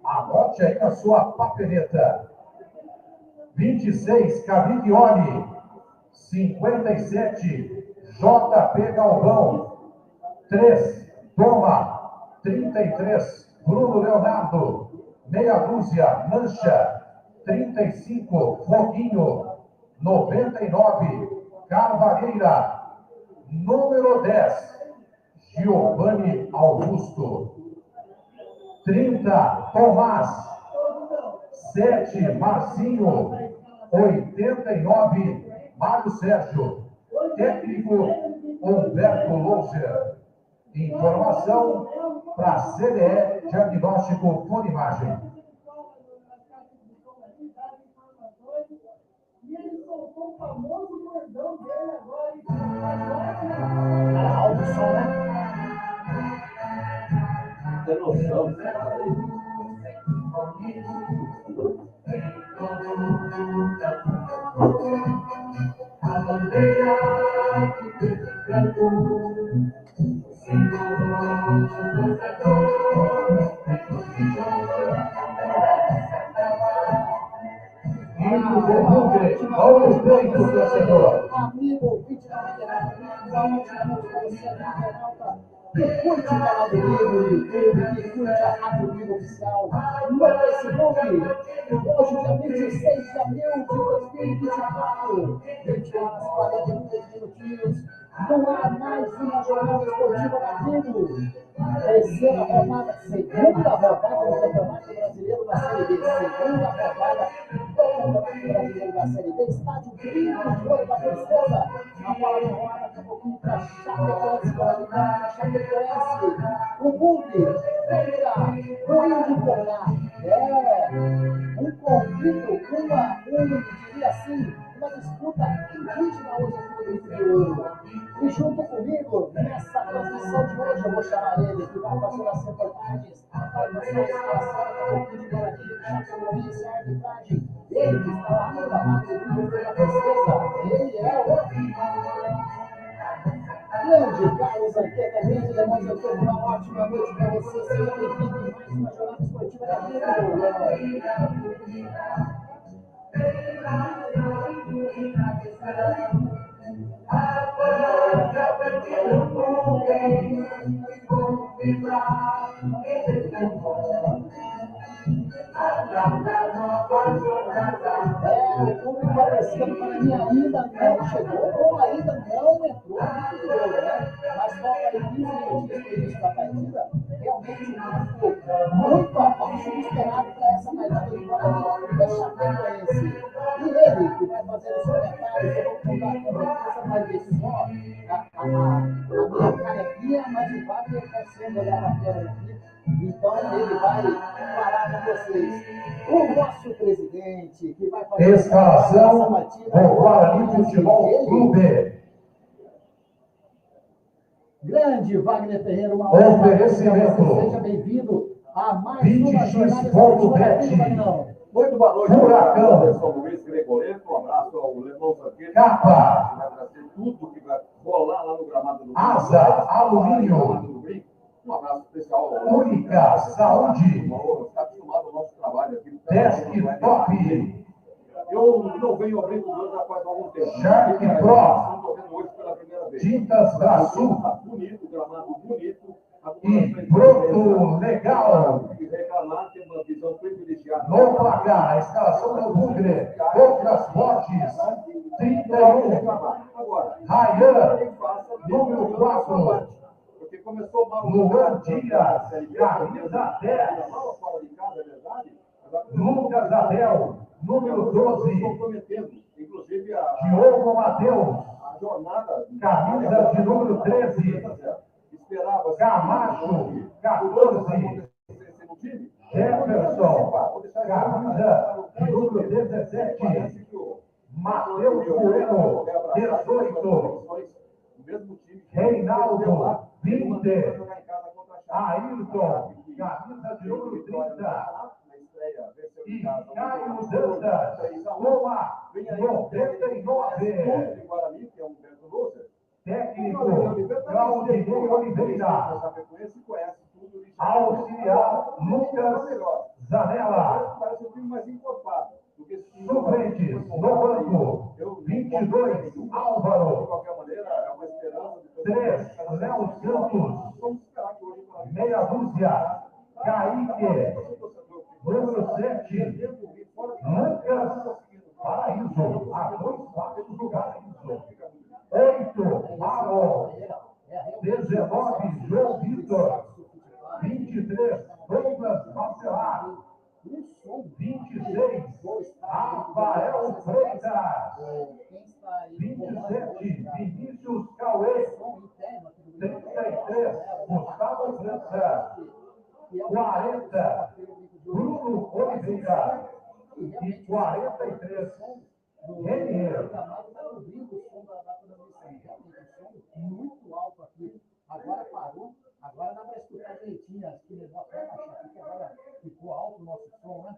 Anote aí na sua papeleta. 26, Caviglione. 57, JP Galvão. 3, Toma. 33, Bruno Leonardo. Meia dúzia, Mancha. 35, Foguinho. 99, Carvalheira. Número 10, Giovanni Augusto. 30, Tomás. 7, Marcinho. 89, Mário Sérgio. Técnico, Humberto Louser. Informação para CDE Diagnóstico por Imagem. E ele soltou o famoso bordão dele agora. Era alto som, né? Tem noção, né? A bandeira que cantou, Olha os peitos, torcedor. Amigo ouvinte da Mineirada, ótimamente para você, internauta, que curte o canal do Livro no YouTube, que curte a Rádio Livro Oficial no Facebook. Hoje, dia 26 de abril de 2024, 20 horas 42 minutinhos, no ar mais uma jornada esportiva da Vivo. Terceira rodada, segunda rodada do Campeonato Brasileiro da Série B. Segunda rodada do Campeonato Brasileiro da Série B. Estádio Grito de Ouro da Princesa. A bola rolada daqui a pouquinho para Chapecoense, Chapecoense. O Bugre contra o Índio Porá. Um conflito, diria assim, uma disputa indígena hoje aqui no Grito de Ouro. E junto comigo, nessa transmissão de hoje, eu vou chamar ele, que vai fazer as reportagens, a escalação do pouquinho de Guarani, do Chapecoense, a arbitragem. Ele que está lá no gramado do Rio da Princesa. Ele é o grande Carlos Arqueta, grande Demônio Arqueta. Uma ótima noite para você. Seja bem-vindo em mais uma jornada esportiva da Vivo. O público aparecendo para mim ainda não chegou, ou ainda não entrou no jogo, né? Mas falta aí 15 minutos para o início da partida. Realmente muito abaixo do esperado para essa partida do Guarani da Chapecoense. E ele, que vai fazer os comentários, eu vou contar para você, vai ver só a minha carequinha, mas o Wagner está sendo olhar para a câmera aqui. Então ele vai falar com vocês. O nosso presidente, que vai fazer escalação do Guarani Futebol Clube. Grande Wagner Ferreira, uma Oferecimento. Seja bem-vindo a mais 20x.bet. Muito boa noite. Furacão. Anderson Luiz Gregoreto, um abraço ao Lemão Sanquete. Capa. Que vai trazer tudo que vai rolar lá no gramado do Asa, alumínio. Um abraço especial ao Única Saúde. Está acostumado ao nosso trabalho aqui. Desktop. Eu não venho abrindo mão já faz algum tempo. Shark Pro. Estou vendo hoje pela primeira vez. Tintas da Sul. Bonito, gramado bonito. E Broto Legal. Reclamar, tem uma visão privilegiada. No placar, a escalação do Bugre. Outras fortes. 31. Agora, Rayan. Número 4. porque começou mal. Luan Dias. Camisa 10. Lucas Abel. Número 12. Inclusive Diogo Mateus. a jornada. Camisa de número 13. Esperava. Camacho. 14. Jefferson. Camisa de número 17. Mateus Bueno. 18. Reinaldo. 20. Ayrton. Camisa de número 30. E Caio Dantas, Loma, 99. Guarani, que é um Beto Louser, Técnico, Claudinei Oliveira. Chapecoense conhece tudo. Auxiliar, Lucas Zanella. Parece um time mais encorpado. Suplentes, no banco, 22, De Álvaro. qualquer maneira, é uma esperança. 3, Léo Santos. Vamos esperar que hoje... Meia dúzia, Kaique. Número 7, Lucas Paraíso. A 2 passos do Paraíso. 8, Marlon. 19, João Vitor. 23, Douglas Marcelar. 26, Rafael Freitas. 27, Vinícius Cauê. 33, Gustavo França. 40, Bruno Oliveira. E 43, Renier. Muito alto aqui. Agora parou. Agora dá para escutar direitinho. Acho que levou até baixar aqui, que agora ficou alto o nosso som, né?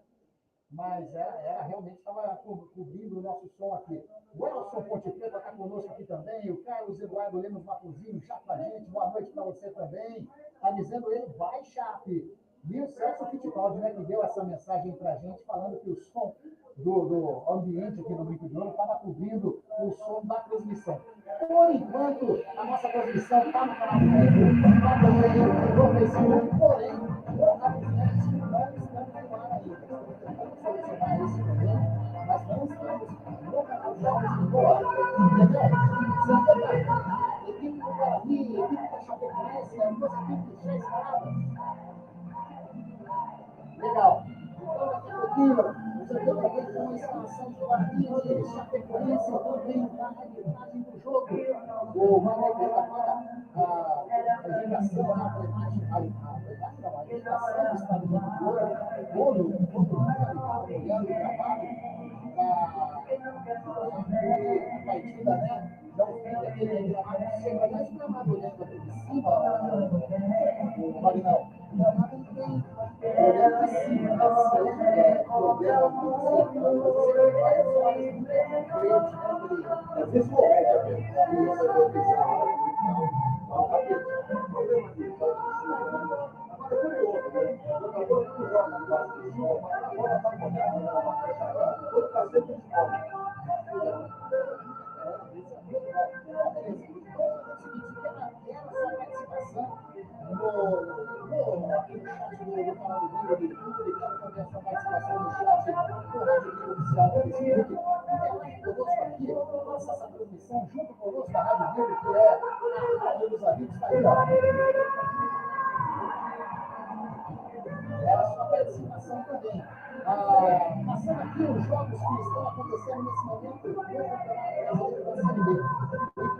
Mas era realmente estava cobrindo o nosso som aqui. O Elson Ponte Preta está conosco aqui também. O Carlos Eduardo Lemos Mapuzinho já com a gente. Boa noite para você também. Está dizendo ele, vai, Chape. E o Celso Fittipaldi, né, que deu essa mensagem para a gente, falando que o som do ambiente aqui no Brinco de Ouro estava cobrindo o som da transmissão. Por enquanto, a nossa transmissão está no canal do YouTube, está também no Facebook, porém, o Rapidamente não estamos no ar ainda. Estamos tentando solucionar esse problema, mas não estamos no canal de áudio de boa. Entendeu? Equipe do Guarani, equipe da Chapecoense, as duas equipes já escaladas. Legal. Então, daqui a pouquinho, você tem também com a escalação do Guarani de Chapecoense, também da arbitragem do jogo. O Mané fez agora a indicação, a indicação do Estado do Ouro, quando o cara estava olhando o trabalho, a partida, né? Não fez aquele gramado que chega, mas o gramado olhando aqui de cima, o Marinão, o gramado não tem olhando de cima, problema você vai as horas muito frente, né? Visualmente, junto conosco da Rádio Vivo, que é a Rádio dos Amigos, está aí, ó. Era a sua participação também. Passando aqui os jogos que estão acontecendo nesse momento no Campeonato Brasileiro da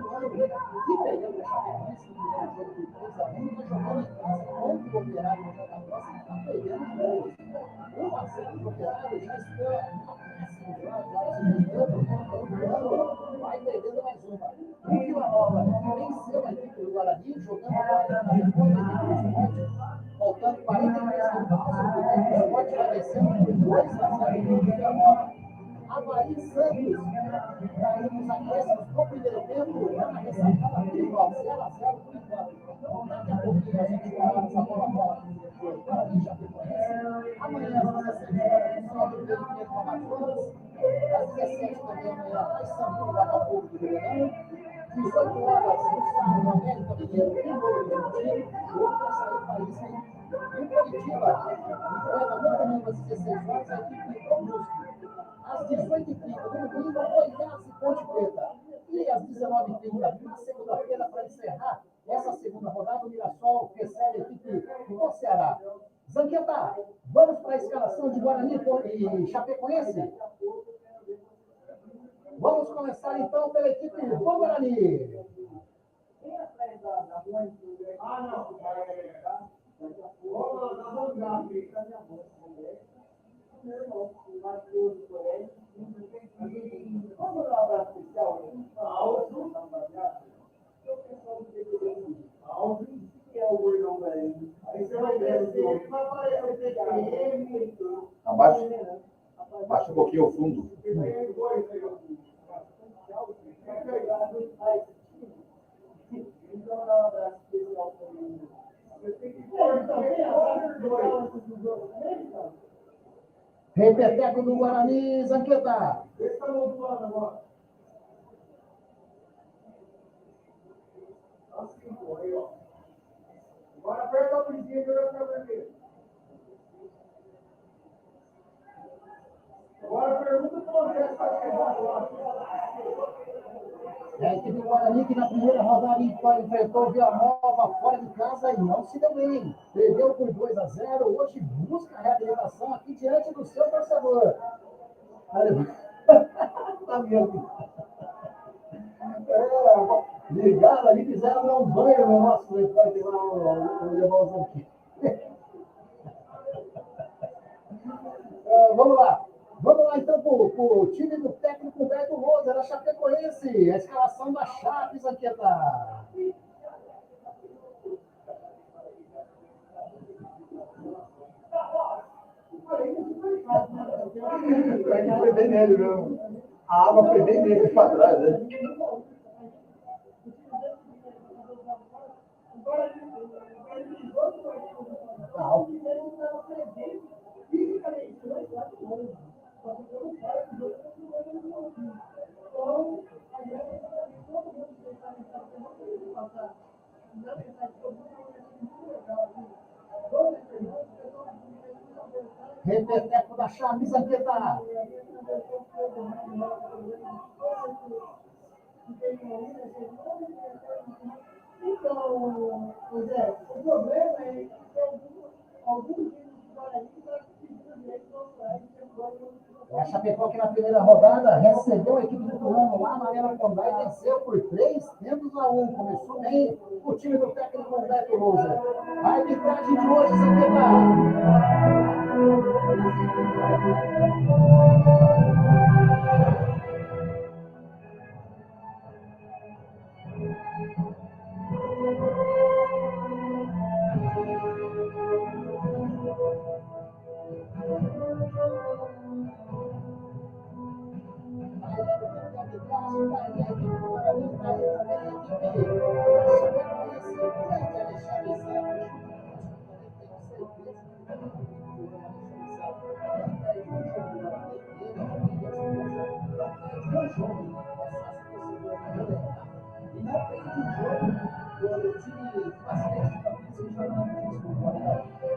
Série B. E pegando a Chapecoense no primeiro jogo de 3-1, está jogando em casa contra o Operário no jogo da próxima, está perdendo gols. 1-0 do Operário já está vai perdendo mais uma. O Vila Nova venceu a equipe do Guarani, jogando agora na equipe do Esporte, faltando 43 minutos. O Esporte vai vencendo por 2-0 no Vila Nova. Avaí Santos, caiu nos acréscimos no primeiro tempo, na ressacada aqui, 0-0 por enquanto. Daqui a pouquinho a gente vai essa bola para a Chapecoense. Amanhã às 16 horas, só do Rio do Amazonas. Às 17 também amanhã, vai São Botafogo do Rio Grande. 18 horas, no sábado, América Mineiro e Novo Horizontino. Jogo para sair do país, hein? E Curitiba, enfrenta muito domingo às 16 horas, a equipe do Brusque. Às 18h30, no domingo, Goiás e Ponte Preta. E às 19h30, na segunda-feira, para encerrar essa segunda rodada, o Mirassol recebe a equipe do Ceará. Zanqueta, vamos para a escalação de Guarani e Chapecoense? Vamos começar então pela equipe do Guarani. Vamos lá, abraço especial. Que é o gordão velho. Aí você vai ver, ele vai aparecer TPM. Abaixa um pouquinho o fundo. Repeteco do Guarani, Zanqueta. Esse tá modulando agora. Assim, pô, aí, ó. Agora aperta o princípio e vai ficar vermelho. Agora pergunta para o André se está chegando lá. É a equipe do Guarani que na primeira rodada enfrentou o Vila Nova fora de casa e não se deu bem. Perdeu por 2-0. Hoje busca a reabilitação aqui diante do seu torcedor. Olha, tá vendo? Ligaram ali, fizeram dar um banho no nosso repórter lá, o Levalzão aqui. Vamos lá. Vamos lá então para o time do técnico Humberto Rosa, da Chapecoense. A escalação da Chape, Zanqueta. Foi bem nele mesmo. A água foi bem nele para trás, né? Repeteco da Chape, Zanqueta. Então, José, o problema é que alguns times do Guarani estão pedindo direito de A Chapecó que na primeira rodada recebeu a equipe do Turano lá na Arena Condá e venceu por 3-1. Começou bem o time do técnico Humberto Rosa. A arbitragem de hoje, Zanqueta.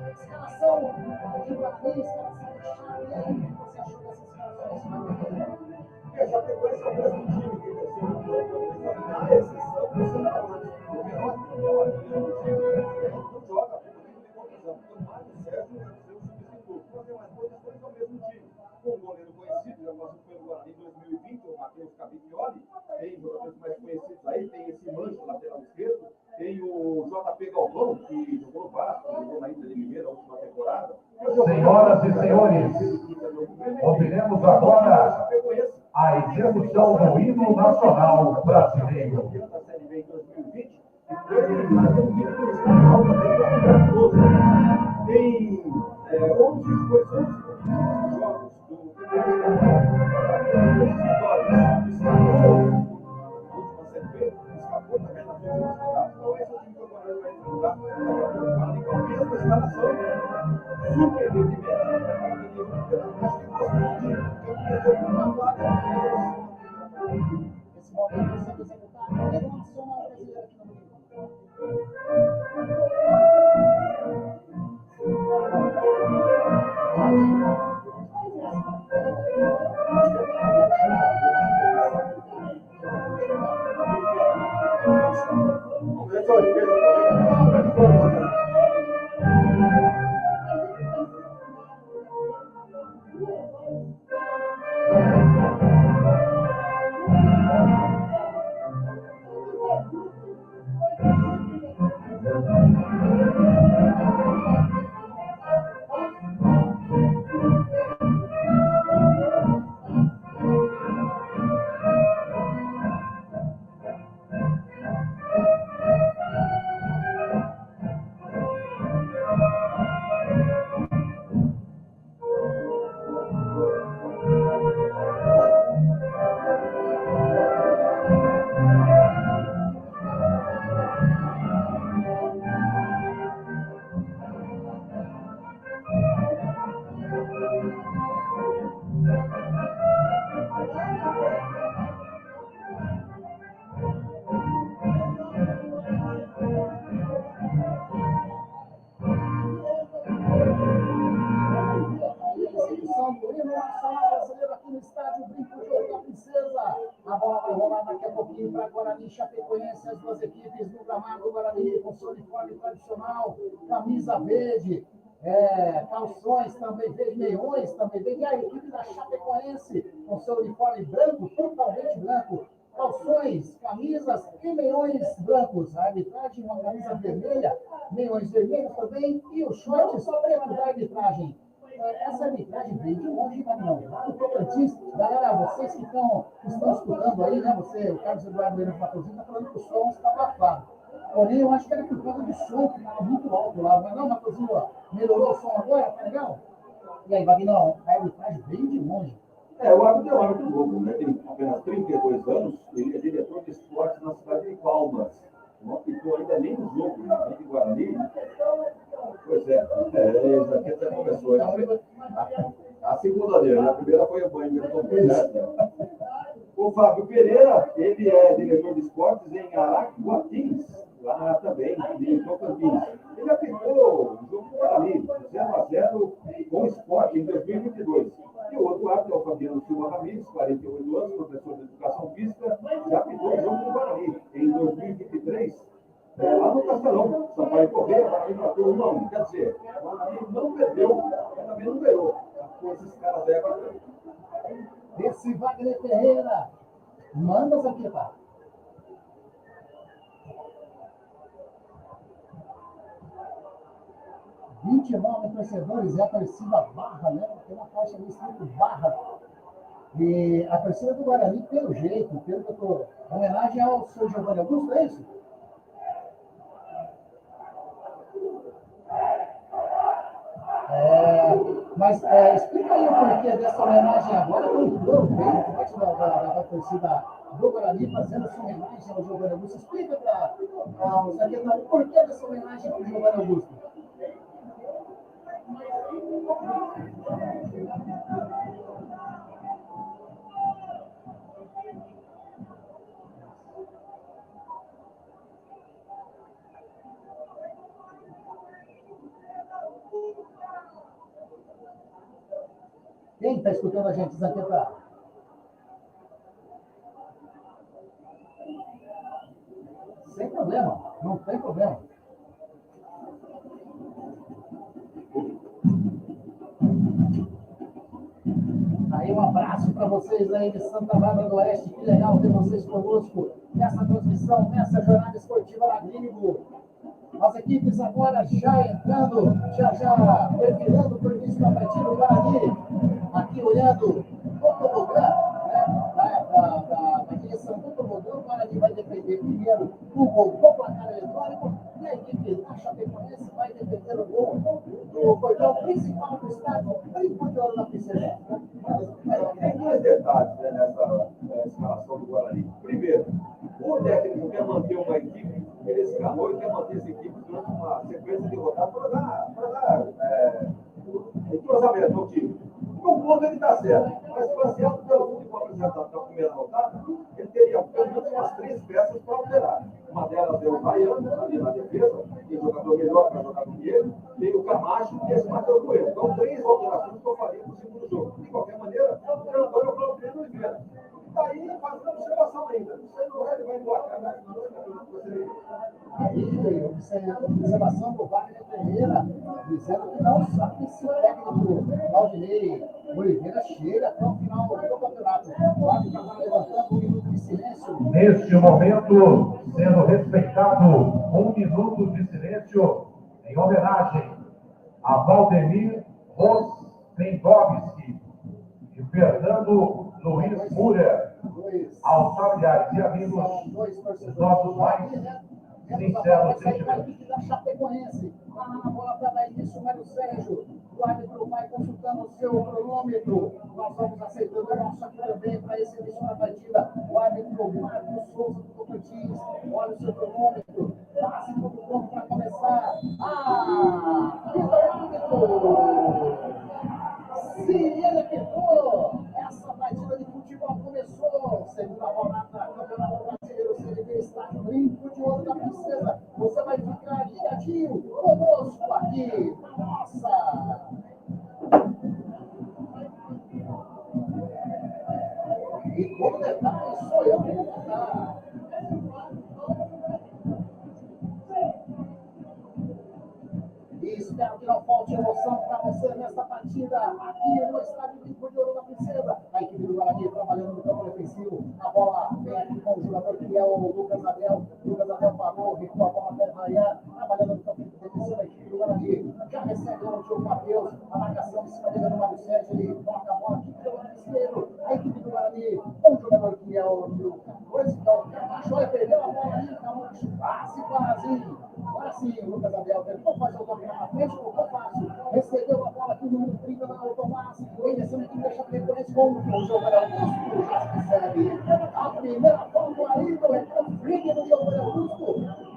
Escalação de Guarani, escalação de Chape. E aí, o que você achou dessas escalações? Eu já pegou esse mesmo time que você não pode, a exceção do Central. O menor não joga, porque não tem confusão. Então, Mário Sérgio é o seu substituto. Fazer mais coisas, é o mesmo time. Com um goleiro conhecido, já passou pelo Guarani em 2020, o Matheus Cavicchioli. Tem jogadores mais conhecidos aí, tem esse Mancho, lateral esquerdo. Tem o JP Galvão, que jogou no Vasco, jogou na Inter de Limeira na última temporada. Senhoras e senhores, ouviremos agora a execução do hino nacional brasileiro. Da Série B em 2020, tem 11 jogos do escapou também na última cidade. Então, esse é o time que o Guarani vai disputar. Daqui a pouco, com a mesma escalação, surpreendentemente, acho que conseguiu uma vaga. Esse momento está sendo executado pelo Nacional Brasileiro aqui no Rio. rolar daqui a pouquinho para Guarani e Chapecoense, as duas equipes no gramado do Guarani, com seu uniforme tradicional, camisa verde, calções também verde, meiões também verde, e a equipe da Chapecoense, com seu uniforme branco, totalmente branco, calções, camisas e meiões brancos. A arbitragem, uma camisa vermelha, meiões vermelhos também, e o shorts preto da arbitragem. Essa arbitragem veio de longe, não. Lá no Tocantins, galera, vocês que estão escutando aí, né? Você, o Carlos Eduardo Leno Patozinho, está falando que o som está abafado. Porém, eu acho que era por causa do som, que estava muito alto lá. Mas não, Matozinho, melhorou o som agora? Tá legal? E aí, Vagnão, a arbitragem veio de longe. O árbitro é um árbitro novo, né? Tem apenas 32 anos, ele é diretor de esportes na cidade de Palmas. Não apitou ainda nem no jogo, nem de Guarani. Pois isso aqui até começou. A segunda dele, a primeira foi o banho, ele tomou, né? O Fábio Pereira, ele é diretor de esportes em Araquatins, lá também, em Tocantins. Ele apitou o jogo do Guarani, 0-0 com o Sport em 2022. E o outro árbitro é o Fabiano Silva Ramires, 48 anos, professor de educação física, já apitou o jogo do Guarani em 2023. Lá no Castelão, Sampaio Correia, Guarani matou 1-1. Quer dizer, o Guarani não perdeu, também não ganhou. Com esses caras aí agora. Esse Wagner Ferreira, manda essa aqui, tá? $29 torcedores, é a torcida Barra, né? Tem uma faixa ali escrito Barra. E a torcida do Guarani, pelo jeito, pelo que eu tô. Homenagem ao seu Giovanni Augusto, é isso? Mas explica aí o porquê dessa homenagem agora, com o coro bem forte da torcida do Guarani, fazendo essa homenagem ao Giovanni Augusto. Explica para o Zagueiro o porquê dessa homenagem ao Giovanni Augusto. Quem está escutando a gente, Zanqueta? Sem problema, não tem problema. Aí um abraço para vocês aí de Santa Bárbara do Oeste. Que legal ter vocês conosco nessa transmissão, nessa jornada esportiva na Gringo. As equipes agora já entrando, já perfilando por início da partida. O Guarani aqui olhando o tobogã, né? Da direção do tobogã. O Guarani vai defender primeiro o gol do placar eletrônico. E a equipe da Chapecoense vai defender o gol do cordão principal do estádio, Brinco de Ouro da Princesa. Tem dois detalhes, né, nessa escalação do Guarani. Primeiro, o técnico quer manter uma equipe, ele escalou e quer manter essa equipe durante uma sequência de rodadas para dar entrosamento ao time. No ponto ele está certo, mas baseado pelo futebol apresentado na primeira rodada, ele teria pelo menos umas 3 peças para alterar. Uma delas é o Baiano, ali na defesa, tem jogador melhor para jogar do que ele, tem o Camacho e esse Matheus Coelho. Então, 3 alterações que eu faria no segundo jogo. De qualquer maneira, o treinador é o próprio Oliveira. Está aí fazendo observação ainda. Você não vai embora, né? Aí, observação do Wagner Ferreira, dizendo que não sabe se o técnico Valdinei Oliveira chega até o final do campeonato. O árbitro está levantando 1 minuto de silêncio. Neste momento, sendo respeitado 1 minuto de silêncio em homenagem a Valdemir Rostendowski e Fernando Luiz Murer, aos familiares e amigos dos nossos mais sinceros sentimentos. Da Chapecoense, lá na bola para dar início, Mário Sérgio. O árbitro vai consultando o seu cronômetro. Nós vamos aceitando a nossa aqui também para esse início da partida. O árbitro Marcos Souza do Tocantins. Olha o seu cronômetro. Passe todo pronto para começar. Se ele apitou, essa partida de futebol começou. Segunda rodada, Campeonato Brasileiro, Série B, estádio Brinco de Ouro da Princesa. Você vai ficar ligadinho conosco aqui. Nossa! espero que não falte emoção para você nesta partida aqui no estádio Limpo de Ouro da Princesa. A equipe do Guarani trabalhando no campo defensivo. A bola vem aqui com o jogador que é o Lucas Abel. Lucas Abel parou, recua a bola até Ryan, trabalhando no campo defensivo. A equipe do Guarani já recebe o Tio Matheus. A marcação em cima dele do Mário Sérgio. Ele toca a bola aqui pelo lado esquerdo. A equipe do Guarani com o jogador que é o número 14, que é o Camacho. Olha, perdeu a bola aí, Camacho. Quase, quase. Agora sim, o Lucas Abel tentou fazer o toque na frente, colocou fácil. Recebeu a bola aqui no número 30 na Automás. Vem descendo aqui, deixa a Chapecoense com o jogador Augusto. Já se recebe a primeira falta aí do refrigue do jogador Augusto.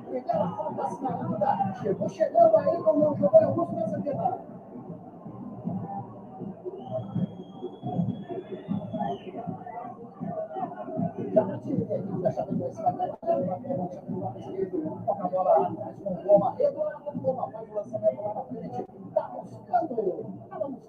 Primeira falta assinalada. Chegou chegando aí com o jogador Augusto nessa quebrada. Já tive a equipe da Chapecoense vai trabalhando na frente do lado esquerdo, toca a bola atrás com o Goma, Eduardo Goma faz o lançamento lá na frente, estava buscando o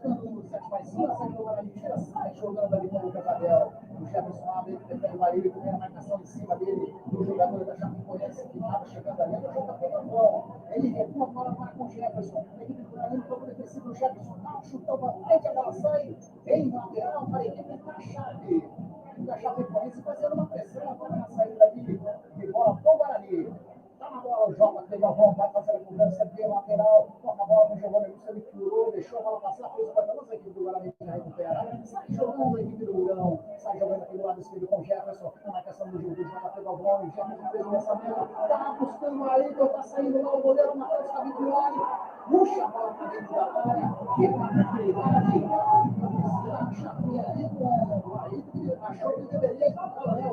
número 7, vai sim, acerta o Guarani, tira, sai jogando ali com o Lucas Abel, o Jefferson abre, prefere o Aílio, que vem a marcação em cima dele, do jogador da Chapecoense, que estava chegando ali, o jogo pegou bola, ele recua, agora vai com o Jefferson, a equipe do Guarani no campo defensivo, o Jefferson dá um chutão para frente, a bola sai, em lateral para a equipe da Chape. Da Chapecoense fazendo uma pressão agora na saída de bola para o Guarani. Tá na bola o Jota, pegou a bola, vai fazer a cobrança de lateral, toca a bola no Giovanni Augusto, ele furou, deixou a bola passar, fez o batalhão, a equipe do Guarani já recupera. Sai jogando a equipe do Murão, sai jogando aqui do lado esquerdo com o Jefferson, na marcação do Jota, pegou a bola, o Jefferson fez o lançamento, tá buscando aí, tá saindo lá o goleiro, Matheus Cavicchioli, puxa a bola para dentro da área, que tranquilidade, a Chape aí com o Aílio, achou que deveria ir para o Zagueiro.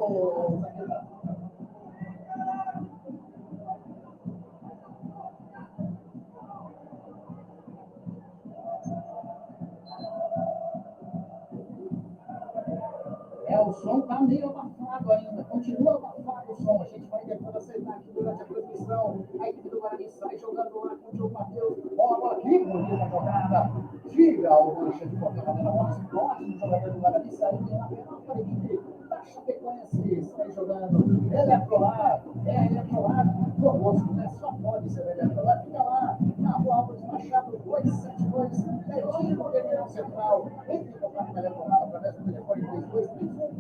O som está meio abafado ainda, continua abafado o som. A gente vai tentando aceitar aqui durante a transmissão. A equipe do Guarani sai jogando lá com o Tio Matheus. Bola aqui, bonita jogada. Tira o mancha de qualquer maneira. Bola explode no jogador do Guarani. Sai de lá para a equipe da Chapecoense. Sai jogando. Eletrolar. É Eletrolar. Conosco, né? Só pode ser Eletrolar. Fica lá. Na rua Álvares Machado, 272. Pertinho do terminal central. Entre em contato com a Eletrolar através do telefone 3231.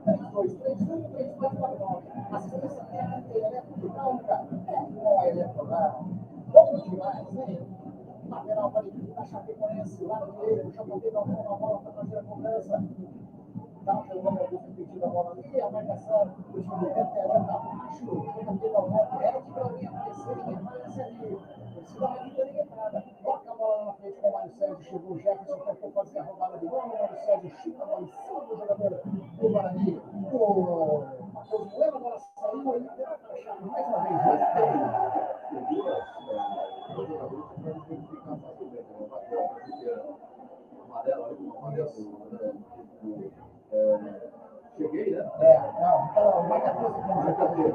3231. Assistência técnica e eletrônica. Com a Eletrolar. Bom demais, hein? Lateral para a equipe da Chapecoense. Lá no meio, o Chapecoense dá uma bola para fazer a cobrança. Dá um jogo para pedindo a bola ali. A marcação do time do veterano abaixo. O campeão da bola é de alguém aparecer. Ninguém aparece ali. Precisa mais de ninguém nada. Toca a bola lá na frente com o Mário Sérgio. Chegou o Jefferson, tentou fazer a roubada de bola. O Mário Sérgio chuta a bola em cima do jogador do Guarani. O Matheus Bueno, a bola saiu. Ele tenta achar mais uma vez. Cheguei, né? Não, então, vai dar coisa com o jogador.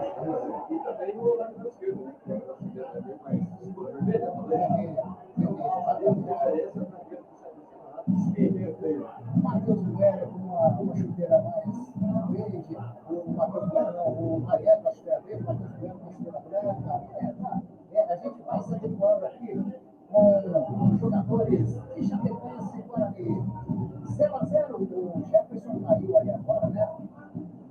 E também no lado do esquerdo, né? Matheus Bueno com uma chuteira mais verde, o Matheus Bueno não, o Mariano com a chuteira verde, o Matheus Bueno com a chuteira branca. A gente vai se adequando aqui com jogadores que já Chapecoense e Guarani. 0x0, o Jefferson caiu ali agora, né?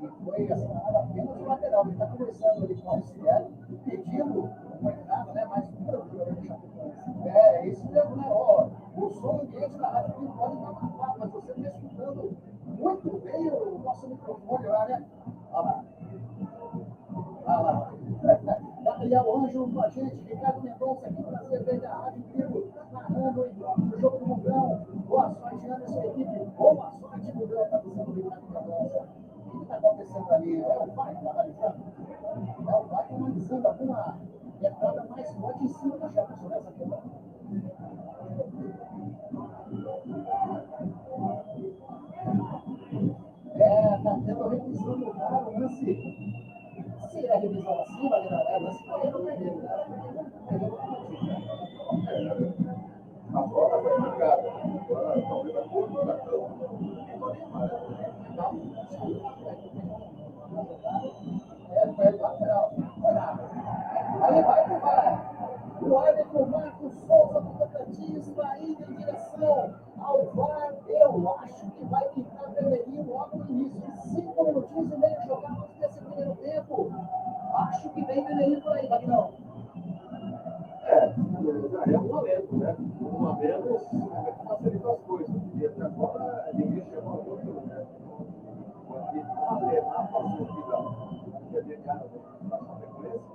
E foi assinalado apenas o lateral. Ele está conversando ali com o auxiliar, pedindo, não foi nada, né? Mas o jogador do Chapecoense. É isso mesmo, né? Ó, o som ambiente da rádio não pode estar marcado, mas você está escutando muito bem o nosso microfone lá, né? Olha lá. Olha lá. Gabriel Ângelo com a gente, Ricardo Mendonça aqui para ser da Rádio Vivo, narrando o jogo do Mundão. Boa sorte, Anderson, equipe. Boa sorte, Mundão, está dizendo o Ricardo Mendonça. O que está acontecendo ali? É o pai que está analisando? É o pai analisando alguma entrada mais forte em cima da Jefferson nessa questão. Está tendo revisão do cara, o lance. Se é revisão assim, vai virar lance para ele, não é dele, A bola foi marcada. Agora, talvez a cor do cartão. Foi lateral. Foi nada. acho que vem Belém por aí, Magnão. Já é um alento, né? Um a menos facilita as coisas. E até agora ninguém chegou a outro, né? Porque a passou aqui da DDA da Chapecoense,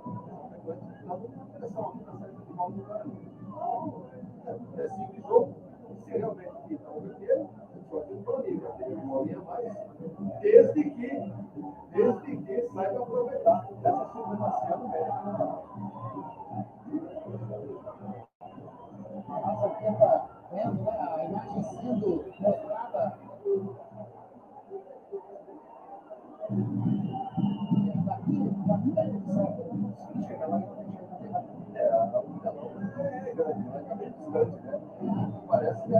está numa pressão na saída de bola do cara. É simples jogo. Se realmente quitar o BT, só tem para mim, tem uma bolinha a mais. Desde que saiba aproveitar essa supremacia no médico. Nossa, aqui está vendo, né, a imagem sendo mostrada. Daqui da edição, eu não consigo chegar lá, não tem Parece que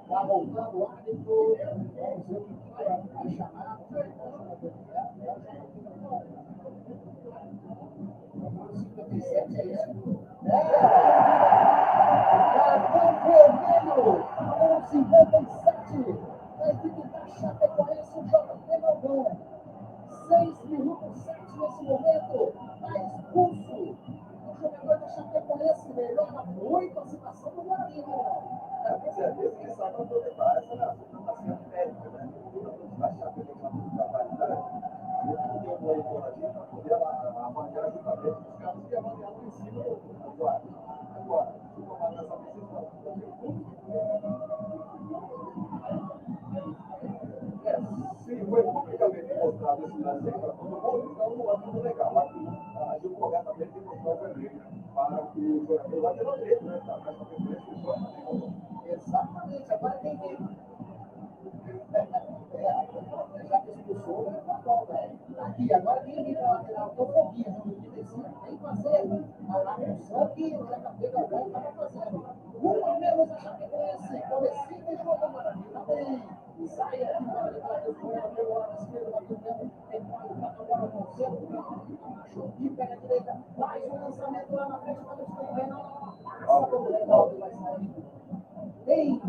Está voltando o árbitro, vamos ver o que vai chamar. 57 é isso. Cartão vermelho, número 57, da equipe da Chapecoense, o JP Malvão. 6 minutos 7 nesse momento, está expulso o jogador da Chapecoense, melhora muito a situação do Guarani, quem sabe aproveitar essa situação médica, né? A Chapecoense tem capacidade de ter um monitor ali para poder avaliar justamente os casos que avaliaram em cima do guarda. Agora, se tomar essa decisão, se foi publicamente mostrado esse lance aí para todo mundo, então não é tudo legal. Agiu corretamente em mostrar o vermelho para que o jogador lá pela direita, né? Tá, mas exatamente, agora tem que. Já que expulsou, aqui, agora tem que ir para lateral, tô pouquinho, tem que fazer a função que o JP Galvão estava fazendo. Uma menos a Chapecoense, comecinho de jogo, maravilha, bem. Sai aqui, pelo lado esquerdo, tem que agora com o centro, e pega a direita, faz o lançamento lá na frente, para o Reinaldo vai sair. Tem,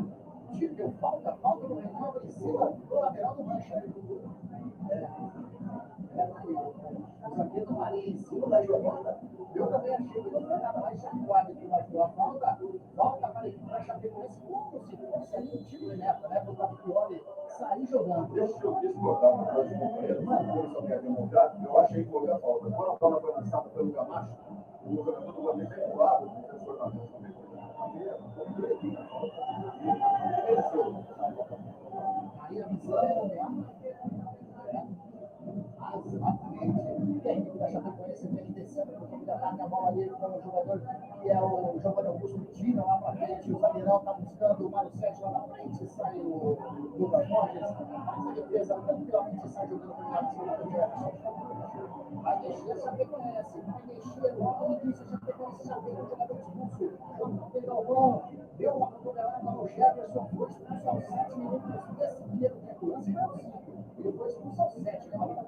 tipo, falta do Reinaldo em cima do lateral do Mancha. O zagueiro Maria em cima da jogada, eu também achei que não foi nada mais chacoado que bateu a falta para a equipe da Chapecoense, como se fosse ali um time de meta, né, para o Capioli sair jogando. Deixa eu discordar com os companheiros, eu só quero demonstrar, eu achei que houve a falta. Quando a bola foi lançada pelo Camacho, o jogador do Guarani veio pro lado, o defensor da Aí a visão exatamente. E a equipe da Chapecoense vem descendo para o ataque, a bola ali com o jogador que é o Giovanni Augusto, tira lá para frente, o zagueirão está buscando o Mário Sete lá na frente, sai o Lucas Borges, faz a defesa tranquilamente, sai jogando para o lado do Jefferson. Vai mexer a Chapecoense, vai mexer logo no início, a Chapecoense já tem um jogador expulso, JP Galvão, deu uma cotovelada no Jefferson, foi expulso aos 7 minutos desse primeiro tempo, lance para o 5, ele foi expulso aos 7, né, Marinho?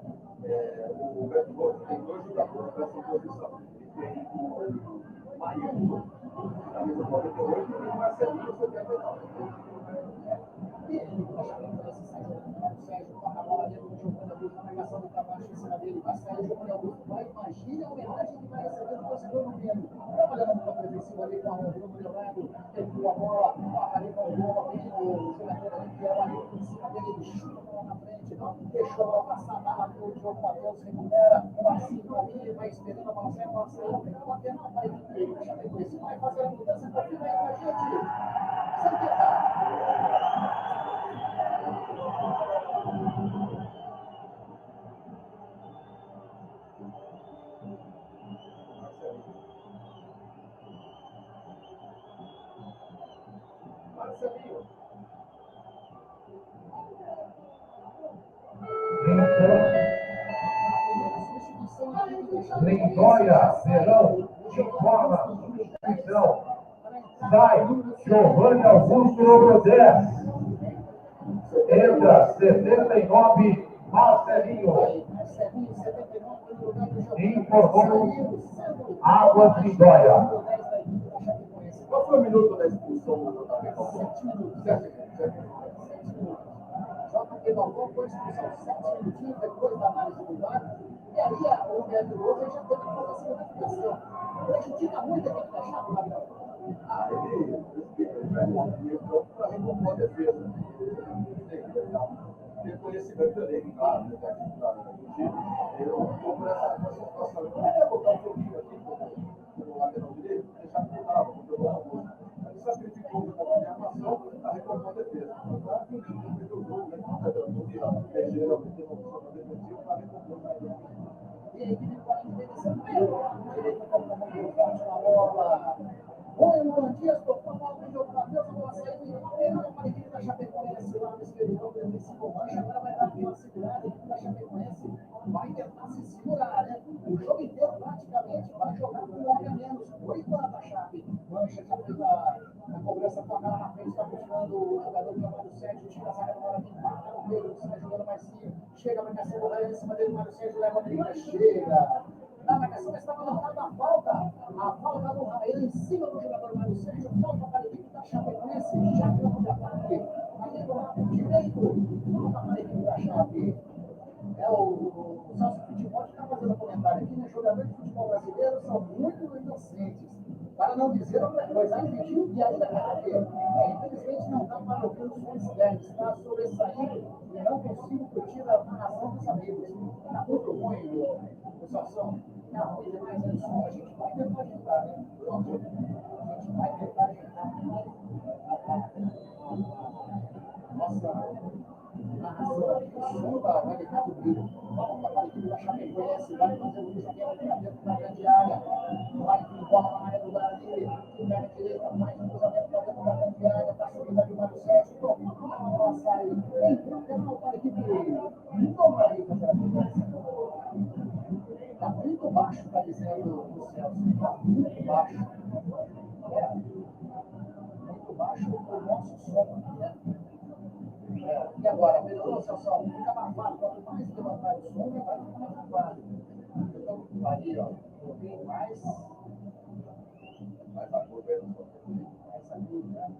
O Beto Boto tem dois jogadores nessa posição. Tem o Maílson, camisa 48, e o Marcelinho, 79. E ele vai chamando para esse Sérgio, toca a bola dentro do Giovanni Augusto, na marcação do Camacho em cima dele, vai sair o Giovanni Augusto, vai, imagina a homenagem que vai receber do torcedor no Grêmio. Trabalhando no campo defensivo ali com o Bruno Leonardo, pegou a bola, ali com o gol, ali o jogador ali que é o Arilton em cima dele, ele chuta a bola na frente, deixou a bola passar lá no Diogo Matheus, recupera, o Marcinho ali, vai esperando a bola sair, pegou a perna para a equipe, a Chapecoense vai fazer a mudança, confirma aí com a gente. Santiago. Lindóia, Serão, informa, substituição. Sai, Giovanni Augusto, número 10. Entra, 79, Marcelinho. Informou Águas Lindóia. Qual foi o minuto da expulsão do JP? 7 minutos. 7 minutos. Galvão foi expulsar os 7 minutinhos depois da análise do VAR. E aí, o Humberto Lousa já teve que fazer essa modificação. Prejudica muito a equipe da Chape, Gabriel. Ele para recompor a defesa. Tem conhecimento também, claro, do time. Eu estou por essa situação. Eu não ia botar um pouquinho aqui no lateral direito, deixar que eu tava, porque eu vou na bolsa. Ele sacrificou o jogador de armação para recompor a defesa. Claro que o time não perdeu o jogo, né? Não perdeu o jogo, mexeram a defensiva para recompor a defesa. E a equipe do Guarani teve esse direito para o forte na bola. Foi o Luan Dias, tocou a bola no jogo, bateu a bola, saiu e pegou para a equipe da Chapecoense lá no esquerdo, defensivo Mancha, agora vai dar uma segurada, a equipe da Chapecoense vai tentar se segurar, né? O jogo inteiro praticamente vai jogar com um homem a menos, por enquanto a Chape. Mancha já fez a cobrança com a cara na frente, está buscando o jogador que é o Mário Sérgio, tira a zaga do Guarani, empata no meio, você vai jogando mais sim, chega a marcação do Ryan em cima dele, o Mário Sérgio leva a briga, chega. Na marcação estava marcada a falta do Rael em cima do jogador Mário Sérgio, falta para a equipe da Chapecoense, já campo de ataque, ali do lado direito, falta para a equipe da Chape. O Celso Futebol está fazendo comentário aqui, né? Jogadores de futebol brasileiro são muito inocentes, para não dizer outra coisa, pediu e ainda quer ter. Infelizmente não dá para ouvir os sons externos, está sobressaindo e não consigo curtir a narração dos amigos. Está muito ruim, o Celso. Está ruim demais o som, a gente vai tentar ajudar, né? Pronto, a gente vai tentar ajudar. Nossa narração aqui, o som vai ficar do brilho. Vamos para a equipe da Chapecoense, vai fazer o cruzamento dentro da grande área. Vai com bola na área do Guarani, perna direita, mais um cruzamento para dentro da grande área, está subindo ali o Mário Sérgio, tocou a bola, sai. Entrou penal para a equipe do Guarani fazer a cobrança. Está muito baixo, está dizendo o Celso. Está muito baixo. Muito baixo o nosso som, né? E agora, melhorou, Celso? Fica abafado. Quanto mais levantar o som, vai ficar abafado. Então, ali, ó, um pouquinho mais. Mais a curva aí no som. Mais a curva, né?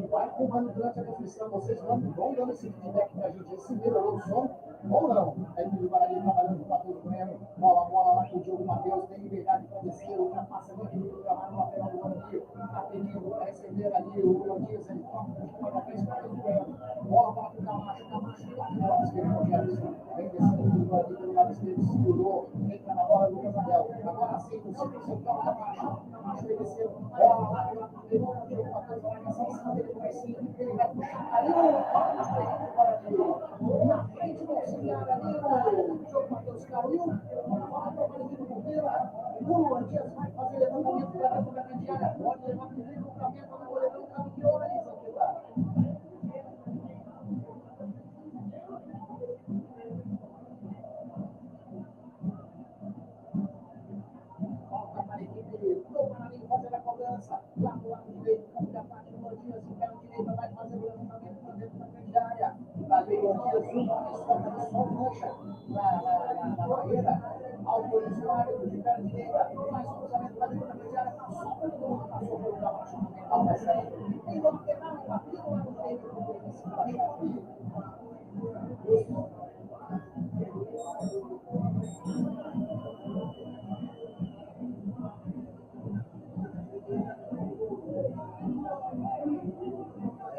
Vai curvando durante a transmissão. Vocês vão dando esse feedback pra gente. Se melhorou o som ou não. A equipe do Guarani trabalhando com o Matheus Bueno. Bola lá com o Diogo Matheus. Tem liberdade para descer. Ultrapassa ali aquele programado no lateral do Guarani. Está pedindo para receber ali o Luan Dias. Ele toca para frente para o Bueno. Bola para o Camacho. Camacho lá no lado esquerdo com o Jefferson. Vem descendo o Guarani pelo lado esquerdo. Segurou. Entra na bola do Casadel. Agora aceita o círculo central. Camacho. Camacho vem descendo. Bola lá do lado esquerdo. O Diogo Matheus vai marcação em cima dele. Ele vai puxar ali na frente do auxiliar ali, o Diogo Matheus caiu, bola para o Valdir Bombeira, o Luan Dias vai fazer levantamento para dentro da grande área, pode levar primeiro o cruzamento no goleirão, campeão ali, Zanqueta. Volta para a equipe do Guarani fazer a cobrança, lá do lado direito, campo de ataque, Luan Dias, e pela direita vai fazer o levantamento para dentro da grande área. Ali o Luan Dias, uma escolta de sol mancha na barreira, autorizou a área de pela direita, faz o cruzamento para dentro da grande área, passou pelo Camacho, não vai sair. Tem uma penal, bateu lá no peito do Corinthians para a Chape.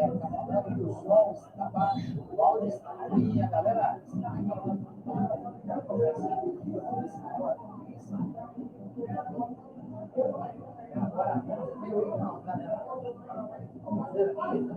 Está falando que o som está baixo, o áudio está ruim, a galera está reclamando. Para conversa agora, melhorou não, galera. Vamos ver aqui.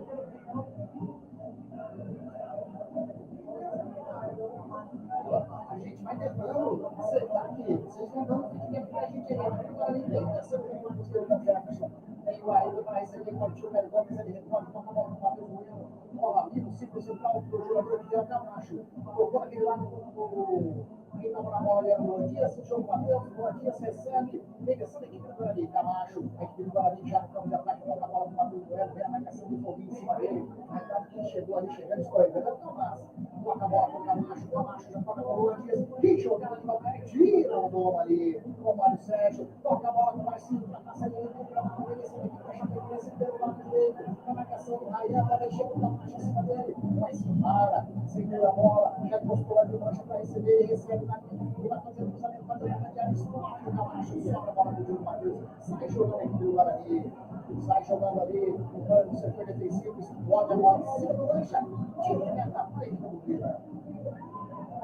A gente vai tentando acertar aqui. Vocês vão dando feedback para a gente aí. Agora nem tem essa pergunta do Jefferson. Tem o Ailton para receber com o Tio Pedro Gomes. Ele retorna com a bola do Matheus Bueno. Bola ali no ciclo central do jogador que deu Camacho. Tocou aquele lado do. Quem estava na bola ali era o Luan Dias. O Diogo Matheus. O Luan Dias recebe. Vem descendo a equipe do Guarani. Camacho. A equipe do Guarani já no campo de ataque. Toca a bola do Matheus Bueno. Vem a marcação do Foguinho em cima dele. Mas quem chegou ali, chegando, escorregando. É o Camacho. Toca a bola com o Camacho. Camacho já toca com o Luan Dias. Que jogada de calcanhar. Tira o nome ali. Com o Mário Sérgio. Toca a bola com o Marcinho. Já passa ali. Entra na cabeça da equipe da Chapecoense. Pelo lado direito. A marcação marcação do Ryan, também chega o Camacho em cima dele, mas se para, segura a bola, já encostou a Mancha para receber, ele recebe na linha, e vai fazer o cruzamento para dentro da área, explode o Camacho, sobra a bola do Diogo Matheus, sai jogando aqui do Guarani, sai jogando ali, no setor defensivo, explode a bola em cima do Mancha, tira a meta frente do Vila.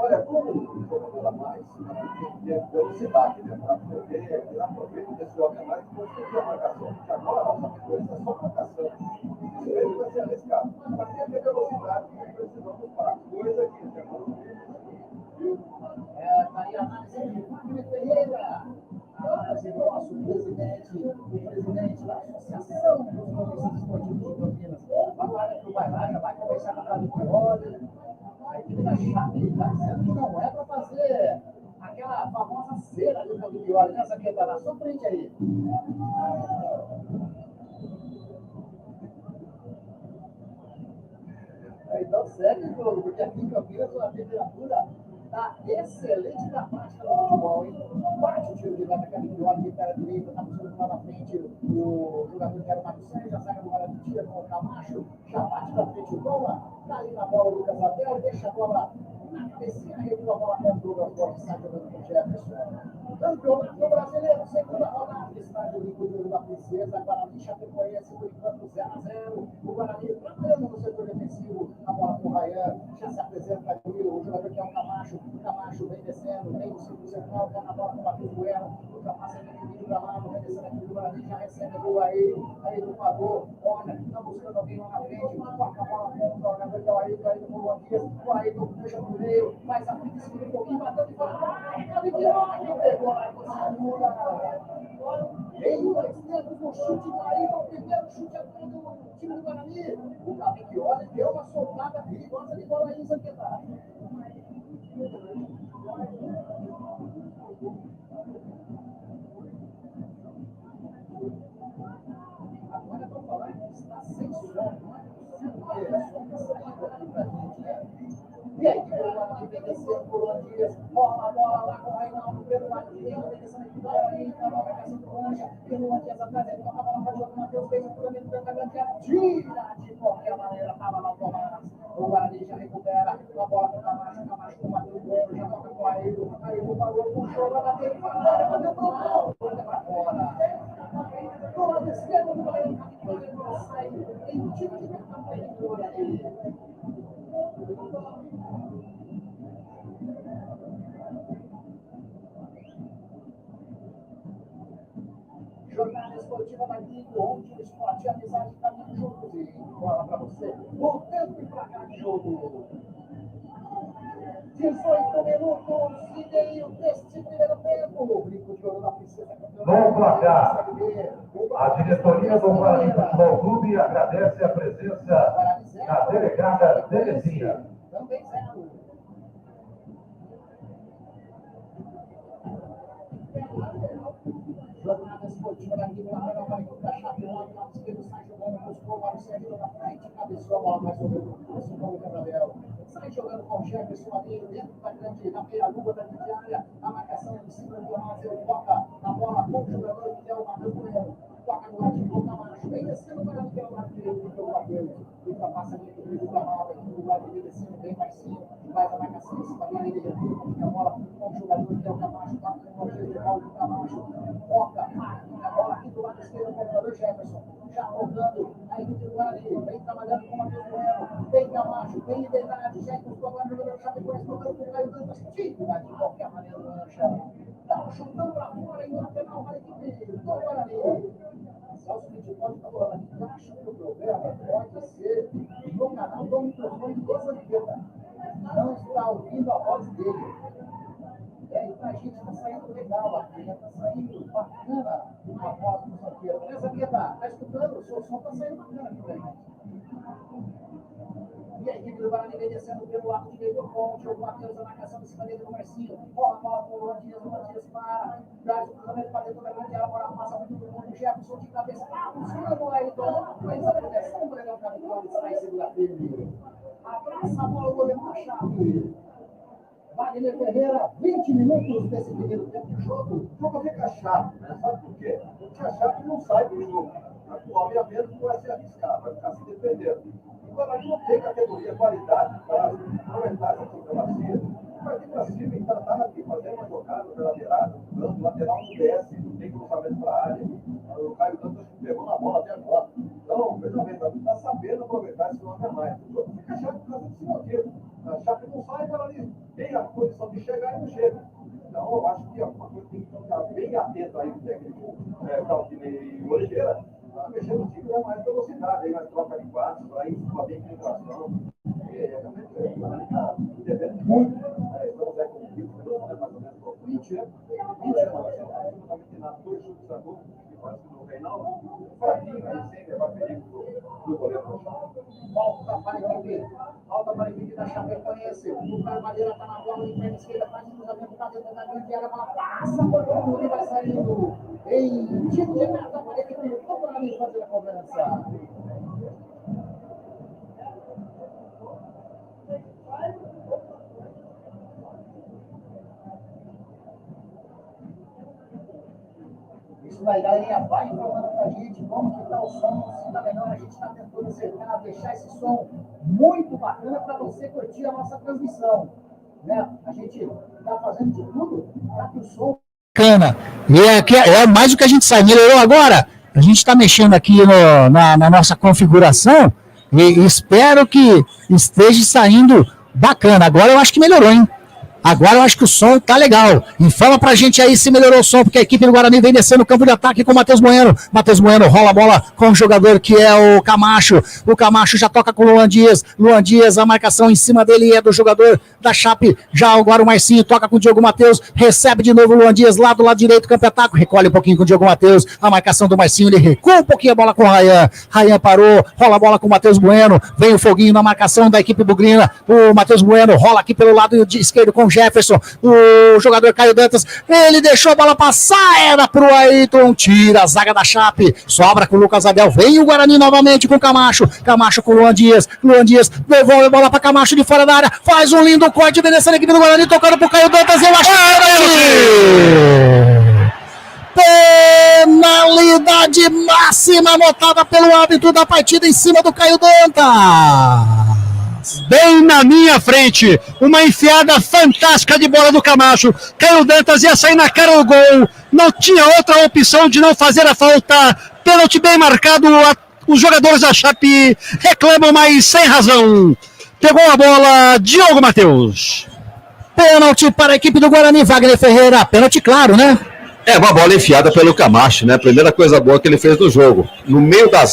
Olha, como o jogo dura mais, tem velocidade, né? Para poder aproveitar o pessoal que é mais importante a marcação. Porque agora a nossa coisa é só marcação. Isso mesmo vai ser arriscado. Para ter velocidade, precisamos parar. Coisa que agora não viu. Tá aí a análise de Fábio Ferreira, a análise do nosso presidente, o presidente da Associação dos Jornalistas Esportivos de Campinas. Agora que vai lá, já vai conversar com a Fábio Ferreira. A equipe da Chape está dizendo que não é para fazer aquela famosa cera ali do Violi, né, Zaqueta? Na sua frente aí. Então segue o jogo, porque aqui em Campinas a temperatura está excelente na prática do futebol, hein? Bate o tiro de lata, Camilo Violi, que pega a direita, está buscando lá na frente o jogador que era o Marcos Sérgio, já saca do Guarani, tira com o Camacho, já bate na frente o bola, tá ali na bola o Lucas Abel, deixa a bola na cabecinha, recua a bola contra o Douglas Borges, sai jogando com o Jefferson. Campeonato brasileiro, segunda rodada, estádio Rico de Ouro da Princesa, Guarani Chapecoense, por enquanto 0-0. O Guarani trabalhando no setor defensivo, a bola com o Ryan, já se apresenta ali, o jogador que é o Camacho vem descendo, vem do círculo central, tá na bola com o Matheus Bueno, ultrapassa aquele vídeo gramado, vem descendo aqui do Guarani, já recebe a bola aí do Pador, olha, tá buscando alguém lá na frente, toca a bola contra o jogador que é o Ailton com o Luan Dias, o Ailton puxa pro meio, mais a frente, segura um pouquinho, bateu de fora, pegou lá, segura, veio dois dedos no chute do Ailton, o primeiro chute a todo do time do Guarani, o Cavicchioli deu uma soltada perigosa de bola aí, Zanqueta. Agora vamos falar que está sem som, não é possível ter som saindo aqui pra gente, né? E aí, o Guarani vem descendo por Luan Dias, rola a bola lá com o Reinaldo pelo lado direito, vem descendo aqui do Guarani, tá na marcação do Mancha, tem o Luan Dias atrás, ele toca a bola para o jogo, o Matheus fez o cruzamento dentro da grande área, tira de qualquer maneira, tava lá o Tomás, o Guarani já recupera, a bola com o Camacho com o Matheus Bueno, já toca com o Ailton, o valor puxou, vai bater para a área, bateu pro gol, volta para fora. Do lado esquerdo do Guarani, sai em tiro de campanha do Guarani. Jornada esportiva da Guigo, onde o esporte e a amizade caminham juntos. E bola para você, voltando para cá de jogo. 18 minutos e meio deste primeiro tempo. O Brinco de Ouro da Princesa. Bom placar. A diretoria do Guarani Futebol Clube agradece a presença da delegada Terezinha. Também 0. Jornada esportiva da Guigo, na melhor para a Chape, lá do lado esquerdo, sai jogando, buscou o Mário Sérgio na frente, cabeçou a bola mais ou menos, com o Gabriel. Sai jogando com o Jefferson ali dentro da meia-lua da grande área, a marcação em cima do Armazeu, toca a bola com o jogador que é o Matheus Bueno, toca no lado de Camacho, vem descendo para o lado direito do Matheus, ultrapassa ali o Rodrigo Gramado, aqui do lado dele descendo bem baixinho, faz a marcação em cima dele, ele recua a bola com o jogador que é o Camacho, toca no Matheus de volta do Camacho, toca a bola aqui do lado esquerdo com o jogador Jefferson, já voltando a equipe do Guarani, vem trabalhando com o Matheus Bueno, vem Camacho, vem Liberdade, já encostou agora o jogador Chapecoense, tocando com o Caio Dantas, tira de qualquer maneira o Mancha, tá chutando pra fora e no lateral para a equipe do Guarani. Celso Mitchell está falando aqui, acha que o problema pode ser no canal do microfone do Zanqueta. Não está ouvindo a voz dele. E pra gente está saindo legal aqui, está saindo bacana a voz do Zanqueta. Né, Zanqueta? Tá escutando? O seu som está saindo bacana aqui pra gente. E a equipe do Guarani vem descendo pelo lado direito do ponte, o Matheus na marcação em cima dele do Marcinho, bola com o Luan Dias para, traz o cruzamento para dentro da grande área, agora passa muito do mundo, Jefferson de cabeça, buscando o Ailton, mas a proteção do Leão Cavicchioli sai segura firme, abraça a bola o goleiro da Chape. Wagner Ferreira, 20 minutos desse primeiro tempo de jogo. O jogo fica chato, né? Sabe por quê? Porque a Chape não sai do jogo. obviamente não vai se arriscar, vai ficar se defendendo. O Guarani não tem categoria, qualidade para aproveitar essa supremacia. Vai vir para cima e tratar aqui, fazer uma jogada pela beirada, dando lateral no desce, não tem cruzamento para a área. O Caio Dantas pegou na bola até agora. Então, veja bem, não está sabendo aproveitar esse nome a mais. Fica chato por causa desse motivo. A Chape não sai, para ali tem a condição de chegar e não chega. Então, eu acho que alguma coisa tem que ficar bem atento aí, o técnico Claudinei e Oliveira, para mexer no time, é mais velocidade, aí mais troca de passos, aí uma bem infiltração. Está devendo muito. Estamos aí com o time, mais ou menos com 20 anos. 20 anos, não tem nada, 2 chutes a gol, que faz no Reinaldo, fraquinho, aí sempre vai perigo do goleiro. Falta para a equipe da Chapecoense. O Carvalheira está na bola de perna esquerda, faz o cruzamento para dentro da grande área, a bola passa por todo mundo e vai saindo. Em tiro de meta para a equipe do Guarani fazer a cobrança. Isso daí, galerinha, vai informando pra gente como que tá o som, se tá melhor, a gente tá tentando acertar, deixar esse som muito bacana para você curtir a nossa transmissão, né? A gente tá fazendo de tudo para que o som... Bacana, e é mais do que a gente sabe, melhorou agora, a gente tá mexendo aqui na nossa configuração e espero que esteja saindo bacana, agora eu acho que melhorou, hein? Agora eu acho que o som tá legal. Informa pra gente aí se melhorou o som, porque a equipe do Guarani vem descendo o campo de ataque com o Matheus Bueno. Matheus Bueno rola a bola com o jogador que é o Camacho. O Camacho já toca com o Luan Dias. Luan Dias, a marcação em cima dele é do jogador da Chape. Já agora o Marcinho toca com o Diogo Matheus. Recebe de novo o Luan Dias lá do lado direito do campo de ataque. Recolhe um pouquinho com o Diogo Matheus. A marcação do Marcinho, ele recua um pouquinho a bola com o Rayan. Rayan parou, rola a bola com o Matheus Bueno. Vem o foguinho na marcação da equipe bugrina. O Matheus Bueno rola aqui pelo lado esquerdo com o Jefferson. O jogador Caio Dantas, ele deixou a bola passar, era pro Ayrton, tira a zaga da Chape, sobra com o Lucas Abel, vem o Guarani novamente com o Camacho, Camacho com o Luan Dias devolve a bola pra Camacho de fora da área, faz um lindo corte, vem descendo a equipe do Guarani, tocando pro Caio Dantas, eu acho que penalidade máxima anotada pelo árbitro da partida em cima do Caio Dantas. Bem na minha frente, uma enfiada fantástica de bola do Camacho. Caio Dantas ia sair na cara do gol, não tinha outra opção de não fazer a falta. Pênalti bem marcado, os jogadores da Chape reclamam, mas sem razão. Pegou a bola, Diogo Matheus. Pênalti para a equipe do Guarani, Wagner Ferreira, pênalti claro, né? É uma bola enfiada pelo Camacho, né? Primeira coisa boa que ele fez no jogo. No meio da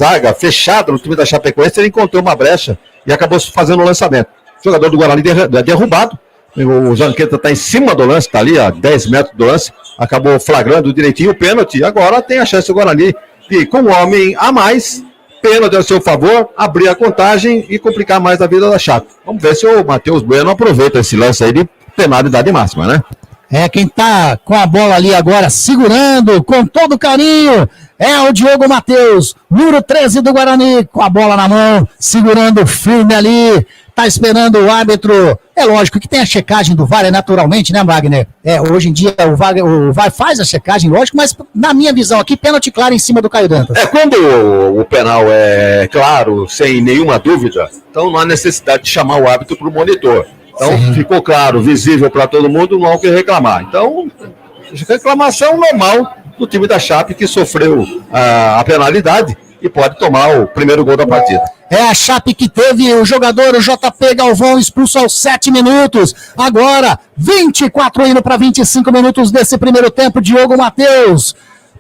zaga, fechada no time da Chapecoense, ele encontrou uma brecha e acabou fazendo o lançamento. O jogador do Guarani derrubado, o Zanqueta está em cima do lance, está ali a 10 metros do lance, acabou flagrando direitinho o pênalti, agora tem a chance do Guarani de, com um homem a mais, pênalti a seu favor, abrir a contagem e complicar mais a vida da Chape. Vamos ver se o Matheus Bueno aproveita esse lance aí de penalidade máxima, né? Quem tá com a bola ali agora, segurando com todo carinho, é o Diogo Matheus, número 13 do Guarani, com a bola na mão, segurando firme ali, tá esperando o árbitro. É lógico que tem a checagem do VAR, naturalmente, né, Wagner? Hoje em dia o VAR faz a checagem, lógico, mas na minha visão aqui, pênalti claro em cima do Caio Dantas. Quando o penal é claro, sem nenhuma dúvida, então não há necessidade de chamar o árbitro para o monitor. Então, sim, ficou claro, visível para todo mundo, não há o que reclamar. Então, reclamação normal do time da Chape, que sofreu a penalidade e pode tomar o primeiro gol da partida. É a Chape que teve o jogador, o JP Galvão, expulso aos 7 minutos. Agora, 24 indo para 25 minutos desse primeiro tempo, Diogo Matheus,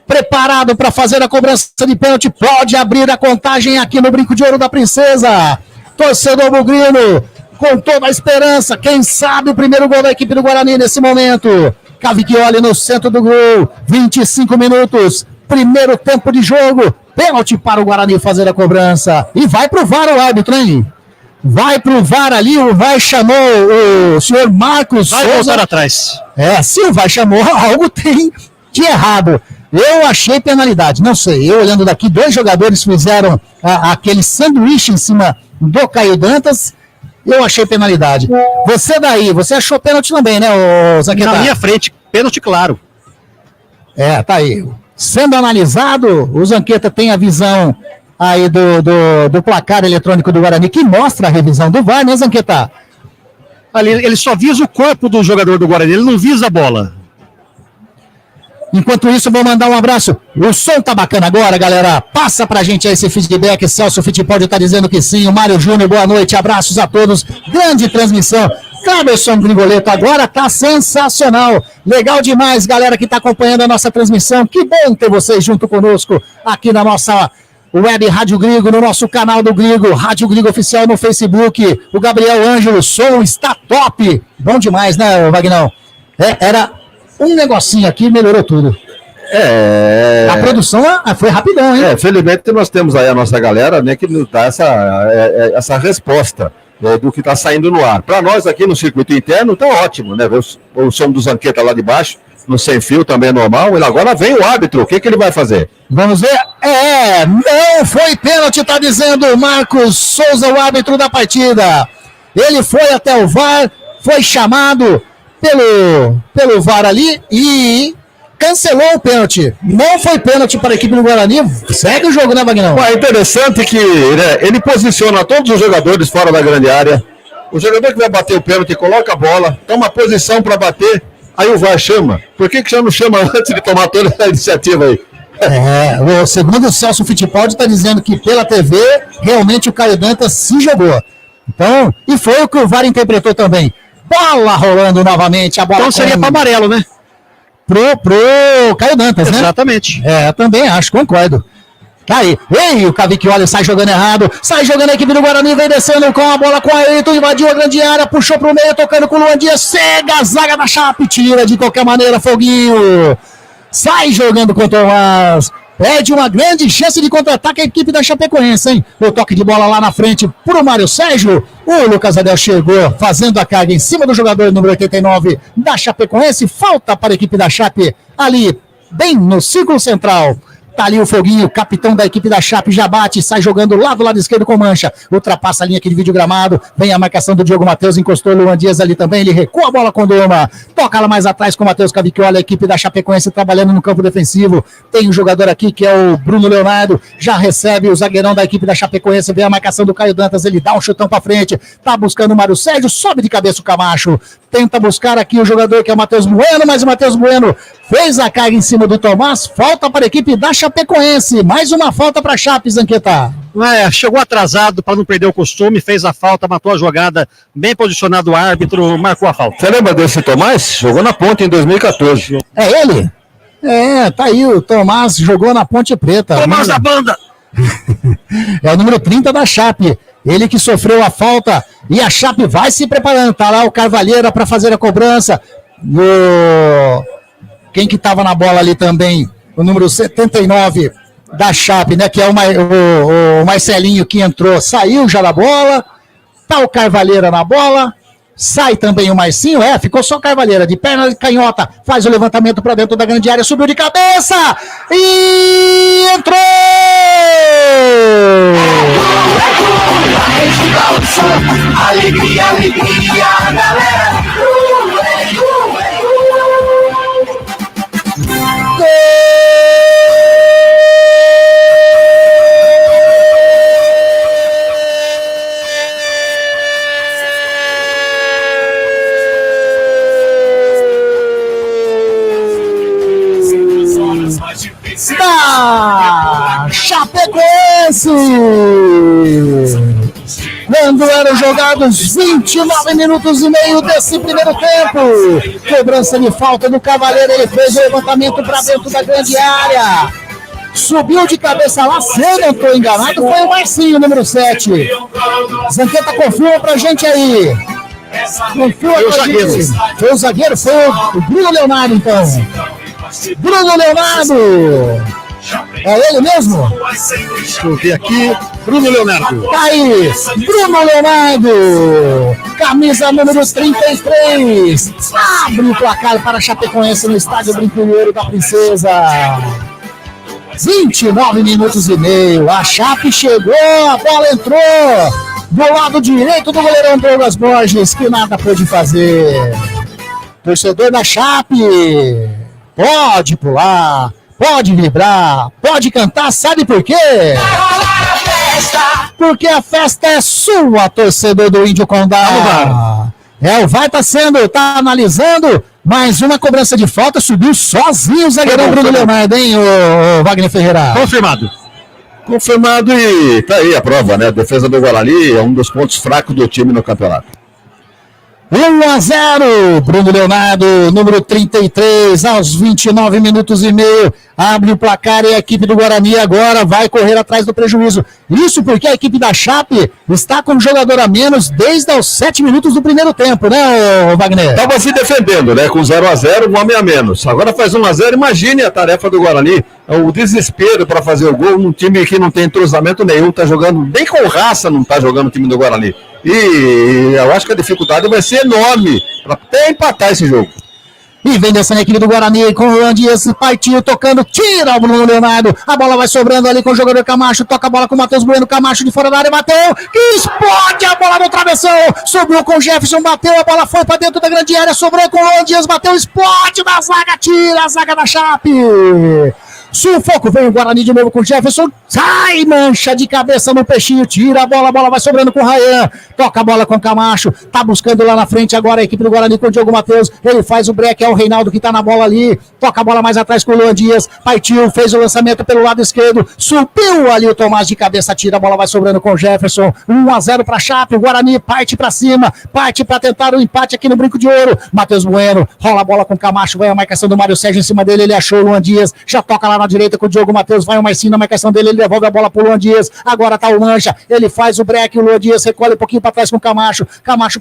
preparado para fazer a cobrança de pênalti, pode abrir a contagem aqui no Brinco de Ouro da Princesa. Torcedor bugrino, com toda a esperança, quem sabe o primeiro gol da equipe do Guarani nesse momento. Cavicchioli no centro do gol, 25 minutos, primeiro tempo de jogo, pênalti para o Guarani fazer a cobrança. E vai pro VAR o árbitro, hein? Vai pro VAR ali, o VAR chamou o senhor Marcos Souza. Vai voltar atrás. Se o VAR chamou, algo tem de errado. Eu achei penalidade, não sei, eu olhando daqui, 2 jogadores fizeram aquele sanduíche em cima do Caio Dantas. Eu achei penalidade. Você achou pênalti também, né, Zanqueta? Na minha frente, pênalti claro. Tá aí. sendo analisado. O Zanqueta tem a visão aí do placar eletrônico do Guarani, que mostra a revisão do VAR, né, Zanqueta? Ali, ele só visa o corpo do jogador do Guarani, ele não visa a bola. Enquanto isso, vou mandar um abraço. O som tá bacana agora, galera. Passa pra gente aí esse feedback. Celso Fittipaldi tá dizendo que sim. O Mário Júnior, boa noite. Abraços a todos. Grande transmissão. Cleberson Gringoleto, agora tá sensacional. Legal demais, galera que tá acompanhando a nossa transmissão. Que bom ter vocês junto conosco aqui na nossa Web Rádio Grigo, no nosso canal do Grigo, Rádio Grigo Oficial no Facebook. O Gabriel Ângelo, o som está top. Bom demais, né, Vagnão? Era um negocinho aqui, melhorou tudo. A produção foi rapidão, hein? Felizmente nós temos aí a nossa galera, né, que nos dá essa resposta, né, do que está saindo no ar. Para nós aqui no circuito interno, tá ótimo, né? O som do Zanqueta lá de baixo, no sem fio também é normal. Ele agora vem o árbitro, o que ele vai fazer? Vamos ver. Não foi pênalti, tá dizendo o Marcos Souza, o árbitro da partida. Ele foi até o VAR, foi chamado pelo VAR ali e cancelou o pênalti. Não foi pênalti para a equipe do Guarani. Segue o jogo, né, Vagnão? É interessante que, né, ele posiciona todos os jogadores fora da grande área. O jogador que vai bater o pênalti coloca a bola, toma posição para bater, aí o VAR chama. Por que já não chama antes de tomar toda a iniciativa aí? Segundo o Celso Fittipaldi, está dizendo que pela TV, realmente o Caio Dantas se jogou. Então, e foi o que o VAR interpretou também. Bola rolando novamente. A bola então seria para amarelo, né? Pro Caio Dantas, né? Exatamente. Também acho, concordo. Tá aí. Ei, o Cavicchioli sai jogando errado. Sai jogando a equipe do Guarani, vem descendo com a bola com a Ayrton, invadiu a grande área, puxou pro meio, tocando com o Luan Dias, cega a zaga da Chape, tira de qualquer maneira, Foguinho. Sai jogando com o Tomás. Pede uma grande chance de contra-ataque a equipe da Chapecoense, hein? O toque de bola lá na frente pro Mário Sérgio. O Lucas Adel chegou fazendo a carga em cima do jogador número 89 da Chapecoense. Falta para a equipe da Chape ali, bem no círculo central. Tá ali o Foguinho, capitão da equipe da Chape, já bate, sai jogando lá do lado esquerdo com mancha, ultrapassa a linha aqui de vídeo gramado, vem a marcação do Diogo Matheus, encostou o Luan Dias ali também, ele recua a bola com Doma, toca lá mais atrás com o Matheus Cavicchioli, a equipe da Chapecoense trabalhando no campo defensivo, tem um jogador aqui que é o Bruno Leonardo, já recebe o zagueirão da equipe da Chapecoense, vem a marcação do Caio Dantas, ele dá um chutão pra frente, tá buscando o Mário Sérgio, sobe de cabeça o Camacho, tenta buscar aqui o jogador que é o Matheus Bueno, mas o Matheus Bueno fez a carga em cima do Tomás, falta para a equipe da Chapecoense, mais uma falta para a Chape, Zanqueta. Chegou atrasado para não perder o costume, fez a falta, matou a jogada, bem posicionado o árbitro, marcou a falta. Você lembra desse Tomás? Jogou na Ponte em 2014. É ele? Tá aí, o Tomás jogou na Ponte Preta. Tomás da banda! É o número 30 da Chape, ele que sofreu a falta, e a Chape vai se preparando, tá lá o Carvalheira para fazer a cobrança, quem que tava na bola ali também, o número 79 da Chape, né, que é o Marcelinho que entrou, saiu já da bola, tá o Carvalheira na bola, sai também o Marcinho, ficou só o Carvalheira, de perna canhota, faz o levantamento para dentro da grande área, subiu de cabeça, e entrou! Alegria, alegria, galera! Da Chapecoense! Quando eram jogados 29 minutos e meio desse primeiro tempo, cobrança de falta do Cavaleiro, ele fez o levantamento para dentro da grande área, subiu de cabeça lá, se eu não estou enganado, foi o Marcinho, número 7. Zanqueta, confirma pra gente aí. Foi o zagueiro, foi o Bruno Leonardo, então. Bruno Leonardo! É ele mesmo? Deixa eu ver aqui. Bruno Leonardo. Tá aí, Bruno Leonardo, camisa número 33. Abre o placar para a Chapecoense no estádio Brinquedouro da Princesa. 29 minutos e meio. A Chape chegou, a bola entrou do lado direito do goleirão Douglas Borges, que nada pôde fazer. Torcedor da Chape, pode pular. pode vibrar, pode cantar, sabe por quê? Porque a festa é sua, torcedor do Índio Condá. O VAR tá analisando, mas uma cobrança de falta, subiu sozinho o zagueirão Bruno Leonardo, hein, o Wagner Ferreira? Confirmado e tá aí a prova, né? A defesa do Guarani é um dos pontos fracos do time no campeonato. 1-0, Bruno Leonardo, número 33, aos 29 minutos e meio, abre o placar e a equipe do Guarani agora vai correr atrás do prejuízo. Isso porque a equipe da Chape está com um jogador a menos desde os 7 minutos do primeiro tempo, né, Wagner? Estava se defendendo, né? Com 0-0, um homem a menos. Agora faz 1-0, imagine a tarefa do Guarani, o desespero para fazer o gol num time que não tem entrosamento nenhum, tá jogando, nem com raça não tá jogando o time do Guarani. E eu acho que a dificuldade vai ser enorme para até empatar esse jogo. E vem descendo a equipe do Guarani com o Andias, partiu, tocando, tira o Bruno Leonardo, a bola vai sobrando ali com o jogador Camacho, toca a bola com o Matheus Bueno, Camacho de fora da área, bateu, que explode a bola no travessão, subiu com o Jefferson, bateu, a bola foi para dentro da grande área, sobrou com o Andias, bateu, explode da zaga, tira a zaga da Chape. Sufoco, vem o Guarani de novo com o Jefferson, sai, mancha de cabeça no peixinho, tira a bola vai sobrando com o Rayan, toca a bola com o Camacho, tá buscando lá na frente agora a equipe do Guarani com o Diogo Matheus, ele faz o break, é o Reinaldo que tá na bola ali, toca a bola mais atrás com o Luan Dias, partiu, fez o lançamento pelo lado esquerdo, subiu ali o Tomás de cabeça, tira a bola, vai sobrando com o Jefferson, 1-0 pra Chape, o Guarani parte pra cima, parte pra tentar o empate aqui no Brinco de Ouro, Matheus Bueno, rola a bola com o Camacho, vai a marcação do Mário Sérgio em cima dele, ele achou o Luan Dias, já toca lá na direita com o Diogo Matheus, vai o Marcinho na marcação dele, ele devolve a bola pro Luan Dias, agora tá o Mancha, ele faz o break, o Luan Dias recolhe um pouquinho pra trás com o Camacho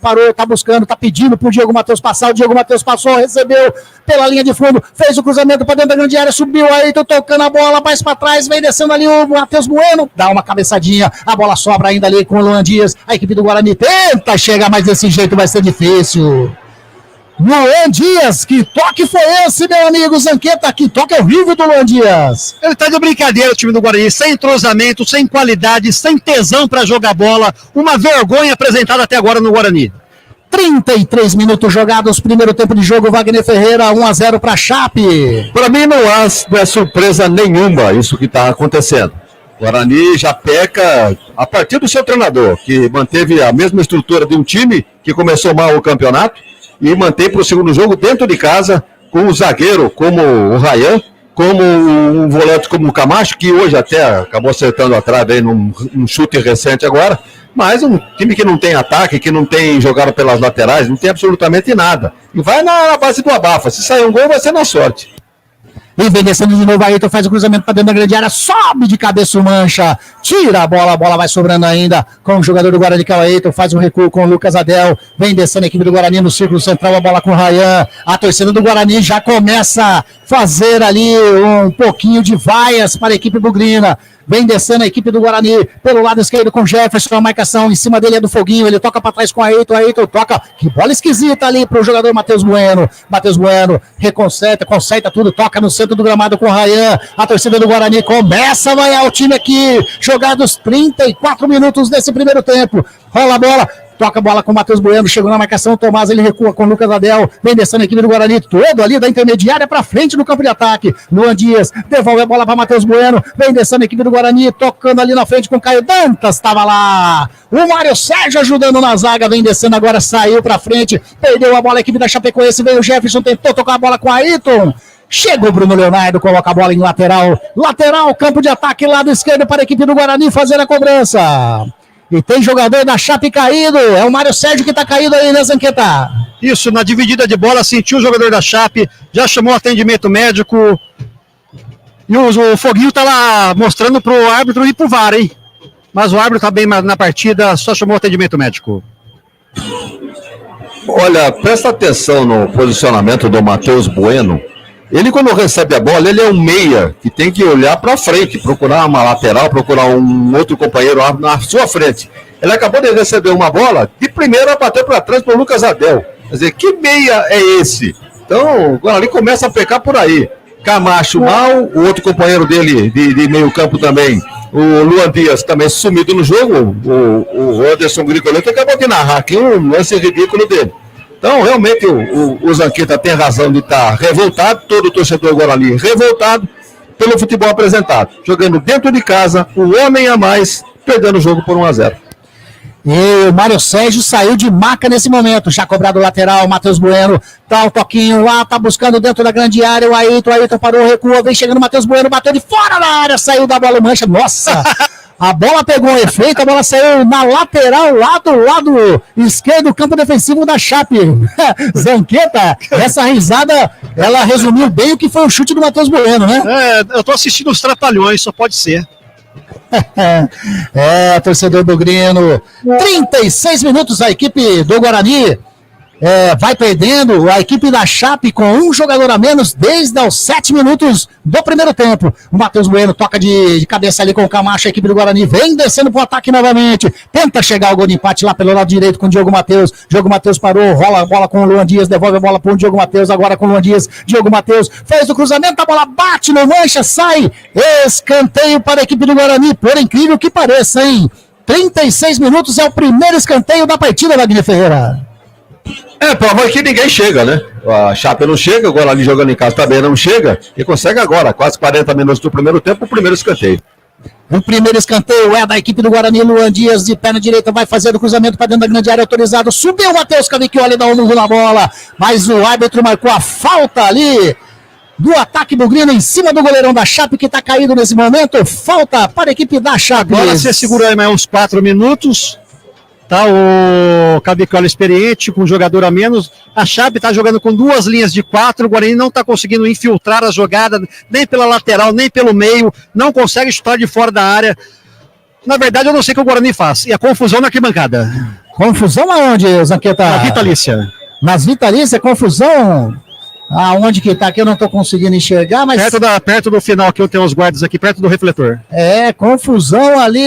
parou, tá buscando, tá pedindo pro Diogo Matheus passar, o Diogo Matheus passou, recebeu pela linha de fundo, fez o cruzamento pra dentro da grande área, subiu aí, tô tocando a bola mais pra trás, vem descendo ali o Matheus Bueno, dá uma cabeçadinha, a bola sobra ainda ali com o Luan Dias, a equipe do Guarani tenta chegar, mas desse jeito vai ser difícil. Luan Dias, que toque foi esse, meu amigo Zanqueta? Que toque horrível do Luan Dias. Ele tá de brincadeira, o time do Guarani, sem entrosamento, sem qualidade, sem tesão para jogar bola. Uma vergonha apresentada até agora no Guarani. 33 minutos jogados, primeiro tempo de jogo, Wagner Ferreira, 1-0 para Chape. Para mim não é surpresa nenhuma isso que está acontecendo. O Guarani já peca a partir do seu treinador, que manteve a mesma estrutura de um time que começou mal o campeonato, e mantém para o segundo jogo dentro de casa, com o zagueiro como o Rayan, como um volante como o Camacho, que hoje até acabou acertando a trave aí num chute recente agora, mas um time que não tem ataque, que não tem jogado pelas laterais, não tem absolutamente nada. E vai na base do abafa, se sair um gol vai ser na sorte. E vem descendo de novo, Ayrton faz o cruzamento para dentro da grande área, sobe de cabeça o Mancha, tira a bola vai sobrando ainda com o jogador do Guarani, que é o Ayrton, faz um recuo com o Lucas Adel, vem descendo a equipe do Guarani no círculo central, a bola com o Rayan, a torcida do Guarani já começa a fazer ali um pouquinho de vaias para a equipe bugrina. Vem descendo a equipe do Guarani pelo lado esquerdo com Jefferson, a marcação em cima dele é do Foguinho, ele toca para trás com a Ayrton toca, que bola esquisita ali pro jogador Matheus Bueno, conserta tudo, toca no centro do gramado com o Rayan, a torcida do Guarani começa a vaiar o time aqui, jogados 34 minutos desse primeiro tempo, rola a bola, toca a bola com o Matheus Bueno, chegou na marcação, o Tomás, ele recua com o Lucas Adel, vem descendo a equipe do Guarani, todo ali da intermediária para frente no campo de ataque, Luan Dias, devolve a bola para Matheus Bueno, vem descendo a equipe do Guarani, tocando ali na frente com o Caio Dantas, estava lá, o Mário Sérgio ajudando na zaga, vem descendo agora, saiu para frente, perdeu a bola a equipe da Chapecoense, veio o Jefferson, tentou tocar a bola com a Ayrton, chega o Bruno Leonardo, coloca a bola em lateral, campo de ataque, lado esquerdo para a equipe do Guarani fazer a cobrança. E tem jogador da Chape caído, é o Mário Sérgio que tá caído aí, né, Zanqueta? Isso, na dividida de bola, sentiu o jogador da Chape, já chamou atendimento médico, e o Foguinho tá lá mostrando pro árbitro ir pro VAR, hein? Mas o árbitro tá bem na partida, só chamou atendimento médico. Olha, presta atenção no posicionamento do Matheus Bueno. Ele, quando recebe a bola, ele é um meia que tem que olhar para frente, procurar uma lateral, procurar um outro companheiro na sua frente. Ele acabou de receber uma bola, de primeira bateu para trás para o Lucas Adel. Quer dizer, que meia é esse? Então, agora ali começa a pecar por aí. Camacho mal, o outro companheiro dele de meio campo também, o Luan Dias também sumido no jogo, o Anderson Grigoleto acabou de narrar aqui um lance ridículo dele. Então, realmente, o Zanqueta tem razão de estar revoltado, todo o torcedor Guarani revoltado, pelo futebol apresentado. Jogando dentro de casa, um homem a mais, perdendo o jogo por 1-0. E o Mário Sérgio saiu de maca nesse momento, já cobrado o lateral, Matheus Bueno, tá um toquinho lá, tá buscando dentro da grande área, o Ayrton parou, recuou, vem chegando o Matheus Bueno, bateu de fora da área, saiu da bola, mancha, nossa, a bola pegou um efeito, a bola saiu na lateral, lá do lado esquerdo do campo defensivo da Chape. Zanqueta, essa risada, ela resumiu bem o que foi o chute do Matheus Bueno, né? Eu tô assistindo os Trapalhões, só pode ser. Torcedor do Grêmio, 36 minutos, a equipe do Guarani vai perdendo, a equipe da Chape com um jogador a menos desde os 7 minutos do primeiro tempo. O Matheus Bueno toca de cabeça ali com o Camacho, a equipe do Guarani vem descendo pro ataque novamente, tenta chegar ao gol de empate lá pelo lado direito com o Diogo Matheus. Diogo Matheus parou, rola a bola com o Luan Dias, devolve a bola pro Diogo Matheus, agora com o Luan Dias. Diogo Matheus fez o cruzamento, a bola bate no mancha, sai, escanteio para a equipe do Guarani, por incrível que pareça, hein? 36 minutos é o primeiro escanteio da partida, Wagner Ferreira. Prova que ninguém chega, né? A Chape não chega, o Guarani jogando em casa também não chega, e consegue agora, quase 40 minutos do primeiro tempo, o primeiro escanteio. O primeiro escanteio é da equipe do Guarani, Luan Dias de perna direita, vai fazer o cruzamento para dentro da grande área, autorizado, subiu o Matheus Cavicchioli, dá um murro na bola, mas o árbitro marcou a falta ali do ataque do Grêmio em cima do goleirão da Chape, que está caído nesse momento, falta para a equipe da Chape. Agora você segura aí mais uns 4 minutos, tá o Cavicchioli experiente, com um jogador a menos, a Chape está jogando com 2 linhas de 4, o Guarani não está conseguindo infiltrar a jogada, nem pela lateral, nem pelo meio, não consegue chutar de fora da área. Na verdade, eu não sei o que o Guarani faz, e a confusão na arquibancada. Confusão aonde, Zanqueta? Na Vitalícia. Nas Vitalícias, confusão... Aonde que tá aqui eu não tô conseguindo enxergar, mas... Perto do final, que eu tenho os guardas aqui, perto do refletor. Confusão ali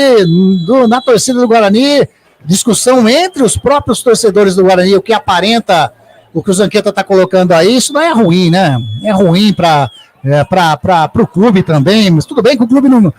na torcida do Guarani, discussão entre os próprios torcedores do Guarani, o que aparenta, o que o Zanqueta tá colocando aí, isso não é ruim, né? É ruim para o clube também, mas tudo bem que o clube não...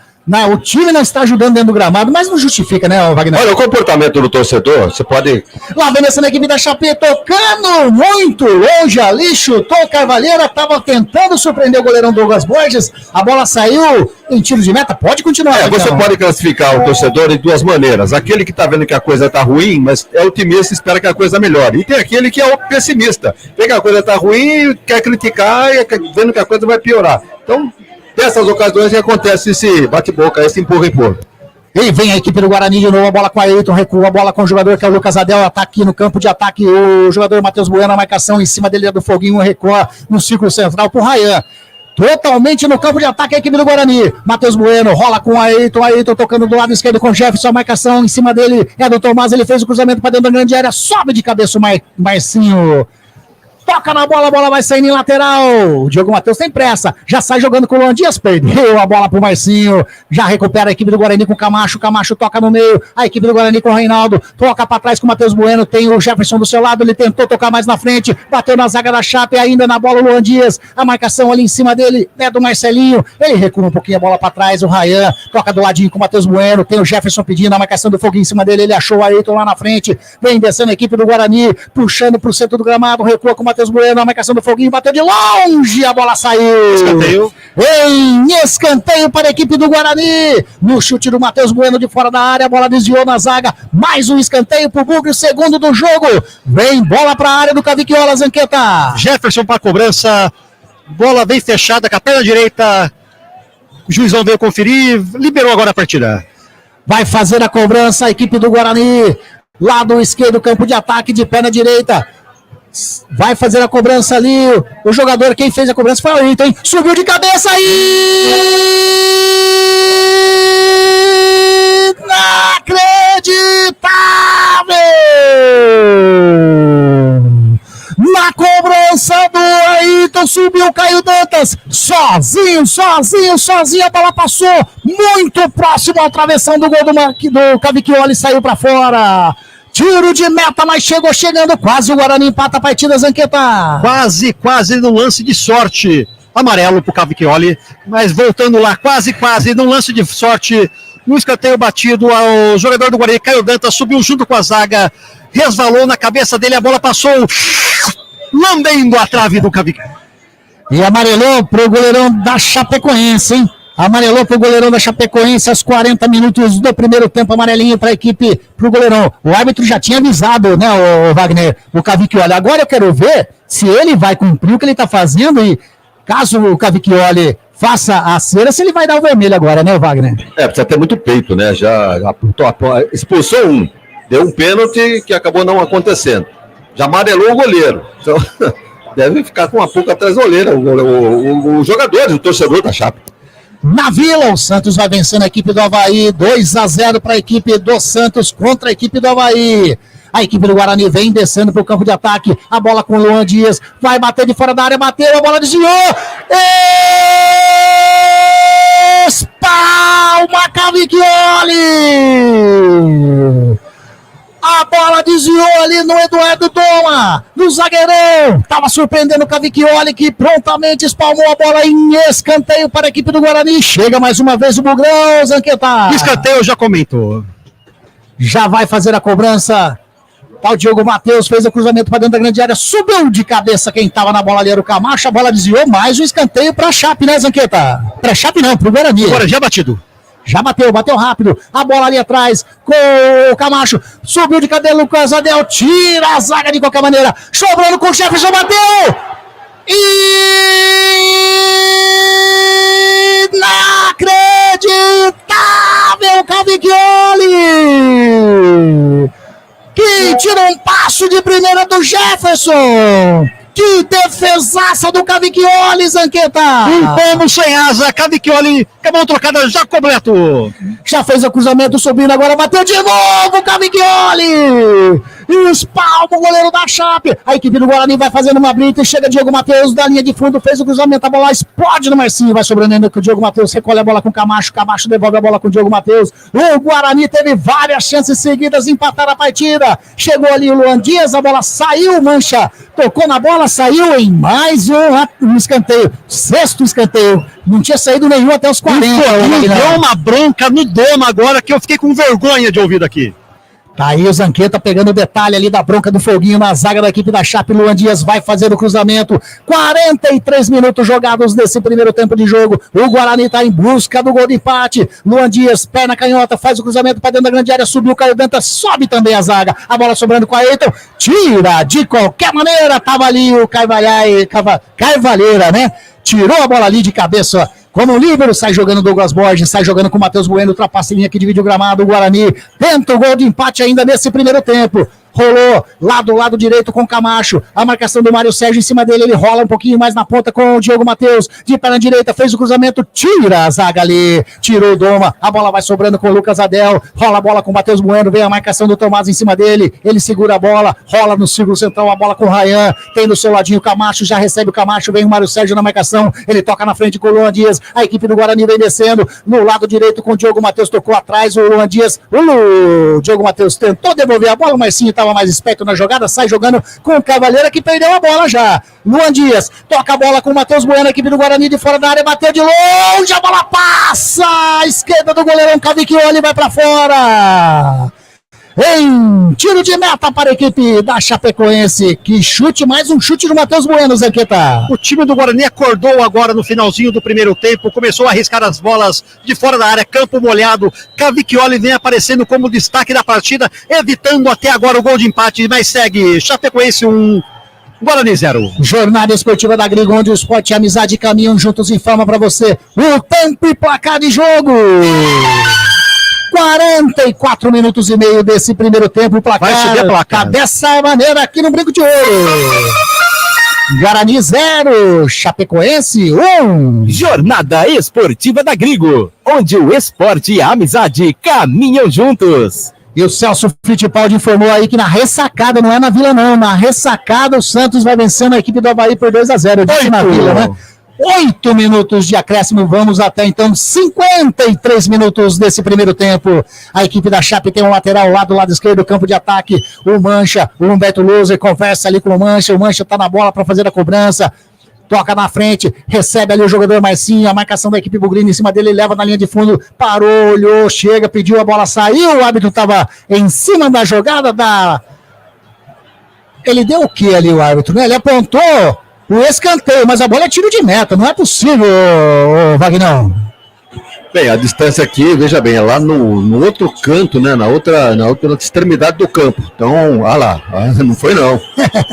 o time não está ajudando dentro do gramado, mas não justifica, né, Wagner? Olha, o comportamento do torcedor, você pode... Lá vem essa equipe da Chape, tocando muito longe ali, chutou, Carvalheira estava tentando surpreender o goleirão Douglas Borges, a bola saiu em tiro de meta, pode continuar. Você pode classificar o torcedor de 2 maneiras, aquele que está vendo que a coisa está ruim, mas é otimista e espera que a coisa melhore, e tem aquele que é o pessimista, vê que a coisa está ruim, quer criticar, e vendo que a coisa vai piorar. Então... Nessas ocasiões que acontece esse bate-boca, esse empurra-empurra. E vem a equipe do Guarani de novo, a bola com a Ayrton, recua a bola com o jogador que é o Lucas Adel, ataque no campo de ataque, o jogador Matheus Bueno, a marcação em cima dele é do Foguinho, recua no círculo central pro Ryan. Totalmente no campo de ataque a equipe do Guarani. Matheus Bueno rola com o Ayrton tocando do lado esquerdo com o Jefferson, a marcação em cima dele é do Tomás, ele fez o cruzamento para dentro da grande área, sobe de cabeça o Marcinho. Toca na bola, a bola vai saindo em lateral. O Diogo Matheus tem pressa, já sai jogando com o Luan Dias, perdeu a bola pro Marcinho, já recupera a equipe do Guarani com o Camacho toca no meio, a equipe do Guarani com o Reinaldo, toca para trás com o Matheus Bueno, tem o Jefferson do seu lado, ele tentou tocar mais na frente, bateu na zaga da Chape, ainda na bola o Luan Dias, a marcação ali em cima dele é do Marcelinho, ele recua um pouquinho a bola para trás, o Ryan toca do ladinho com o Matheus Bueno, tem o Jefferson pedindo a marcação do Foguinho em cima dele, ele achou o Ayrton lá na frente, vem descendo a equipe do Guarani, puxando pro centro do gramado, recua com o Matheus Bueno, a marcação do Foguinho, bateu de longe, a bola saiu. Escanteio. Em escanteio para a equipe do Guarani. No chute do Matheus Bueno de fora da área, a bola desviou na zaga. Mais um escanteio para o Bugre, o segundo do jogo. Vem bola para a área do Cavicchioli, Zanqueta. Jefferson para a cobrança. Bola bem fechada com a perna direita. O juizão veio conferir, liberou agora a partida. Vai fazer a cobrança a equipe do Guarani. Lado esquerdo, campo de ataque de perna direita. Vai fazer a cobrança ali. O jogador, quem fez a cobrança foi o Ayrton, hein? Subiu de cabeça aí! Inacreditável! Na cobrança do Ayrton, subiu o Caio Dantas. Sozinho. A bola passou muito próximo à travessão do gol do Cavicchioli, saiu para fora. Tiro de meta, mas chegando quase o Guarani empata a partida, Zanqueta. Quase no lance de sorte. Amarelo pro Cavicchioli, mas voltando lá, quase no lance de sorte, no escanteio batido, o jogador do Guarani, Caio Dantas, subiu junto com a zaga, resvalou na cabeça dele, a bola passou lambendo a trave do Cavicchioli. E amarelou pro goleirão da Chapecoense, hein? Amarelou pro goleirão da Chapecoense aos 40 minutos do primeiro tempo, amarelinho para a equipe, pro goleirão. O árbitro já tinha avisado, né, o Wagner, o Cavicchioli. Agora eu quero ver se ele vai cumprir o que ele tá fazendo e caso o Cavicchioli faça a cera, se ele vai dar o vermelho agora, né, Wagner? Precisa ter muito peito, né? Já expulsou um, deu um pênalti que acabou não acontecendo. Já amarelou o goleiro. Então, deve ficar com uma pouca atrás da olheira o jogador, o torcedor da Chape. Na Vila, o Santos vai vencendo a equipe do Avaí, 2-0 para a equipe do Santos contra a equipe do Avaí. A equipe do Guarani vem descendo para o campo de ataque, a bola com o Luan Dias, vai bater de fora da área, bateu, a bola desviou, espalma Cavicchioli! A bola desviou ali no Eduardo Doma, no zagueirão. Tava surpreendendo o Cavicchioli, que prontamente espalmou a bola em escanteio para a equipe do Guarani. Chega mais uma vez o Bugrão, Zanqueta. Escanteio já comentou. Já vai fazer a cobrança. Tá, o Diogo Matheus fez o cruzamento para dentro da grande área. Subiu de cabeça quem tava na bola ali era o Camacho. A bola desviou, mais um escanteio para a Chape, né, Zanqueta? Para a Chape não, para o Guarani. Agora já batido. Já bateu rápido, a bola ali atrás, com o Camacho, subiu de cadeira, Lucas Adel, tira a zaga de qualquer maneira, sobrando com o Jefferson, bateu! Inacreditável, Cavicchioli! Que tira um passo de primeira do Jefferson! Que defesaça do Cavicchioli, Zanqueta! Um pombo sem asa, Cavicchioli, acabou trocada já completo. Já fez o cruzamento, subindo agora, bateu de novo, Cavicchioli! E espalma o goleiro da Chape. A equipe do Guarani vai fazendo uma blitz, chega Diogo Matheus da linha de fundo, fez o cruzamento, a bola explode no Marcinho, vai sobrando ainda com o Diogo Matheus, recolhe a bola com o Camacho, Camacho devolve a bola com o Diogo Matheus. O Guarani teve várias chances seguidas, empataram a partida. Chegou ali o Luan Dias, a bola saiu, Mancha, tocou na bola, saiu em mais um escanteio, sexto escanteio. Não tinha saído nenhum até os 40. Deu uma bronca no Doma agora que eu fiquei com vergonha de ouvir daqui. Tá aí o Zanqueta pegando o detalhe ali da bronca do Foguinho na zaga da equipe da Chape. Luan Dias vai fazer o cruzamento. 43 minutos jogados nesse primeiro tempo de jogo. O Guarani tá em busca do gol de empate. Luan Dias, perna canhota, faz o cruzamento para dentro da grande área. Subiu o Caio Dantas, sobe também a zaga. A bola sobrando com a Ayrton. Tira de qualquer maneira. Tava ali o Carvalheira, né? Tirou a bola ali de cabeça. Como líbero, sai jogando Douglas Borges, sai jogando com o Matheus Bueno, ultrapassa a linha que divide o gramado, o Guarani tenta o gol de empate ainda nesse primeiro tempo. Rolou lá do lado direito com o Camacho, a marcação do Mário Sérgio em cima dele, ele rola um pouquinho mais na ponta com o Diogo Matheus, de perna direita, fez o cruzamento, tira a zaga ali, tirou o Doma, a bola vai sobrando com o Lucas Adel, rola a bola com o Matheus Bueno, vem a marcação do Tomás em cima dele, ele segura a bola, rola no círculo central, a bola com o Rayan, tem no seu ladinho o Camacho, já recebe o Camacho, vem o Mário Sérgio na marcação, ele toca na frente com o Luan Dias, a equipe do Guarani vem descendo, no lado direito com o Diogo Matheus, tocou atrás, o Luan Dias, o Diogo Matheus tentou devolver a bola, o Marcinho estava mais esperto na jogada, sai jogando com o Cavaleira que perdeu a bola já. Luan Dias toca a bola com o Matheus Bueno, a equipe do Guarani de fora da área, bateu de longe, a bola passa, a esquerda do goleirão Cavicchioli vai para fora. Em tiro de meta para a equipe da Chapecoense, que chute, mais um chute do Matheus Bueno, Zanqueta. O time do Guarani acordou agora no finalzinho do primeiro tempo, começou a arriscar as bolas de fora da área, campo molhado, Cavicchioli vem aparecendo como destaque da partida, evitando até agora o gol de empate, mas segue Chapecoense 1, Guarani 0. Jornada Esportiva da Grigo, onde o esporte e a amizade caminham juntos, informa para você o tempo e placar de jogo. 44 minutos e meio desse primeiro tempo, o placar vai subir a placa. Tá dessa maneira aqui no Brinco de Ouro. Guarani 0, Chapecoense 1. Jornada Esportiva da Grigo, onde o esporte e a amizade caminham juntos. E o Celso Fittipaldi informou aí que na ressacada, não é na Vila não, na ressacada o Santos vai vencendo a equipe do Avaí por 2-0. Eu disse na Vila, né? 8 minutos de acréscimo, vamos até então 53 minutos desse primeiro tempo. A equipe da Chape tem um lateral lá do lado esquerdo do campo de ataque, o Mancha, o Humberto Loser conversa ali com o Mancha tá na bola para fazer a cobrança, toca na frente, recebe ali o jogador Marcinho, a marcação da equipe Bugrina em cima dele, leva na linha de fundo, parou, olhou, chega, pediu, a bola saiu, o árbitro estava em cima da jogada da... Ele deu o que ali, o árbitro, né? Ele apontou o escanteio, mas a bola é tiro de meta, não é possível, Vagnão. Bem, a distância aqui, veja bem, é lá no outro canto, né? Na outra extremidade do campo. Então, lá, não foi não.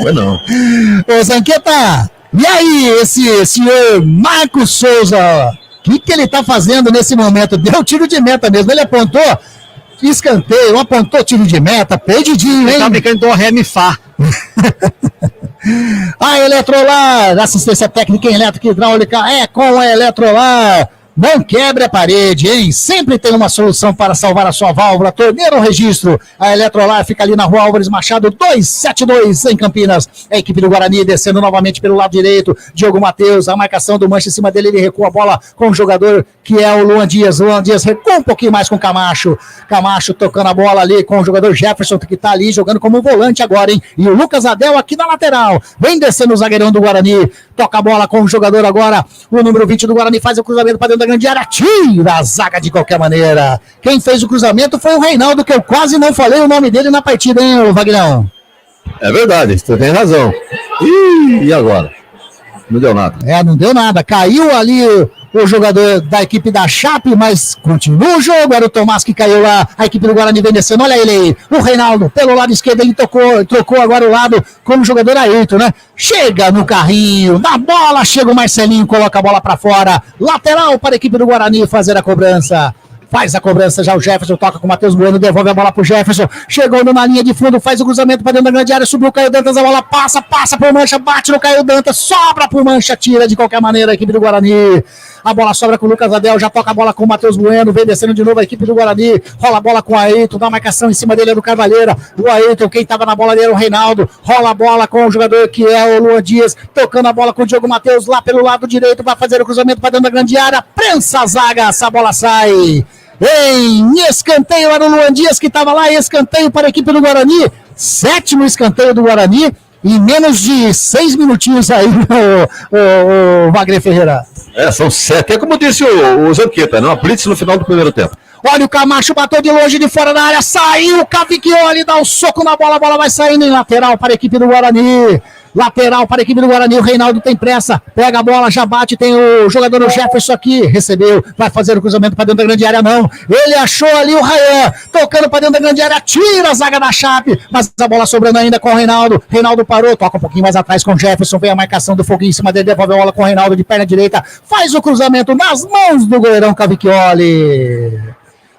Foi não. Ô, Zanqueta, e aí, esse senhor Marcos Souza, o que ele tá fazendo nesse momento? Deu tiro de meta mesmo, ele apontou escanteio, apontou tiro de meta, perdidinho, hein? Ele tá brincando do Ré, Mi, Fá. A Eletrolar, assistência técnica em elétrica e hidráulica é com a Eletrolar. Não quebre a parede, hein? Sempre tem uma solução para salvar a sua válvula. Torneira ou registro. A Eletrolar fica ali na Rua Álvares Machado 272, em Campinas. A equipe do Guarani descendo novamente pelo lado direito. Diogo Matheus, a marcação do Mancha em cima dele. Ele recua a bola com o jogador que é o Luan Dias. Luan Dias recua um pouquinho mais com o Camacho. Camacho tocando a bola ali com o jogador Jefferson, que está ali jogando como volante agora, hein? E o Lucas Adel aqui na lateral. Vem descendo o zagueirão do Guarani. Toca a bola com o jogador agora. O número 20 do Guarani faz o cruzamento para dentro da grande área, tira a zaga de qualquer maneira. Quem fez o cruzamento foi o Reinaldo, que eu quase não falei o nome dele na partida, hein, Vagnão? É verdade, você tem razão. E agora? Não deu nada. Não deu nada. Caiu ali o jogador da equipe da Chape, mas continua o jogo. Era o Tomás que caiu lá. A equipe do Guarani vem descendo. Olha ele aí. O Reinaldo, pelo lado esquerdo, ele trocou agora o lado como jogador Ayrton, né? Chega no carrinho, na bola, chega o Marcelinho, coloca a bola pra fora. Lateral para a equipe do Guarani fazer a cobrança. Faz a cobrança já o Jefferson, toca com o Matheus Bueno, devolve a bola pro Jefferson, chegou na linha de fundo, faz o cruzamento para dentro da grande área, subiu o Caio Dantas, a bola passa por Mancha, bate no Caio Dantas, sobra por Mancha, tira de qualquer maneira a equipe do Guarani. A bola sobra com o Lucas Adel, já toca a bola com o Matheus Bueno, vem descendo de novo a equipe do Guarani, rola a bola com o Ayrton, dá marcação em cima dele do Carvalheira, o Ayrton, quem tava na bola dele era o Reinaldo, rola a bola com o jogador que é o Luan Dias, tocando a bola com o Diogo Matheus lá pelo lado direito, para fazer o cruzamento para dentro da grande área, prensa a zaga, essa bola sai. Em escanteio era o Luan Dias que estava lá, escanteio para a equipe do Guarani, 7º escanteio do Guarani, em menos de 6 minutinhos aí, o Wagner Ferreira. São 7, é como disse o Zanqueta, né? Uma blitz no final do primeiro tempo. Olha o Camacho, bateu de longe, de fora da área, saiu o Cavicchioli, dá um soco na bola, a bola vai saindo em lateral para a equipe do Guarani. Lateral para a equipe do Guarani, o Reinaldo tem pressa, pega a bola, já bate, tem o jogador Jefferson aqui, recebeu, vai fazer o cruzamento para dentro da grande área, não, ele achou ali o Rayan, tocando para dentro da grande área, tira a zaga da Chape, mas a bola sobrando ainda com o Reinaldo parou, toca um pouquinho mais atrás com o Jefferson, vem a marcação do Foguinho em cima dele, devolve a bola com o Reinaldo de perna direita, faz o cruzamento nas mãos do goleirão Cavicchioli.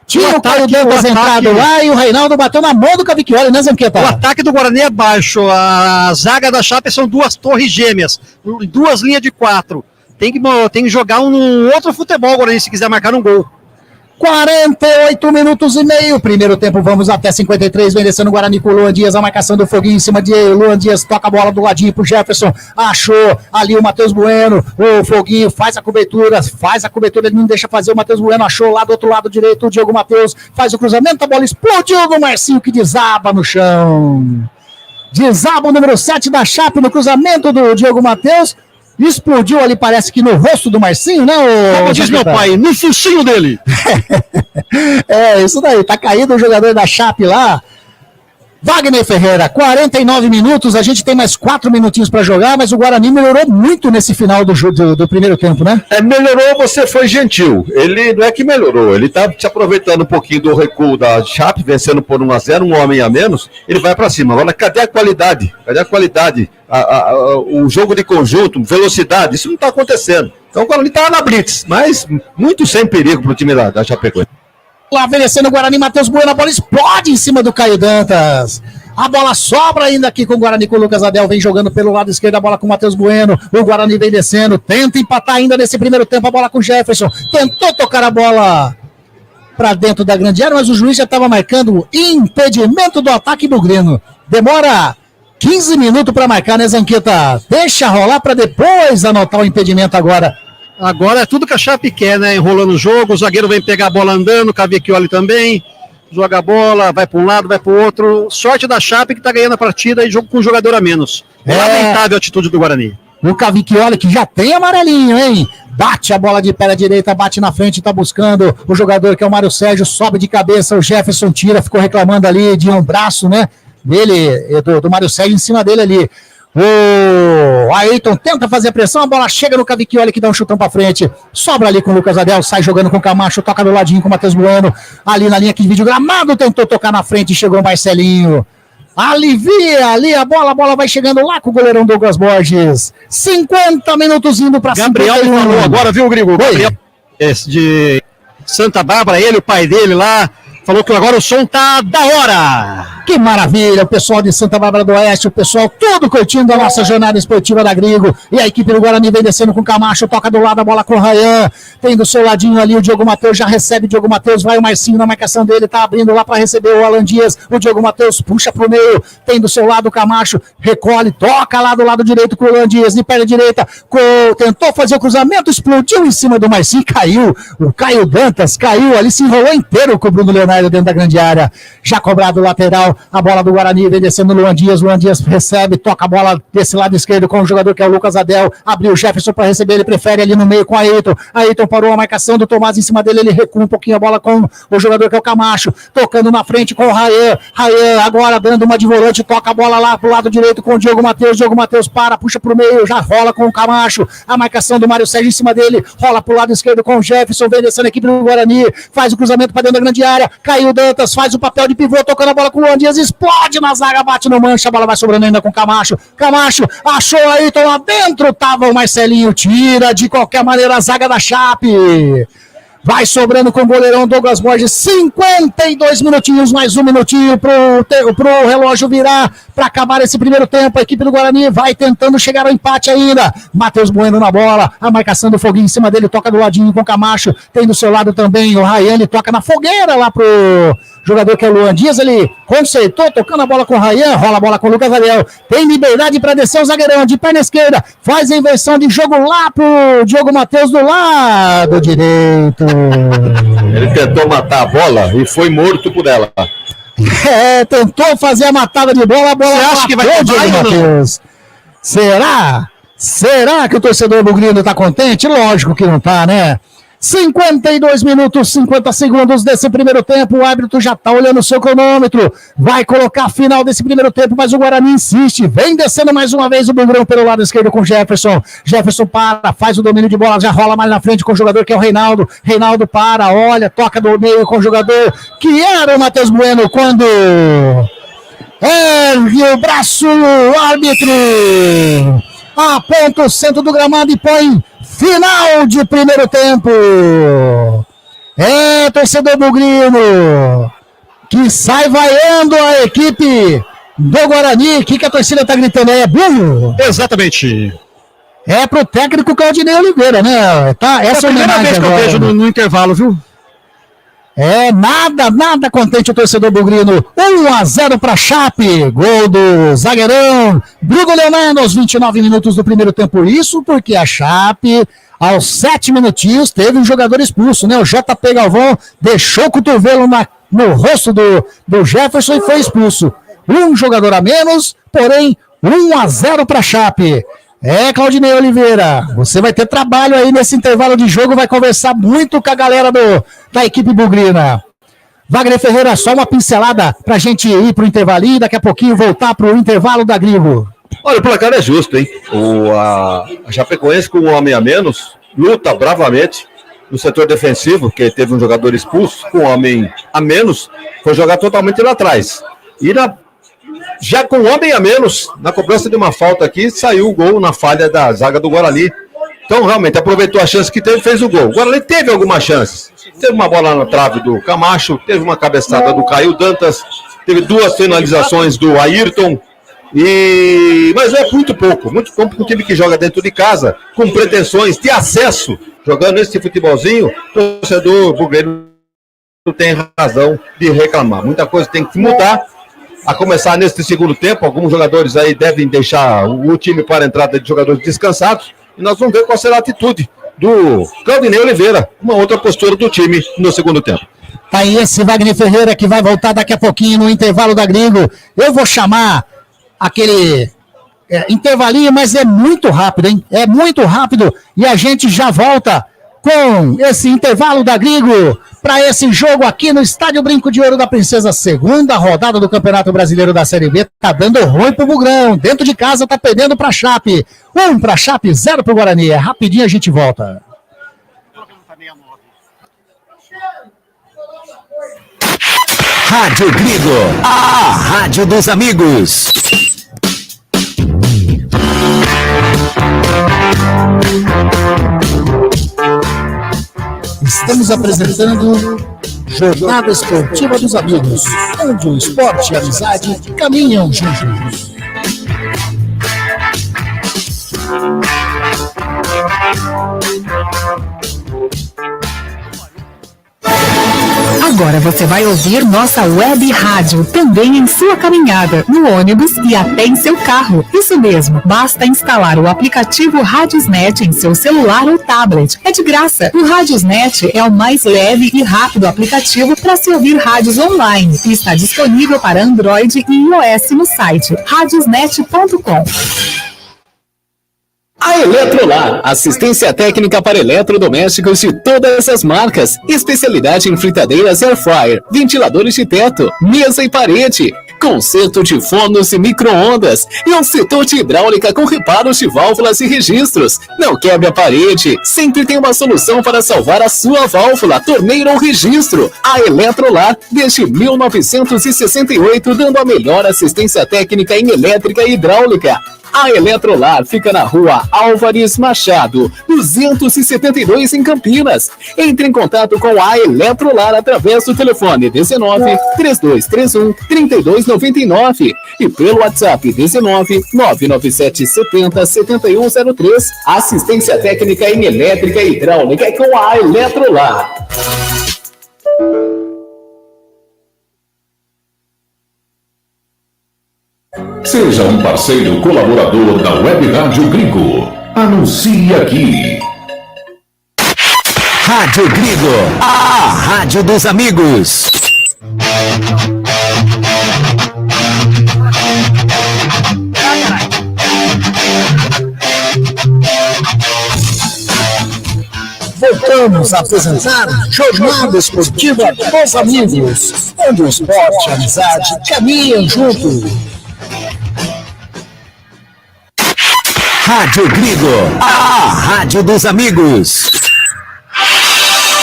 Tira o Caio Dantas entrado lá e o Reinaldo bateu na mão do Cavicchioli, né, Zanqueta? O ataque do Guarani é baixo, a zaga da Chape são 2 torres gêmeas, 2 linhas de 4. Tem que jogar um outro futebol Guarani se quiser marcar um gol. 48 minutos e meio, primeiro tempo, vamos até 53, vem descendo o Guarani com o Luan Dias, a marcação do Foguinho em cima de Luan Dias, toca a bola do ladinho pro Jefferson, achou ali o Matheus Bueno, o Foguinho faz a cobertura, ele não deixa fazer, o Matheus Bueno achou lá do outro lado direito, o Diogo Matheus faz o cruzamento, a bola explodiu no Marcinho que desaba no chão. Desaba o número 7 da Chape no cruzamento do Diogo Matheus. Explodiu ali, parece que no rosto do Marcinho, né? Como diz meu pai, no focinho dele. Isso daí, tá caído o jogador da Chape lá. Wagner Ferreira, 49 minutos, a gente tem mais 4 minutinhos para jogar, mas o Guarani melhorou muito nesse final do primeiro tempo, né? Melhorou, você foi gentil. Ele não é que melhorou, ele tá se aproveitando um pouquinho do recuo da Chape, vencendo por 1-0, um homem a menos, ele vai para cima. Agora, cadê a qualidade? O jogo de conjunto, velocidade, isso não tá acontecendo. Então o Guarani tá na blitz, mas muito sem perigo pro time da Chapecoense. Lá oferecendo o Guarani, Matheus Bueno, a bola explode em cima do Caio Dantas. A bola sobra ainda aqui com o Guarani, com o Lucas Adel, vem jogando pelo lado esquerdo, a bola com o Matheus Bueno, o Guarani vem descendo, tenta empatar ainda nesse primeiro tempo, a bola com o Jefferson, tentou tocar a bola para dentro da grande área, mas o juiz já estava marcando impedimento do ataque bugrino. Demora 15 minutos para marcar, né, Zanqueta? Deixa rolar para depois anotar o impedimento agora. Agora é tudo que a Chape quer, né? Enrolando o jogo, o zagueiro vem pegar a bola andando, o Cavicchioli também, joga a bola, vai para um lado, vai para o outro. Sorte da Chape que tá ganhando a partida e jogo com um jogador a menos. Lamentável a atitude do Guarani. O Cavicchioli que já tem amarelinho, hein? Bate a bola de pé direita, bate na frente, tá buscando o jogador que é o Mário Sérgio, sobe de cabeça, o Jefferson tira, ficou reclamando ali de um braço, né? Dele, do Mário Sérgio em cima dele ali. O Ayrton tenta fazer pressão, a bola chega no Cavicchioli que dá um chutão pra frente, sobra ali com o Lucas Adel, sai jogando com o Camacho, toca do ladinho com o Matheus Bueno, ali na linha que divide o gramado, tentou tocar na frente e chegou o Marcelinho. Alivia ali a bola vai chegando lá com o goleirão Douglas Borges. 50 minutos indo pra Gabriel 51. falou agora, viu, Grigo? Oi. Gabriel de Santa Bárbara, ele, o pai dele lá, falou que agora o som tá da hora. Que maravilha, o pessoal de Santa Bárbara do Oeste, o pessoal tudo curtindo a nossa jornada esportiva da Grigo. E a equipe do Guarani vem descendo com o Camacho, toca do lado a bola com o Rayan. Tem do seu ladinho ali o Diogo Matheus, já recebe o Diogo Matheus, vai o Marcinho na marcação dele, tá abrindo lá para receber o Alan Dias. O Diogo Matheus puxa pro meio, tem do seu lado o Camacho, recolhe, toca lá do lado direito com o Alan Dias, de perna direita, tentou fazer o cruzamento, explodiu em cima do Marcinho, caiu. O Caio Dantas caiu ali, se enrolou inteiro com o Bruno Leonardo dentro da grande área. Já cobrado o lateral, a bola do Guarani vem descendo no Luan Dias recebe, toca a bola desse lado esquerdo com o jogador que é o Lucas Adel, abriu o Jefferson para receber, ele prefere ali no meio com a Ayrton parou a marcação do Tomás em cima dele, ele recua um pouquinho a bola com o jogador que é o Camacho, tocando na frente com o Rayan agora dando uma de volante, toca a bola lá pro lado direito com o Diogo Matheus para, puxa pro meio, já rola com o Camacho, a marcação do Mário Sérgio em cima dele, rola pro lado esquerdo com o Jefferson, vem descendo a equipe do Guarani, faz o cruzamento para dentro da grande área, caiu o Dantas, faz o papel de pivô, tocando a bola com o Luan Dias, explode na zaga, bate no mancha, a bola vai sobrando ainda com o Camacho, achou a Ayrton lá dentro, tava o Marcelinho, tira de qualquer maneira a zaga da Chape, vai sobrando com o goleirão Douglas Borges, 52 minutinhos, mais um minutinho pro relógio virar, para acabar esse primeiro tempo, a equipe do Guarani vai tentando chegar ao empate ainda, Matheus Bueno na bola, a marcação do Foguinho em cima dele, toca do ladinho com o Camacho, tem do seu lado também o Rayan, ele toca na fogueira lá pro jogador que é o Luan Dias, ele consertou, tocando a bola com o Rayan, rola a bola com o Lucas Adel, tem liberdade para descer o zagueirão, de perna esquerda, faz a inversão de jogo lá pro Diogo Matheus do lado direito. Ele tentou matar a bola e foi morto por ela. Tentou fazer a matada de bola, Você acha que vai ter Diogo Matheus. Será que o torcedor bugrino tá contente? Lógico que não tá, né? 52 minutos, 50 segundos desse primeiro tempo, o árbitro já tá olhando o seu cronômetro, vai colocar a final desse primeiro tempo, mas o Guarani insiste, vem descendo mais uma vez o Bugrão pelo lado esquerdo com o Jefferson para, faz o domínio de bola, já rola mais na frente com o jogador que é o Reinaldo para, olha, toca do meio com o jogador que era o Matheus Bueno quando ergue o braço o árbitro, aponta o centro do gramado e põe final de primeiro tempo. Torcedor bugrino, que sai vaiando a equipe do Guarani. O que a torcida tá gritando aí? É burro? Exatamente. É pro técnico Claudinei Oliveira, né? Tá, essa é a primeira vez que eu vejo no intervalo, viu? Nada contente o torcedor bugrino. 1-0 para Chape. Gol do zagueirão Bruno Leonardo aos 29 minutos do primeiro tempo. Isso porque a Chape, aos 7 minutinhos, teve um jogador expulso, né? O JP Galvão deixou o cotovelo no rosto do Jefferson e foi expulso. Um jogador a menos, porém 1-0 para Chape. Claudinei Oliveira, você vai ter trabalho aí nesse intervalo de jogo, vai conversar muito com a galera da equipe bugrina. Wagner Ferreira, só uma pincelada pra gente ir pro intervalinho e daqui a pouquinho voltar pro intervalo da Grigo. Olha, o placar é justo, hein? A Chapecoense com um homem a menos luta bravamente no setor defensivo, que teve um jogador expulso, com um homem a menos, foi jogar totalmente lá atrás. E já com um homem a menos, na cobrança de uma falta aqui, saiu o gol na falha da zaga do Guarani. Então, realmente, aproveitou a chance que teve e fez o gol. O Guarani teve algumas chances. Teve uma bola na trave do Camacho, teve uma cabeçada do Caio Dantas, teve 2 finalizações do Ayrton, mas é muito pouco para um time que joga dentro de casa, com pretensões de acesso, jogando esse futebolzinho, o torcedor bugrino tem razão de reclamar. Muita coisa tem que mudar. A começar neste segundo tempo, alguns jogadores aí devem deixar o time para a entrada de jogadores descansados, e nós vamos ver qual será a atitude do Claudinei Oliveira, uma outra postura do time no segundo tempo. Tá aí esse Wagner Ferreira que vai voltar daqui a pouquinho no intervalo da Gringo. Eu vou chamar aquele intervalinho, mas é muito rápido, hein? É muito rápido e a gente já volta com esse intervalo da Gringo para esse jogo aqui no Estádio Brinco de Ouro da Princesa, segunda rodada do Campeonato Brasileiro da Série B. Tá dando ruim pro Bugrão, dentro de casa tá perdendo pra Chape. 1 pra Chape, 0 pro Guarani. É rapidinho, a gente volta. Rádio Grigo, a rádio dos amigos. Estamos apresentando Jornada Esportiva dos Amigos, onde o esporte e a amizade caminham juntos. Agora você vai ouvir nossa web rádio também em sua caminhada, no ônibus e até em seu carro. Isso mesmo, basta instalar o aplicativo Radiosnet em seu celular ou tablet. É de graça. O Radiosnet é o mais leve e rápido aplicativo para se ouvir rádios online e está disponível para Android e iOS no site radiosnet.com. A Eletrolar, assistência técnica para eletrodomésticos de todas as marcas, especialidade em fritadeiras air fryer, ventiladores de teto, mesa e parede, conserto de fornos e micro-ondas e um setor de hidráulica com reparos de válvulas e registros. Não quebre a parede, sempre tem uma solução para salvar a sua válvula, torneira ou registro. A Eletrolar, desde 1968, dando a melhor assistência técnica em elétrica e hidráulica. A Eletrolar fica na rua Álvares Machado, 272 em Campinas. Entre em contato com a Eletrolar através do telefone 19 3231 3299 e pelo WhatsApp 19 997 70 7103. Assistência técnica em elétrica e hidráulica é com a Eletrolar. Seja um parceiro colaborador da Web Rádio Grigo. Anuncie aqui. Rádio Grigo, a rádio dos amigos. Voltamos a apresentar Jornada Esportiva dos Amigos, onde o esporte e a amizade caminham juntos. Rádio Grigo, a rádio dos amigos.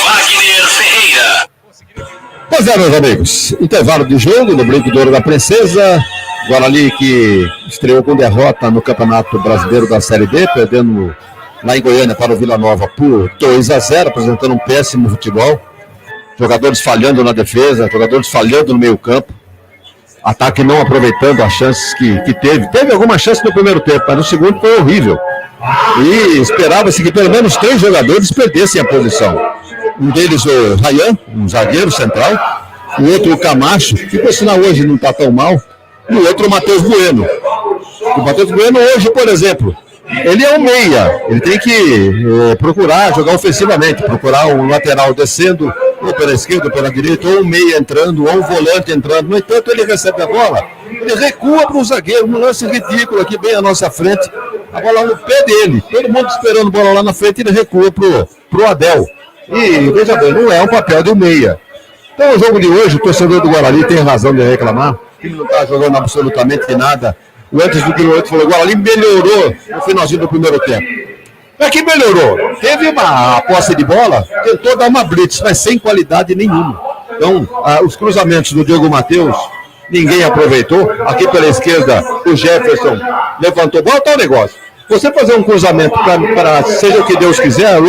Wagner Ferreira. Pois é, meus amigos, intervalo de jogo no Brinco de Ouro da Princesa. Guarani que estreou com derrota no Campeonato Brasileiro da Série B, perdendo lá em Goiânia para o Vila Nova por 2-0, apresentando um péssimo futebol. Jogadores falhando na defesa, jogadores falhando no meio campo. Ataque não aproveitando as chances que teve. Teve alguma chance no primeiro tempo, mas no segundo foi horrível. E esperava-se que pelo menos 3 jogadores perdessem a posição. Um deles o Rayan, um zagueiro central. O outro o Camacho, que por sinal hoje não está tão mal. E o outro o Matheus Bueno. O Matheus Bueno hoje, por exemplo, ele é um meia. Ele tem que procurar jogar ofensivamente, procurar um lateral descendo ou pela esquerda ou pela direita, ou um meia entrando, ou um volante entrando. No entanto, ele recebe a bola, ele recua para o zagueiro, um lance ridículo aqui bem à nossa frente, a bola no pé dele, todo mundo esperando a bola lá na frente, ele recua pro Abel. E veja bem, não é um papel de um meia. Então o jogo de hoje, o torcedor do Guarani tem razão de reclamar, o time não está jogando absolutamente nada. O antes do que o outro falou, o Guarani melhorou no finalzinho do primeiro tempo. É que melhorou. Teve uma posse de bola, tentou dar uma blitz, mas sem qualidade nenhuma. Então, os cruzamentos do Diogo Matheus, ninguém aproveitou. Aqui pela esquerda, o Jefferson levantou. Bota o negócio. Você fazer um cruzamento para seja o que Deus quiser, a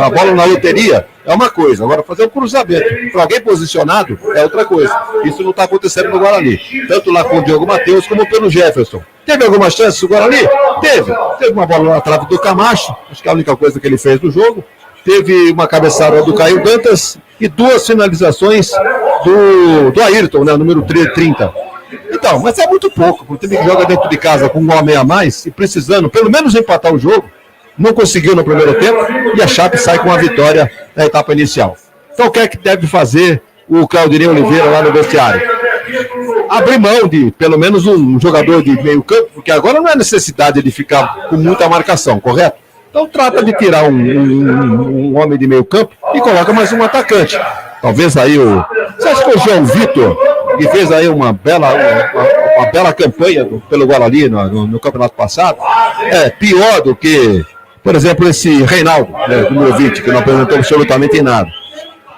bola na loteria, é uma coisa. Agora, fazer um cruzamento para alguém posicionado é outra coisa. Isso não está acontecendo no Guarani. Tanto lá com o Diogo Matheus como pelo Jefferson. Teve alguma chance o Guarani? Teve. Teve uma bola na trave do Camacho, acho que é a única coisa que ele fez no jogo. Teve uma cabeçada do Caio Dantas e 2 finalizações do Ayrton, né, número 30. Então, mas é muito pouco. O time que joga dentro de casa com um homem a mais e precisando, pelo menos, empatar o jogo, não conseguiu no primeiro tempo e a Chape sai com a vitória na etapa inicial. Então, o que é que deve fazer o Claudinei Oliveira lá no vestiário? Abrir mão de pelo menos um jogador de meio campo, porque agora não é necessidade de ficar com muita marcação, correto? Então trata de tirar um homem de meio campo e coloca mais um atacante. Talvez aí você acha que o João Vitor, que fez aí uma bela campanha pelo Guarani no campeonato passado, é pior do que, por exemplo, esse Reinaldo, né, número 20, que não apresentou absolutamente nada.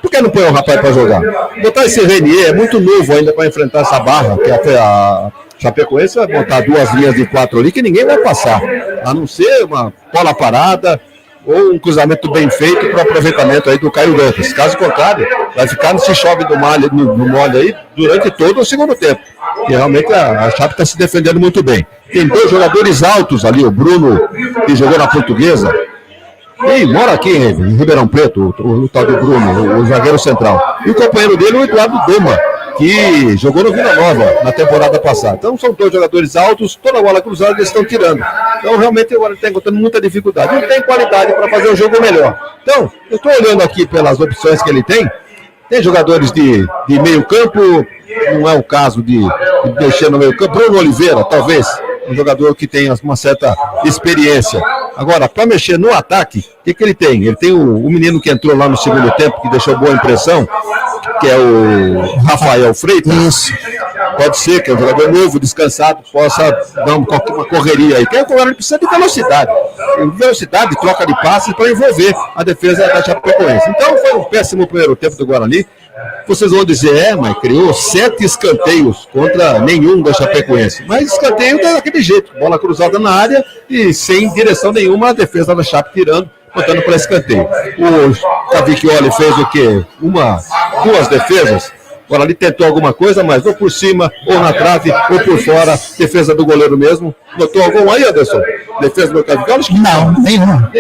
Por que não põe o rapaz para jogar? Botar esse Renier é muito novo ainda para enfrentar essa barra, que até a Chapecoense vai botar 2 linhas de 4 ali que ninguém vai passar, a não ser uma bola parada ou um cruzamento bem feito para o aproveitamento aí do Caio Dantas. Caso contrário, vai ficar nesse chove do molho aí durante todo o segundo tempo. E realmente a Chape está se defendendo muito bem. Tem 2 jogadores altos ali, o Bruno, que jogou na Portuguesa, e mora aqui em Ribeirão Preto, o tal do Bruno, o zagueiro central. E o companheiro dele, o Eduardo Doma, que jogou no Vila Nova na temporada passada. Então são 2 jogadores altos, toda a bola cruzada eles estão tirando. Então realmente agora está encontrando muita dificuldade. Não tem qualidade para fazer o jogo melhor. Então, eu estou olhando aqui pelas opções que ele tem. Tem jogadores de meio campo, não é o caso de deixar no meio campo. Bruno Oliveira, talvez, um jogador que tem uma certa experiência. Agora, para mexer no ataque, o que ele tem? Ele tem o menino que entrou lá no segundo tempo, que deixou boa impressão, que é o Rafael Freitas. Isso. Pode ser que é um jogador novo, descansado, possa dar uma correria aí. Que agora ele precisa de velocidade. Velocidade, troca de passes para envolver a defesa da Chapecoense. Então foi um péssimo primeiro tempo do Guarani. Vocês vão dizer, mas criou 7 escanteios contra nenhum da Chapecoense. Mas escanteio daquele jeito, bola cruzada na área e sem direção nenhuma, a defesa da Chape tirando, botando para escanteio. O Cavicchioli fez o quê? 2 defesas. Agora ali tentou alguma coisa, mas ou por cima, ou na trave, ou por fora, defesa do goleiro mesmo. Notou algum aí, Anderson? Defesa do Cavicchioli? Não, nenhuma.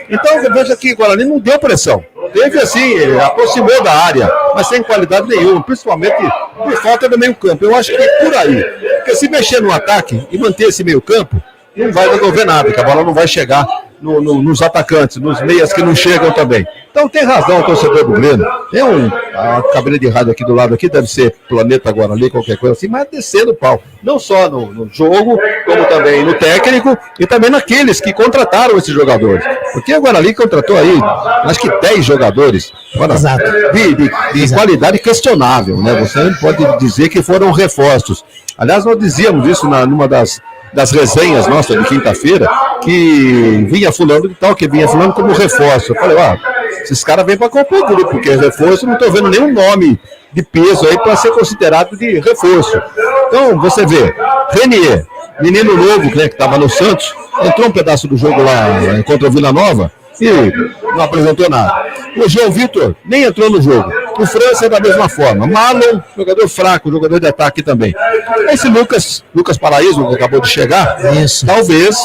Então veja que o Guarani não deu pressão. Teve assim, aproximou da área, mas sem qualidade nenhuma, principalmente por falta do meio campo. Eu acho que é por aí. Porque se mexer no ataque e manter esse meio campo, não vai resolver nada, porque a bola não vai chegar nos atacantes, nos meias que não chegam também. Então tem razão o torcedor do Grêmio. Tem a cabine de rádio aqui do lado, aqui deve ser Planeta Guarani, qualquer coisa assim, mas descendo o pau. Não só no jogo, como também no técnico e também naqueles que contrataram esses jogadores. Porque o Guarani contratou aí, acho que 10 jogadores de qualidade questionável, né? Você não pode dizer que foram reforços. Aliás, nós dizíamos isso numa das resenhas nossas de quinta-feira, que vinha fulano de tal, que vinha fulano como reforço. Eu falei, esses caras vêm para compor o grupo, porque reforço, não estou vendo nenhum nome de peso aí para ser considerado de reforço. Então, você vê, Renier, menino novo, né, que estava no Santos, entrou um pedaço do jogo lá contra o Vila Nova e não apresentou nada. O João Vitor nem entrou no jogo. O França é da mesma forma. Marlon, jogador fraco, jogador de ataque também. Esse Lucas Paraíso, que acabou de chegar, talvez,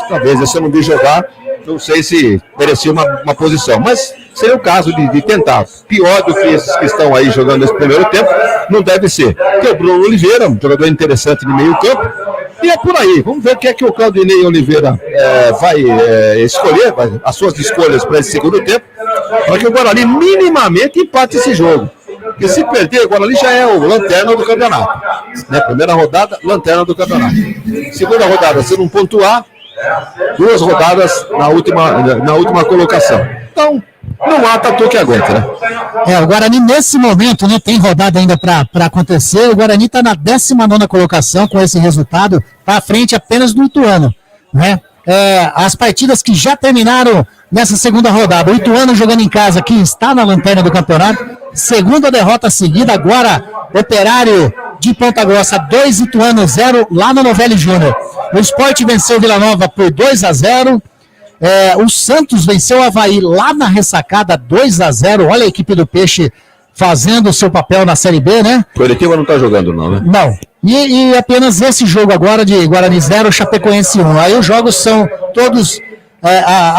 esse eu não vi jogar, não sei se merecia uma posição, mas seria o caso de tentar. Pior do que esses que estão aí jogando nesse primeiro tempo, não deve ser. Porque o Bruno Oliveira, um jogador interessante de meio campo, e é por aí. Vamos ver o que é que o Claudinei Oliveira vai escolher, as suas escolhas para esse segundo tempo, para que o Guarani minimamente empate esse jogo. Porque se perder, o Guarani já é o lanterna do campeonato. Né? Primeira rodada, lanterna do campeonato. Segunda rodada, se não pontuar, 2 rodadas na última colocação. Então, não há tatu que aguente, né? O Guarani nesse momento, né, tem rodada ainda para acontecer. O Guarani está na 19ª colocação com esse resultado, está à frente apenas do Ituano, né? As partidas que já terminaram nessa segunda rodada, o Ituano jogando em casa, que está na lanterna do campeonato, segunda derrota seguida. Agora Operário de Ponta Grossa 2, Ituano 0 lá no Novelli Júnior. O Sport venceu o Vila Nova por 2-0. O Santos venceu o Avaí lá na ressacada 2-0. Olha a equipe do Peixe fazendo o seu papel na Série B, né? O Curitiba não está jogando não, né? Não. E apenas esse jogo agora de Guarani 0, Chapecoense 1. Aí os jogos são todos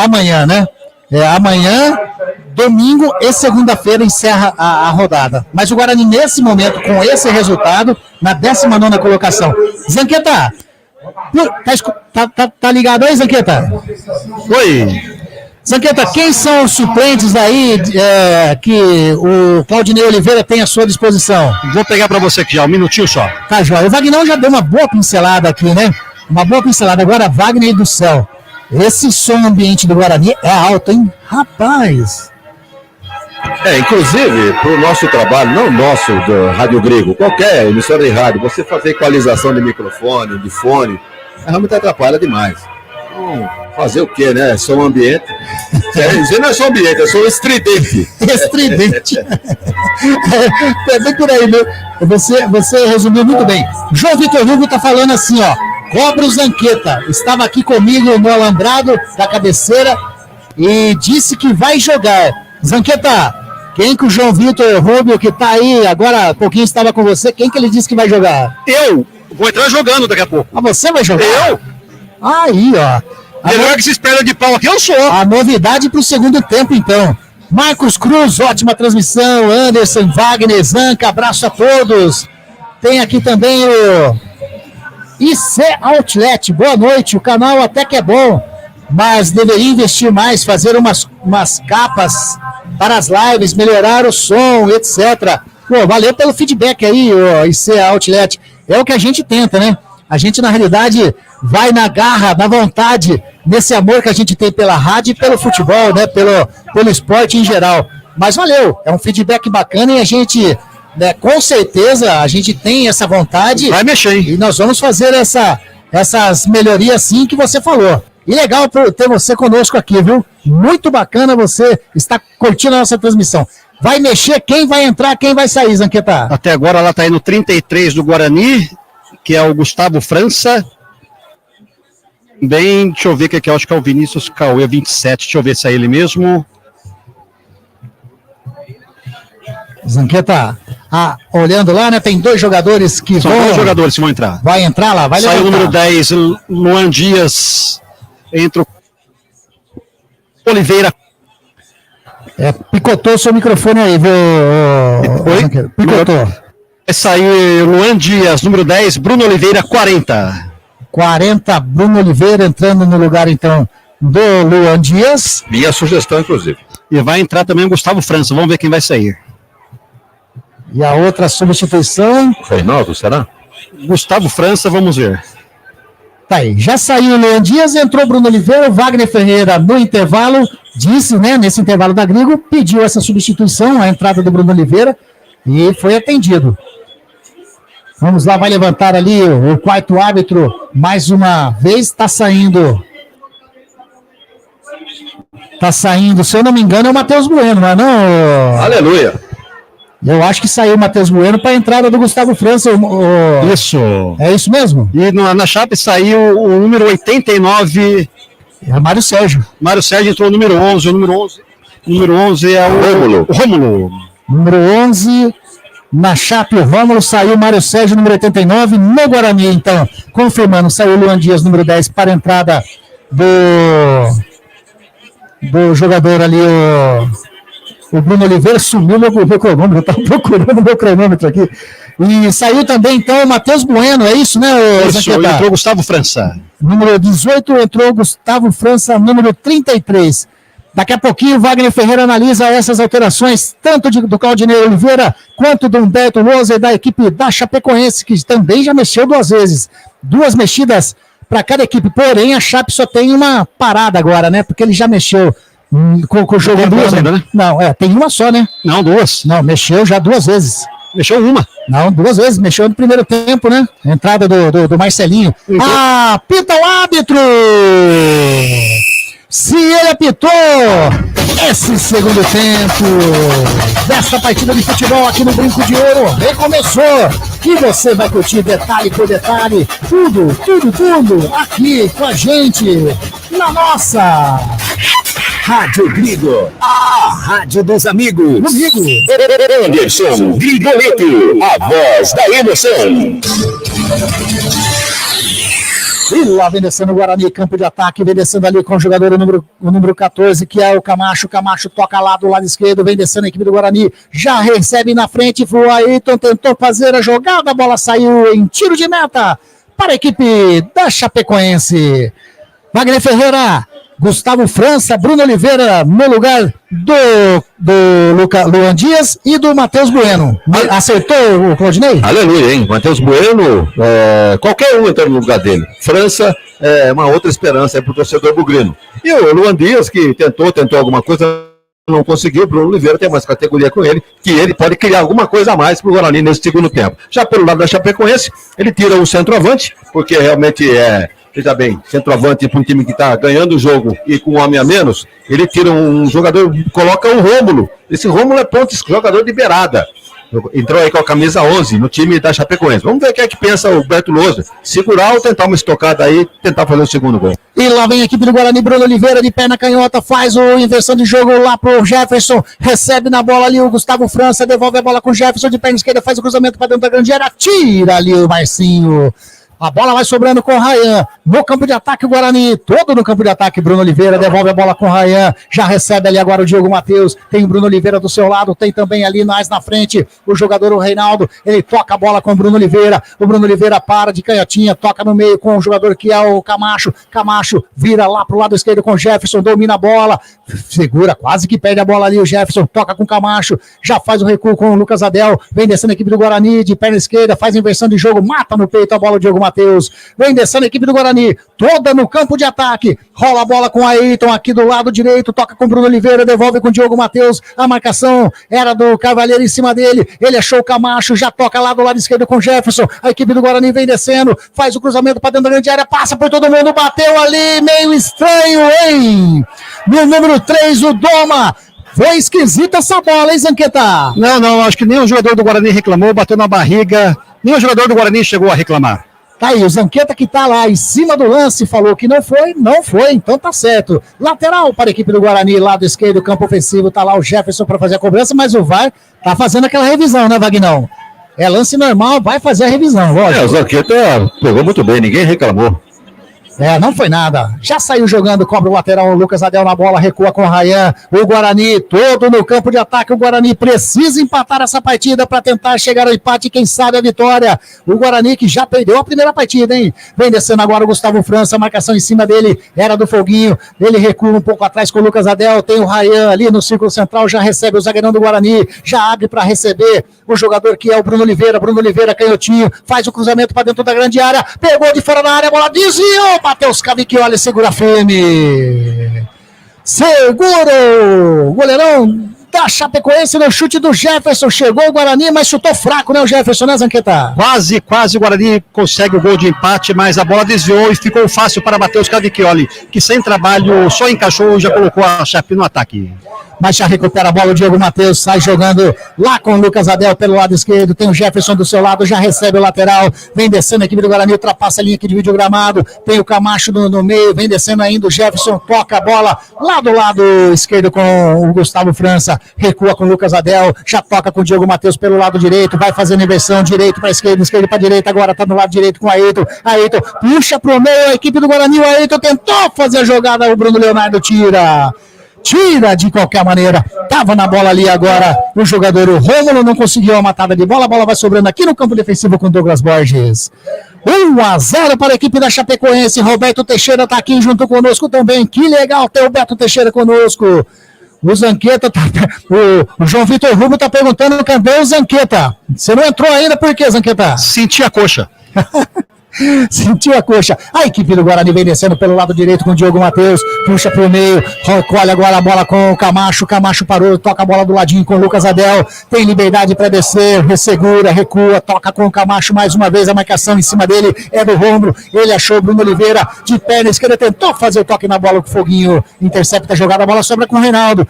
amanhã, né? Amanhã, domingo e segunda-feira encerra a rodada. Mas o Guarani nesse momento, com esse resultado, na 19ª colocação. Zanqueta, tá ligado aí, Zanqueta? Oi. Zanqueta, quem são os suplentes aí que o Claudinei Oliveira tem à sua disposição? Vou pegar para você aqui já, um minutinho só. Tá, João. O Vagnão já deu uma boa pincelada aqui, né? Uma boa pincelada. Agora, Wagner do Céu. Esse som ambiente do Guarani é alto, hein? Rapaz! Inclusive, para o nosso trabalho, não nosso, do Rádio Grego, qualquer emissora de rádio, você fazer equalização de microfone, de fone, realmente atrapalha demais. Então, fazer o quê, né? Som ambiente. Isso não é som ambiente, é som estridente. Estridente. É bem por aí, meu. Você resumiu muito bem. João Vitor Hugo tá falando assim, ó. Cobra o Zanqueta. Estava aqui comigo no alambrado da cabeceira e disse que vai jogar. Zanqueta, quem que o João Vitor Rubio, que tá aí, agora há pouquinho estava com você, quem que ele disse que vai jogar? Eu vou entrar jogando daqui a pouco. Ah, você vai jogar? Eu? Aí, ó. Melhor que se espera de pau aqui, eu sou. A novidade pro segundo tempo, então. Marcos Cruz, ótima transmissão. Anderson, Wagner, Zanca, abraço a todos. Tem aqui também o IC Outlet, boa noite. O canal até que é bom, mas deveria investir mais, fazer umas capas para as lives, melhorar o som, etc. Pô, valeu pelo feedback aí, o IC Outlet. É o que a gente tenta, né? A gente, na realidade, vai na garra, na vontade, nesse amor que a gente tem pela rádio e pelo futebol, né? Pelo esporte em geral. Mas valeu, é um feedback bacana e a gente, né, com certeza, a gente tem essa vontade. Vai mexer, hein? E nós vamos fazer essas melhorias sim que você falou. E legal ter você conosco aqui, viu? Muito bacana você estar curtindo a nossa transmissão. Vai mexer, quem vai entrar, quem vai sair, Zanqueta? Até agora ela tá aí no 33 do Guarani, que é o Gustavo França. Bem, deixa eu ver o que é, acho que é o Vinícius Cauê, 27, deixa eu ver se é ele mesmo. Zanqueta, olhando lá, né, tem dois jogadores que São dois jogadores que vão entrar. Vai entrar lá, vai levantar. Sai o número 10, Luan Dias, entra o Oliveira. Picotou seu microfone aí, viu, Zanqueta? Picotou. Vai sair Luan Dias, número 10, Bruno Oliveira, 40. 40, Bruno Oliveira entrando no lugar, então, do Luan Dias. Minha sugestão, inclusive. E vai entrar também o Gustavo França, vamos ver quem vai sair. E a outra substituição... Reinaldo, será? Gustavo França, vamos ver. Tá aí, já saiu o Luan Dias, entrou Bruno Oliveira, o Wagner Ferreira no intervalo, disse, né, nesse intervalo da Grigo, pediu essa substituição, a entrada do Bruno Oliveira, e foi atendido. Vamos lá, vai levantar ali o quarto árbitro, mais uma vez, está saindo, se eu não me engano, é o Matheus Bueno, não é não? Aleluia. Eu acho que saiu o Matheus Bueno para a entrada do Gustavo França. Isso. É isso mesmo? E na Chape saiu o número 89. É Mário Sérgio. Mário Sérgio entrou o número 11. O número 11 é o Rômulo. Número 11, na Chape, o Rômulo, saiu o Mário Sérgio, número 89. No Guarani, então, confirmando, saiu o Luan Dias, número 10, para a entrada do jogador ali, o Bruno Oliveira. Sumiu meu cronômetro, eu estava procurando meu cronômetro aqui. E saiu também, então, o Matheus Bueno, é isso, né? Isso, entrou o Gustavo França. Número 18, entrou o Gustavo França, número 33. Daqui a pouquinho, o Wagner Ferreira analisa essas alterações, tanto do Claudinei Oliveira, quanto do Humberto Loser, da equipe da Chapecoense, que também já mexeu 2 vezes. 2 mexidas para cada equipe, porém, a Chape só tem uma parada agora, né? Porque ele já mexeu com o jogo. Tem 2 ainda, né? Não, tem uma só, né? Não, 2. Não, mexeu já 2 vezes. Mexeu uma. Não, 2 vezes. Mexeu no primeiro tempo, né? Entrada do Marcelinho. Então... Apita o árbitro! Se ele apitou esse segundo tempo desta partida de futebol aqui no Brinco de Ouro, recomeçou. E você vai curtir detalhe por detalhe, tudo aqui com a gente, na nossa Rádio Grigo, a rádio dos amigos. Comigo, Anderson Grigoleto, a voz da emoção. E lá vem descendo o Guarani, campo de ataque, vem descendo ali com o jogador o número 14, que é o Camacho. Camacho toca lá do lado esquerdo, vem descendo a equipe do Guarani, já recebe na frente, o Ayrton tentou fazer a jogada, a bola saiu em tiro de meta para a equipe da Chapecoense. Wagner Ferreira Gustavo França, Bruno Oliveira no lugar do Luan Dias e do Matheus Bueno. Acertou o Claudinei? Aleluia, hein? Matheus Bueno, qualquer um entrando no lugar dele. França é uma outra esperança para o torcedor bugrino. E o Luan Dias, que tentou alguma coisa, não conseguiu. O Bruno Oliveira tem mais categoria com ele, que ele pode criar alguma coisa a mais para o Guarani nesse segundo tempo. Já pelo lado da Chapecoense, ele tira o centroavante, porque realmente veja bem, centroavante para um time que está ganhando o jogo e com um homem a menos, ele tira um jogador, coloca o Rômulo. Esse Rômulo é ponto, jogador de beirada. Entrou aí com a camisa 11 no time da Chapecoense. Vamos ver o que é que pensa o Beto Lousa. Segurar ou tentar uma estocada aí, tentar fazer o segundo gol. E lá vem a equipe do Guarani, Bruno Oliveira de perna canhota, faz a inversão de jogo lá pro Jefferson, recebe na bola ali o Gustavo França, devolve a bola com o Jefferson de perna esquerda, faz o cruzamento para dentro da grande área, tira ali o Marcinho. A bola vai sobrando com o Rayan. No campo de ataque, o Guarani. Todo no campo de ataque, Bruno Oliveira devolve a bola com o Rayan. Já recebe ali agora o Diogo Matheus. Tem o Bruno Oliveira do seu lado. Tem também ali mais na frente o jogador, o Reinaldo. Ele toca a bola com o Bruno Oliveira. O Bruno Oliveira para de canhotinha. Toca no meio com o jogador que é o Camacho. Camacho vira lá pro lado esquerdo com o Jefferson. Domina a bola. Segura, quase que perde a bola ali. O Jefferson toca com o Camacho. Já faz o recuo com o Lucas Adel. Vem descendo a equipe do Guarani de perna esquerda. Faz a inversão de jogo. Mata no peito a bola o Diogo Matheus. Vem descendo a equipe do Guarani, toda no campo de ataque, rola a bola com o Ayrton aqui do lado direito, toca com o Bruno Oliveira, devolve com o Diogo Matheus, a marcação era do Cavalheiro em cima dele, ele achou o Camacho, já toca lá do lado esquerdo com o Jefferson, a equipe do Guarani vem descendo, faz o cruzamento para dentro da grande área, passa por todo mundo, bateu ali, meio estranho, hein? No número 3, o Doma. Foi esquisita essa bola, hein, Zanqueta? Não, acho que nem o jogador do Guarani reclamou, bateu na barriga, nem o jogador do Guarani chegou a reclamar. Tá aí, o Zanqueta que tá lá em cima do lance falou que não foi, então tá certo. Lateral para a equipe do Guarani, lado esquerdo, campo ofensivo, tá lá o Jefferson para fazer a cobrança, mas o VAR tá fazendo aquela revisão, né, Vagnão? É lance normal, vai fazer a revisão, lógico. O Zanqueta pegou muito bem, ninguém reclamou. Não foi nada. Já saiu jogando, cobra o lateral, o Lucas Adel na bola, recua com o Rayan. O Guarani, todo no campo de ataque. O Guarani precisa empatar essa partida para tentar chegar ao empate e quem sabe a vitória. O Guarani que já perdeu a primeira partida, hein? Vem descendo agora o Gustavo França, a marcação em cima dele era do Foguinho. Ele recua um pouco atrás com o Lucas Adel. Tem o Rayan ali no círculo central, já recebe o zagueirão do Guarani, já abre para receber o jogador que é o Bruno Oliveira. Bruno Oliveira, canhotinho, faz o cruzamento para dentro da grande área, pegou de fora da área, a bola desviou. Matheus Cavicchioli segura firme. Segura o goleirão da Chapecoense no chute do Jefferson. Chegou o Guarani, mas chutou fraco, né, o Jefferson, né, Zanqueta? Quase o Guarani consegue o gol de empate, mas a bola desviou e ficou fácil para Matheus Cavicchioli, que sem trabalho só encaixou e já colocou a Chape no ataque. Mas já recupera a bola o Diogo Matheus, sai jogando lá com o Lucas Adel pelo lado esquerdo, tem o Jefferson do seu lado, já recebe o lateral, vem descendo a equipe do Guarani, ultrapassa a linha que divide o gramado, tem o Camacho no meio, vem descendo ainda o Jefferson, toca a bola lá do lado esquerdo com o Gustavo França, recua com o Lucas Adel, já toca com o Diogo Matheus pelo lado direito, vai fazendo inversão, direito para esquerda para direita, agora tá no lado direito com o Ayrton, puxa pro meio a equipe do Guarani, o Ayrton tentou fazer a jogada, o Bruno Leonardo tira de qualquer maneira, tava na bola ali agora o jogador, o Rômulo não conseguiu a matada de bola, a bola vai sobrando aqui no campo defensivo com Douglas Borges. 1-0 para a equipe da Chapecoense. Roberto Teixeira tá aqui junto conosco também, que legal ter o Beto Teixeira conosco. O Zanqueta, o João Vitor Rubio tá perguntando cadê o Zanqueta? Você não entrou ainda, por que, Zanqueta? Senti a coxa. Sentiu a coxa. A equipe do Guarani vem descendo pelo lado direito com o Diogo Matheus, puxa pro meio, colhe agora a bola com o Camacho parou, toca a bola do ladinho com o Lucas Adel, tem liberdade para descer, ressegura, recua, toca com o Camacho mais uma vez, a marcação em cima dele é do Romulo, ele achou o Bruno Oliveira de perna esquerda, tentou fazer o toque na bola com o Foguinho, intercepta a jogada, a bola sobra com o Reinaldo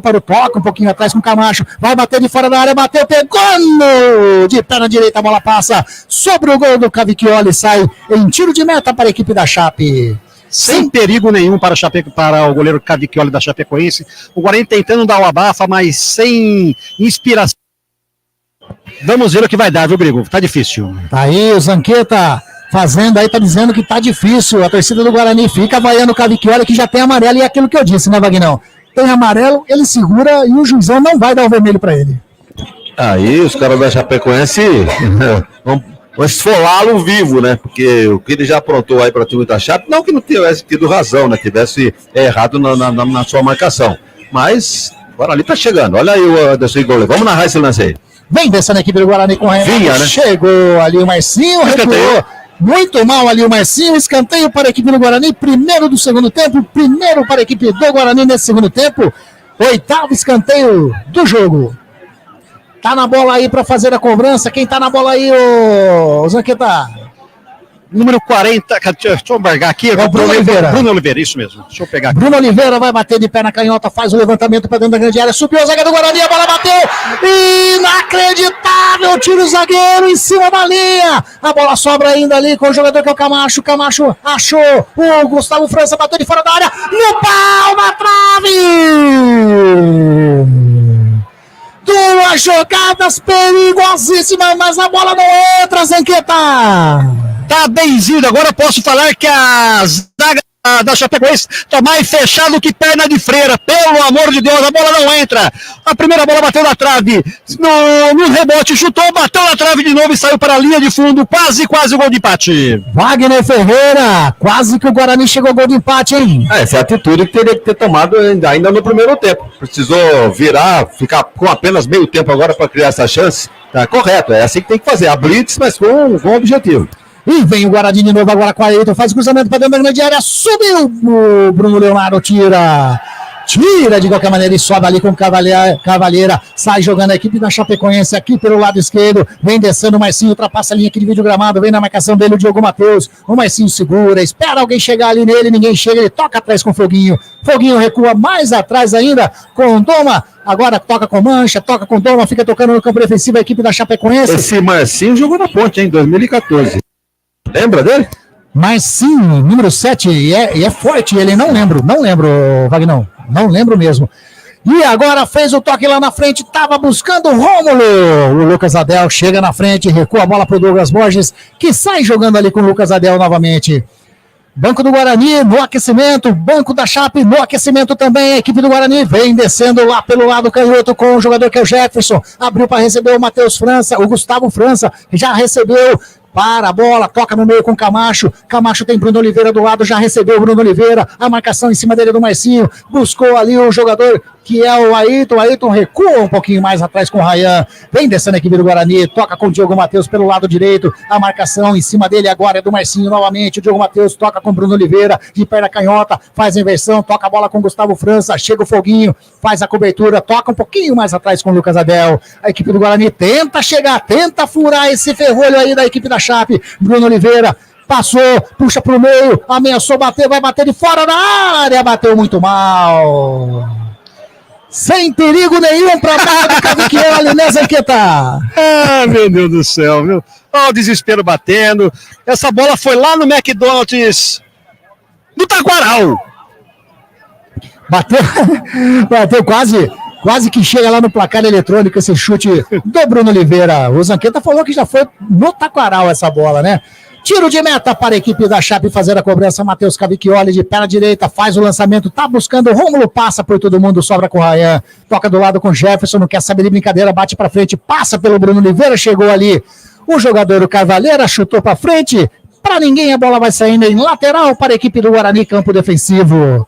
para o toque, um pouquinho atrás com o Camacho, vai bater de fora da área, bateu, pegou de perna direita, a bola passa sobre o gol do Cavicchioli, sai em tiro de meta para a equipe da Chape. Sem perigo nenhum para o goleiro Cavicchioli da Chapecoense. O Guarani tentando dar o abafa, mas sem inspiração. Vamos ver o que vai dar, viu, Brigo? Tá difícil. Tá aí o Zanqueta fazendo aí, tá dizendo que tá difícil. A torcida do Guarani fica vaiando o Cavicchioli, que já tem amarelo, e é aquilo que eu disse, né, Vagnão? Tem amarelo, ele segura e o juizão não vai dar o vermelho para ele. Aí os caras da Chapecoense vão um esfolá-lo vivo, né? Porque o que ele já aprontou aí para o time da Chape, não que não tivesse tido razão, né? Tivesse errado na sua marcação. Mas o Guarani tá chegando. Olha aí o Anderson Igor. Vamos narrar esse lance aí. Vem descendo a equipe do Guarani com o Renato. Vinha, né? Chegou ali o Marcinho, recuou. Muito mal ali o Marcinho. Escanteio para a equipe do Guarani. Primeiro do segundo tempo. Primeiro para a equipe do Guarani nesse segundo tempo. 8º escanteio do jogo. Tá na bola aí para fazer a cobrança. Quem tá na bola aí, o Zanqueta? Número 40, deixa eu embargar aqui. É o Bruno Oliveira. Bruno Oliveira, isso mesmo. Deixa eu pegar aqui. Bruno Oliveira vai bater de pé na canhota, faz o levantamento para dentro da grande área, subiu a zaga do Guarani, a bola bateu, inacreditável, tira o zagueiro em cima da linha, a bola sobra ainda ali com o jogador que é o Camacho, Camacho achou, o Gustavo França bateu de fora da área, no pau, na trave! Duas jogadas perigosíssimas, mas a bola não entra, Zanqueta! Tá benzido, agora posso falar que a zaga da Chapecoense tá mais fechado que perna de freira, pelo amor de Deus, a bola não entra, a primeira bola bateu na trave, no rebote, chutou, bateu na trave de novo e saiu para a linha de fundo, quase o gol de empate. Wagner Ferreira, quase que o Guarani chegou ao gol de empate, hein? Essa é a atitude que teria que ter tomado ainda no primeiro tempo, precisou virar, ficar com apenas meio tempo agora para criar essa chance, tá correto, é assim que tem que fazer, a blitz, mas com um objetivo. E vem o Guarani de novo agora com a Ailton, faz o cruzamento para dentro da grande área, subiu o Bruno Leonardo, tira de qualquer maneira e sobe ali com o Cavalheira, sai jogando a equipe da Chapecoense aqui pelo lado esquerdo, vem descendo o Marcinho, ultrapassa a linha aqui de vídeo gramado, vem na marcação dele o Diogo Matheus, o Marcinho segura, espera alguém chegar ali nele, ninguém chega, ele toca atrás com o Foguinho recua mais atrás ainda com o Doma, agora toca com Mancha, toca com Doma, fica tocando no campo defensivo a equipe da Chapecoense. Esse Marcinho jogou na Ponte em 2014. Lembra dele? Marcinho, número 7, e é forte ele, não lembro, Vagnão, não lembro mesmo. E agora fez o toque lá na frente, estava buscando o Rômulo. O Lucas Adel chega na frente, recua a bola para o Douglas Borges, que sai jogando ali com o Lucas Adel novamente. Banco do Guarani no aquecimento, banco da Chape no aquecimento também, a equipe do Guarani vem descendo lá pelo lado canhoto com o jogador que é o Jefferson, abriu para receber o Matheus França, o Gustavo França, já recebeu, para a bola, toca no meio com o Camacho, Camacho tem Bruno Oliveira do lado, já recebeu o Bruno Oliveira, a marcação em cima dele do Marcinho, buscou ali o jogador que é o Ailton recua um pouquinho mais atrás com o Rayan, vem descendo a equipe do Guarani, toca com o Diogo Matheus pelo lado direito, a marcação em cima dele agora é do Marcinho novamente, o Diogo Matheus toca com o Bruno Oliveira, de perna canhota, faz a inversão, toca a bola com o Gustavo França, chega o Foguinho, faz a cobertura, toca um pouquinho mais atrás com o Lucas Adel, a equipe do Guarani tenta chegar, tenta furar esse ferrolho aí da equipe da Chape, Bruno Oliveira, passou, puxa pro meio, ameaçou bater, vai bater de fora da área, bateu muito mal. Sem perigo nenhum para a do Cavicchioli, né, Zanqueta? Ah, meu Deus do céu, viu? Olha o desespero batendo. Essa bola foi lá no McDonald's do Taquaral. Bateu quase que chega lá no placar eletrônico esse chute do Bruno Oliveira. O Zanqueta falou que já foi no Taquaral essa bola, né? Tiro de meta para a equipe da Chape fazer a cobrança. Matheus Cavicchioli de perna direita, faz o lançamento, tá buscando o Rômulo, passa por todo mundo, sobra com o Rayan, toca do lado com o Jefferson, não quer saber de brincadeira, bate para frente, passa pelo Bruno Oliveira, chegou ali o jogador do Carvalheira, chutou para frente, para ninguém a bola vai saindo em lateral para a equipe do Guarani, campo defensivo.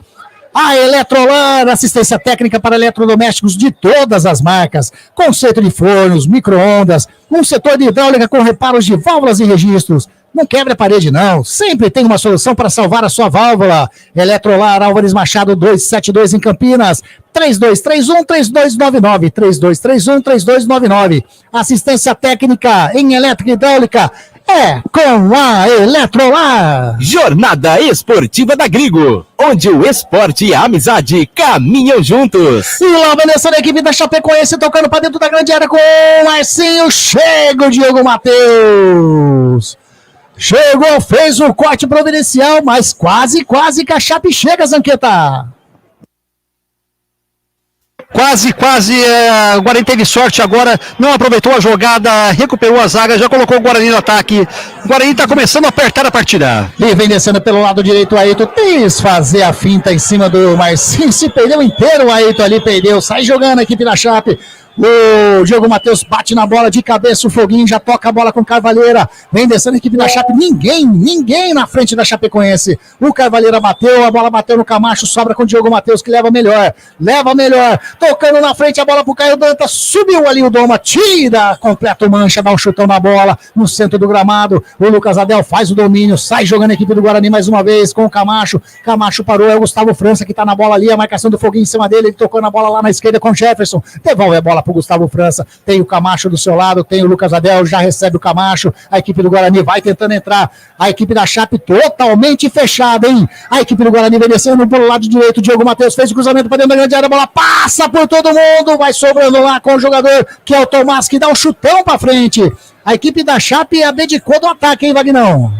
A Eletrolar, assistência técnica para eletrodomésticos de todas as marcas, conserto de fornos, micro-ondas, um setor de hidráulica com reparos de válvulas e registros. Não quebre a parede, não. Sempre tem uma solução para salvar a sua válvula. Eletrolar, Álvares Machado 272 em Campinas. 3231-3299. 3231-3299. Assistência técnica em elétrica e hidráulica é com a Eletrolar. Jornada Esportiva da Grigo, onde o esporte e a amizade caminham juntos. E lá obedecendo a equipe da Chapecoense, tocando para dentro da grande área com o Marcinho. Chega o Diogo Matheus. Chegou, fez o corte providencial, mas quase que a Chape chega, Zanqueta. Quase, o Guarani teve sorte agora, não aproveitou a jogada, recuperou a zaga, já colocou o Guarani no ataque. O Guarani está começando a apertar a partida. E vem descendo pelo lado direito o Ailton, quis fazer a finta em cima do Marcinho, se perdeu inteiro o Ailton ali, perdeu, sai jogando a equipe da Chape. O Diogo Matheus bate na bola de cabeça, o Foguinho já toca a bola com Carvalheira. Vem descendo a equipe da Chape, ninguém na frente da Chapecoense. O Carvalheira bateu, a bola bateu no Camacho, sobra com o Diogo Matheus que leva melhor. Tocando na frente a bola pro Caio Dantas, subiu ali o Doma, tira, completa o Mancha, dá um chutão na bola, no centro do gramado. O Lucas Adel faz o domínio, sai jogando a equipe do Guarani mais uma vez com o Camacho. Camacho parou, é o Gustavo França que tá na bola ali, a marcação do Foguinho em cima dele, ele tocou na bola lá na esquerda com o Jefferson, devolve a bola pro Gustavo França, tem o Camacho do seu lado, tem o Lucas Adel, já recebe o Camacho, a equipe do Guarani vai tentando entrar, a equipe da Chape totalmente fechada, hein? A equipe do Guarani vem descendo pelo lado direito, o Diogo Matheus fez o cruzamento para dentro da grande área, a bola passa por todo mundo, vai sobrando lá com o jogador que é o Tomás, que dá um chutão para frente. A equipe da Chape abdicou do ataque, hein, Vagnão?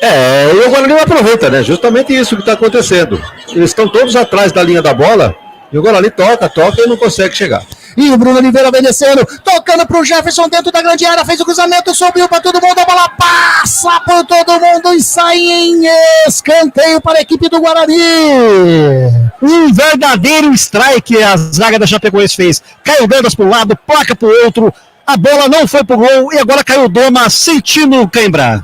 E o Guarani não aproveita, né? Justamente isso que está acontecendo. Eles estão todos atrás da linha da bola, e o Guarani toca e não consegue chegar. E o Bruno Oliveira vem descendo, tocando pro Jefferson dentro da grande área, fez o cruzamento, subiu para todo mundo, a bola passa por todo mundo e sai em escanteio para a equipe do Guarani. Um verdadeiro strike a zaga da Chapecoense fez. Caio Dantas para um lado, placa para o outro, a bola não foi pro gol e agora caiu o Doma sentindo o cãibra.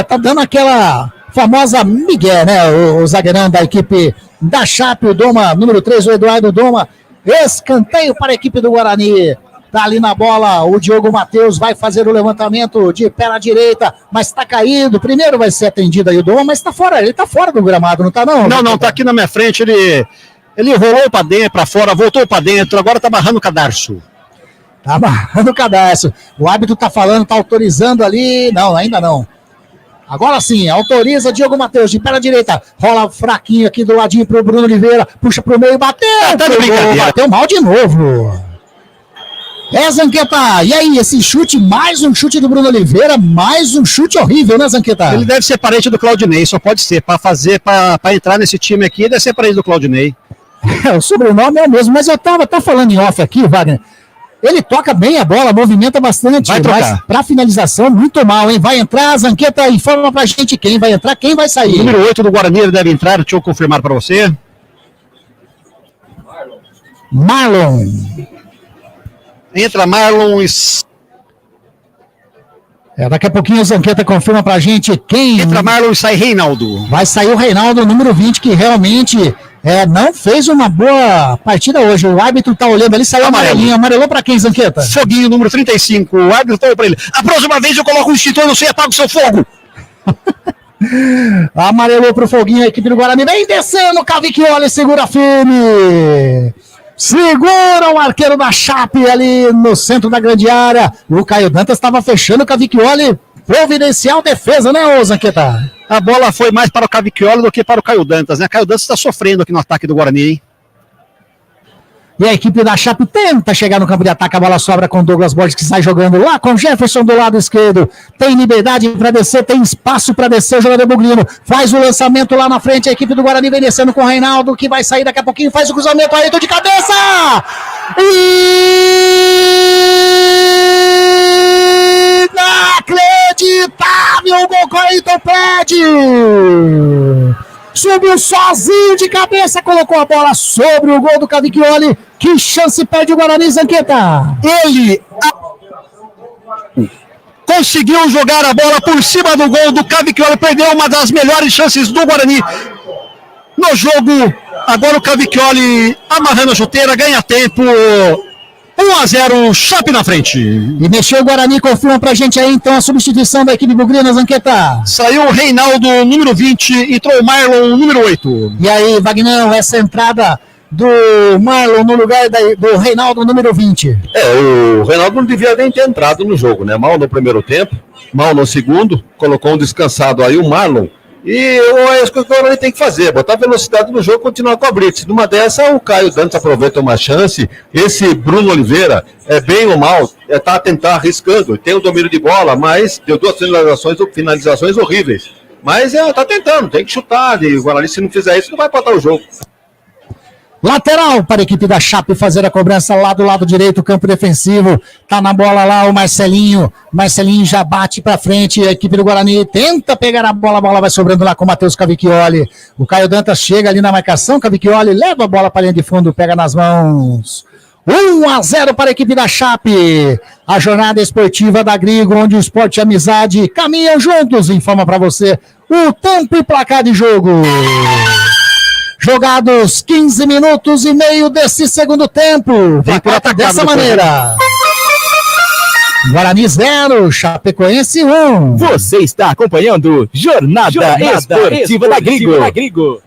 Tá dando aquela famosa migué, né? O zagueirão da equipe da Chape, o Doma, número 3, o Eduardo Doma. Escanteio para a equipe do Guarani. Tá ali na bola, o Diogo Matheus vai fazer o levantamento de pé na direita, mas tá caído. Primeiro vai ser atendido aí o Doma, mas tá fora, ele tá fora do gramado, não tá não? Não, tá aqui na minha frente, ele rolou para dentro, para fora, voltou para dentro, agora tá barrando o cadarço. Tá barrando o cadarço. O árbitro tá falando, tá autorizando ali. Não, ainda não. Agora sim, autoriza Diogo Matheus de pé na direita. Rola fraquinho aqui do ladinho pro Bruno Oliveira. Puxa pro meio, bateu. Bateu mal de novo. Zanqueta. E aí, esse chute, mais um chute do Bruno Oliveira, mais um chute horrível, né, Zanqueta? Ele deve ser parente do Claudinei, só pode ser. Para entrar nesse time aqui, ele deve ser parente do Claudinei. O sobrenome é o mesmo, mas eu tava falando em off aqui, Wagner. Ele toca bem a bola, movimenta bastante, mas para finalização, muito mal, hein? Vai entrar, Zanqueta, informa pra gente quem vai entrar, quem vai sair. O número 8 do Guarani ele deve entrar, deixa eu confirmar para você. Marlon. Entra Marlon. Daqui a pouquinho o Zanqueta confirma pra gente quem. Entra Marlon e sai Reinaldo. Vai sair o Reinaldo, número 20, que realmente não fez uma boa partida hoje. O árbitro tá olhando ali, saiu amarelinho. Amarelou pra quem, Zanqueta? Foguinho, número 35. O árbitro falou pra ele: a próxima vez eu coloco um extintor no seu e apago o seu fogo. Amarelou pro Foguinho, a equipe do Guarani vem descendo, Cavicchioli segura firme. Segura o arqueiro da Chape ali no centro da grande área. O Caio Dantas estava fechando o Cavicchioli. Providencial defesa, né, ô Zanqueta? A bola foi mais para o Cavicchioli do que para o Caio Dantas, né? Caio Dantas está sofrendo aqui no ataque do Guarani, hein? E a equipe da Chape tenta chegar no campo de ataque, a bola sobra com o Douglas Borges, que sai jogando lá com o Jefferson do lado esquerdo. Tem liberdade para descer, tem espaço para descer o jogador bugrino. Faz o lançamento lá na frente, a equipe do Guarani vem descendo com o Reinaldo, que vai sair daqui a pouquinho, faz o cruzamento, aí de cabeça! Inacreditável, o gol Cleiton pede! Subiu sozinho de cabeça, colocou a bola sobre o gol do Cavicchioli. Que chance perde o Guarani, Zanqueta? Ele conseguiu jogar a bola por cima do gol do Cavicchioli, perdeu uma das melhores chances do Guarani no jogo. Agora o Cavicchioli amarrando a chuteira, ganha tempo. 1-0, Chape na frente. E mexeu o Guarani, confirma pra gente aí então a substituição da equipe bugrina, Zanqueta. Saiu o Reinaldo, número 20, entrou o Marlon, número 8. E aí, Vagnão, essa entrada do Marlon no lugar do Reinaldo, número 20. O Reinaldo não devia nem ter entrado no jogo, né? Mal no primeiro tempo, mal no segundo, colocou um descansado aí o Marlon. E é isso que o Guarani tem que fazer, botar velocidade no jogo e continuar com a blitz. Numa dessa, o Caio Dantas aproveita uma chance. Esse Bruno Oliveira, bem ou mal, tá a tentar arriscando. Tem o domínio de bola, mas deu 2 finalizações horríveis. Mas tá tentando, tem que chutar. E o Guarani, se não fizer isso, não vai empatar o jogo. Lateral para a equipe da Chape fazer a cobrança lá do lado direito, campo defensivo. Tá na bola lá o Marcelinho. Marcelinho já bate para frente. A equipe do Guarani tenta pegar a bola vai sobrando lá com o Matheus Cavicchioli. O Caio Dantas chega ali na marcação. Cavicchioli leva a bola para a linha de fundo, pega nas mãos. 1-0 para a equipe da Chape. A jornada esportiva da Grigo, onde o esporte e a amizade caminham juntos, informa para você o tempo e placar de jogo. Jogados 15 minutos e meio desse segundo tempo. Placar dessa maneira. Guarani 0, Chapecoense 1. Você está acompanhando Jornada Esportiva da Grigo.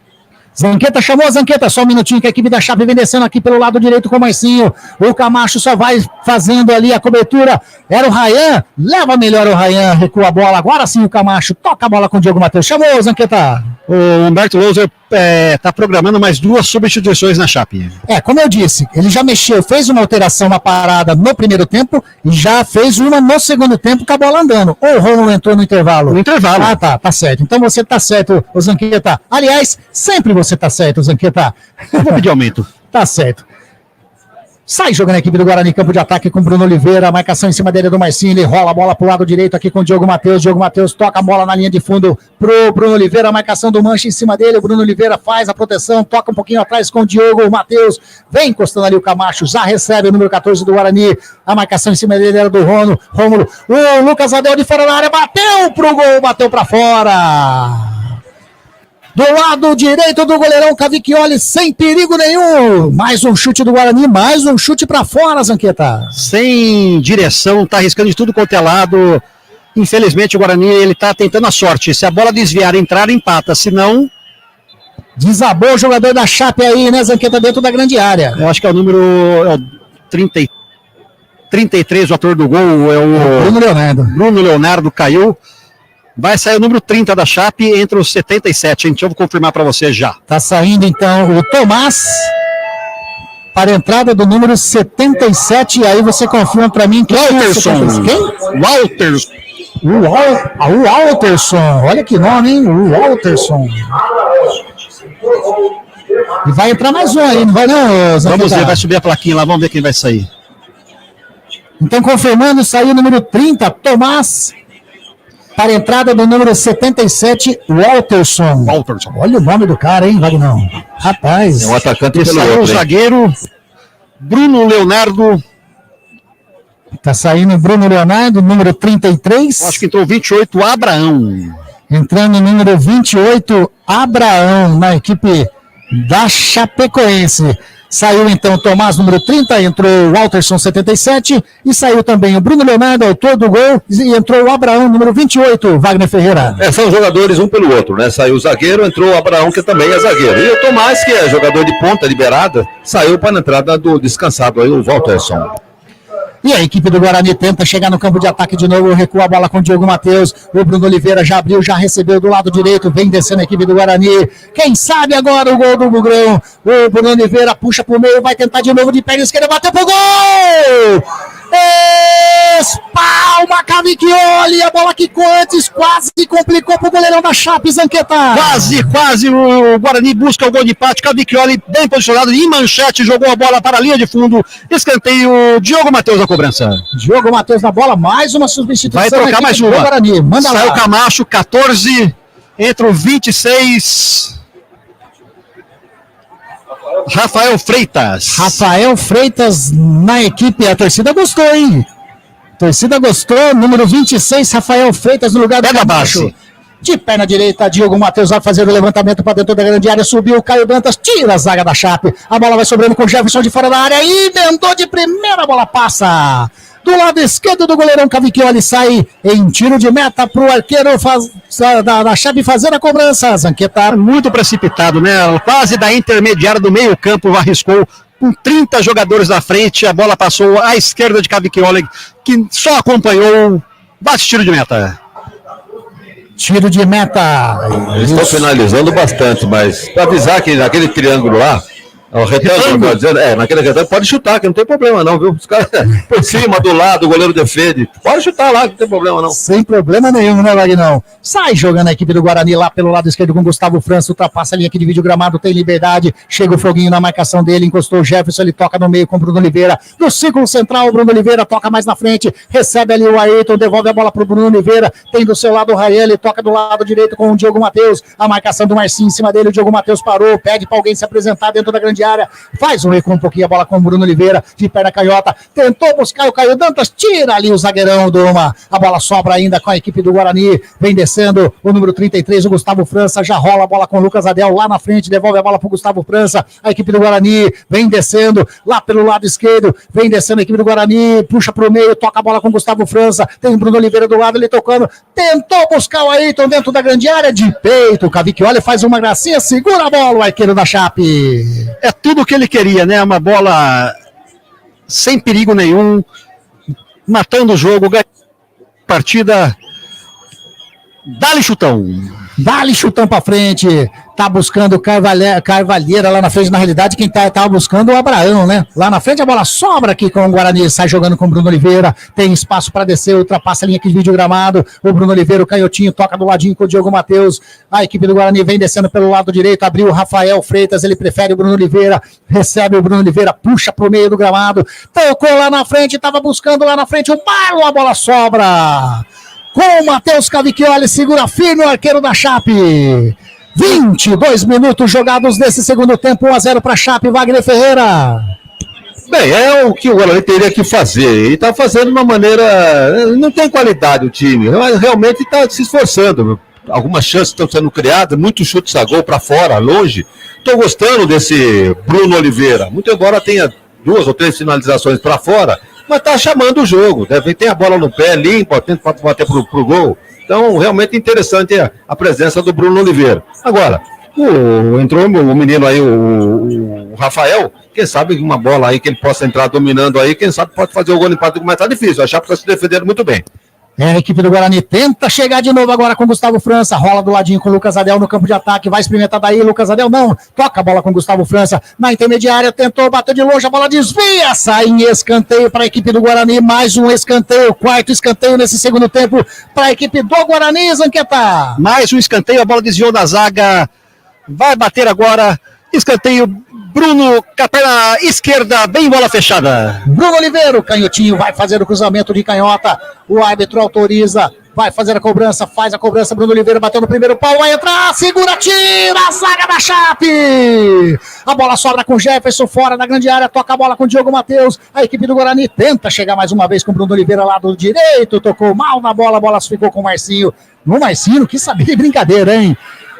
Zanqueta chamou a Zanqueta, só um minutinho que a equipe da Chape vem descendo aqui pelo lado direito com o Marcinho. O Camacho só vai fazendo ali a cobertura. Era o Rayan, leva melhor o Rayan, recua a bola. Agora sim o Camacho, toca a bola com o Diogo Matheus. Chamou, Zanqueta. O Humberto Louser está programando mais 2 substituições na Chape. Como eu disse, ele já mexeu, fez uma alteração, uma parada no primeiro tempo e já fez uma no segundo tempo com a bola andando. Ou o Romulo entrou no intervalo? No intervalo. Tá certo. Então você tá certo, o Zanqueta. Aliás, sempre você tá certo, Zanqueta. Eu vou pedir aumento. Tá certo. Sai jogando a equipe do Guarani, campo de ataque com o Bruno Oliveira, a marcação em cima dele do Marcinho, ele rola a bola pro lado direito aqui com o Diogo Matheus toca a bola na linha de fundo pro Bruno Oliveira, a marcação do Mancha em cima dele, o Bruno Oliveira faz a proteção, toca um pouquinho atrás com o Diogo Matheus, vem encostando ali o Camacho, já recebe o número 14 do Guarani, a marcação em cima dele era do Rômulo, o Lucas Adel de fora da área, bateu pro gol, bateu pra fora. Do lado direito do goleirão Cavicchioli, sem perigo nenhum. Mais um chute do Guarani, mais um chute pra fora, Zanqueta. Sem direção, tá arriscando de tudo quanto é lado. Infelizmente o Guarani, ele tá tentando a sorte. Se a bola desviar, entrar, empata. Se não... Desabou o jogador da Chape aí, né, Zanqueta, dentro da grande área. Eu acho que é o número 33, o ator do gol, é o Bruno Leonardo. Bruno Leonardo caiu. Vai sair o número 30 da Chape entre os 77, gente. Eu vou confirmar para você já. Tá saindo então o Tomás para a entrada do número 77. E aí você confirma para mim que Walterson. Quem? Walterson. O Walterson. Olha que nome, hein? O Walterson. E vai entrar mais um aí, não vai não, Zanqueta? Vamos ver, vai subir a plaquinha lá, vamos ver quem vai sair. Então confirmando, saiu o número 30, Tomás. Para a entrada do número 77, Walterson. Olha o nome do cara, hein, Vagnão? Rapaz. É um atacante pelo outro. O zagueiro, Bruno Leonardo. Tá saindo Bruno Leonardo, número 33. Acho que entrou 28, Abraão. Entrando o número 28, Abraão, na equipe da Chapecoense. Saiu então o Tomás, número 30, entrou o Walterson, 77, e saiu também o Bruno Leonardo, autor do gol, e entrou o Abraão, número 28, Wagner Ferreira. São jogadores um pelo outro, né? Saiu o zagueiro, entrou o Abraão, que também é zagueiro. E o Tomás, que é jogador de ponta liberada, saiu para a entrada do descansado aí, o Walterson. E a equipe do Guarani tenta chegar no campo de ataque de novo, recua a bola com o Diogo Matheus, o Bruno Oliveira já abriu, já recebeu do lado direito, vem descendo a equipe do Guarani, quem sabe agora o gol do Bugrão, o Bruno Oliveira puxa pro meio, vai tentar de novo de perna esquerda, bateu pro gol! Espalma Cavicchioli, a bola que antes quase que complicou pro goleirão da Chape, Zanqueta. Quase o Guarani busca o gol de empate, Cavicchioli bem posicionado, em manchete, jogou a bola para a linha de fundo, escanteio, Diogo Matheus na cobrança. Diogo Matheus na bola, mais uma substituição. Vai trocar mais uma. Guarani. Manda Saiu lá. Camacho, 14, entra o 26... Rafael Freitas na equipe, a torcida gostou, hein? Torcida gostou, número 26, Rafael Freitas no lugar do Camacho. De perna direita, Diogo Matheus vai fazer o levantamento para dentro da grande área, subiu, Caio Dantas, tira a zaga da Chape, a bola vai sobrando com o Jefferson de fora da área, emendou de primeira, a bola passa. Do lado esquerdo do goleirão Cavicchioli, sai em tiro de meta para o arqueiro da Chape fazer a cobrança, Zanqueta. Muito precipitado, né? Quase da intermediária do meio campo, arriscou com 30 jogadores na frente, a bola passou à esquerda de Cavicchioli, que só acompanhou, bate tiro de meta. Tiro de meta. Eles estão finalizando bastante, mas para avisar que naquele triângulo lá, o retângulo, naquele retângulo pode chutar, que não tem problema não, viu? Os caras por cima, do lado, o goleiro defende. Pode chutar lá, que não tem problema não. Sem problema nenhum, né, Vagnão? Sai jogando a equipe do Guarani lá pelo lado esquerdo com Gustavo França, ultrapassa a linha aqui de vídeo gramado, tem liberdade, chega o Foguinho na marcação dele, encostou o Jefferson, ele toca no meio com o Bruno Oliveira, no círculo central o Bruno Oliveira toca mais na frente, recebe ali o Ayrton, devolve a bola pro Bruno Oliveira, tem do seu lado o Rayan, ele toca do lado direito com o Diogo Matheus, a marcação do Marcinho em cima dele, o Diogo Matheus parou, pede pra alguém se apresentar dentro da grande grande área, faz um recuo um pouquinho, a bola com o Bruno Oliveira, de perna canhota, tentou buscar o Caio Dantas, tira ali o zagueirão do Uma, a bola sobra ainda com a equipe do Guarani, vem descendo o número 33, o Gustavo França, já rola a bola com o Lucas Adel lá na frente, devolve a bola pro Gustavo França, a equipe do Guarani vem descendo lá pelo lado esquerdo, vem descendo a equipe do Guarani, puxa pro meio, toca a bola com o Gustavo França, tem o Bruno Oliveira do lado, ele tocando, tentou buscar o Ayrton dentro da grande área, de peito, o Cavicchioli faz uma gracinha, segura a bola, o arqueiro da Chape. É tudo o que ele queria, né? Uma bola sem perigo nenhum, matando o jogo, partida. Dá-lhe chutão. Dá-lhe chutão pra frente. Tá buscando o Carvalheira lá na frente. Na realidade, quem tava buscando o Abraão, né? Lá na frente a bola sobra aqui com o Guarani. Sai jogando com o Bruno Oliveira. Tem espaço pra descer. Ultrapassa a linha aqui de vídeo gramado. O Bruno Oliveira, o canhotinho, toca do ladinho com o Diogo Matheus. A equipe do Guarani vem descendo pelo lado direito. Abriu o Rafael Freitas. Ele prefere o Bruno Oliveira. Recebe o Bruno Oliveira. Puxa pro meio do gramado. Tocou lá na frente. Tava buscando lá na frente o Marlon. A bola sobra. Com o Matheus Cavicchioli, segura firme o arqueiro da Chape. 22 minutos jogados nesse segundo tempo, 1-0 para a Chape, Wagner Ferreira. Bem, é o que o Guarani teria que fazer. Ele está fazendo de uma maneira... Não tem qualidade o time, mas realmente está se esforçando. Algumas chances estão sendo criadas, muitos chutes a gol para fora, longe. Estou gostando desse Bruno Oliveira, muito embora tenha 2 ou 3 finalizações para fora, mas tá chamando o jogo, tem a bola no pé, limpa, tenta bater pro gol. Então, realmente interessante a presença do Bruno Oliveira. Agora, entrou o menino aí, o Rafael, quem sabe uma bola aí que ele possa entrar dominando aí, quem sabe pode fazer o gol empate, mas tá difícil, a Chape tá se defendendo muito bem. A equipe do Guarani tenta chegar de novo agora com o Gustavo França, rola do ladinho com o Lucas Adel no campo de ataque, vai experimentar daí, Lucas Adel não, toca a bola com o Gustavo França, na intermediária, tentou, bateu de longe, a bola desvia, sai em escanteio para a equipe do Guarani, mais um escanteio, 4º escanteio nesse segundo tempo para a equipe do Guarani, Zanqueta. Mais um escanteio, a bola desviou da zaga, vai bater agora, escanteio, Bruno, com a perna esquerda, bem bola fechada. Bruno Oliveira, o canhotinho, vai fazer o cruzamento de canhota. O árbitro autoriza, vai fazer a cobrança, faz a cobrança. Bruno Oliveira bateu no primeiro pau, vai entrar, segura, tira a zaga da Chape. A bola sobra com Jefferson, fora da grande área, toca a bola com o Diogo Matheus. A equipe do Guarani tenta chegar mais uma vez com o Bruno Oliveira lá do direito, tocou mal na bola, a bola ficou com o Marcinho. No Marcinho, que sabia de brincadeira, hein?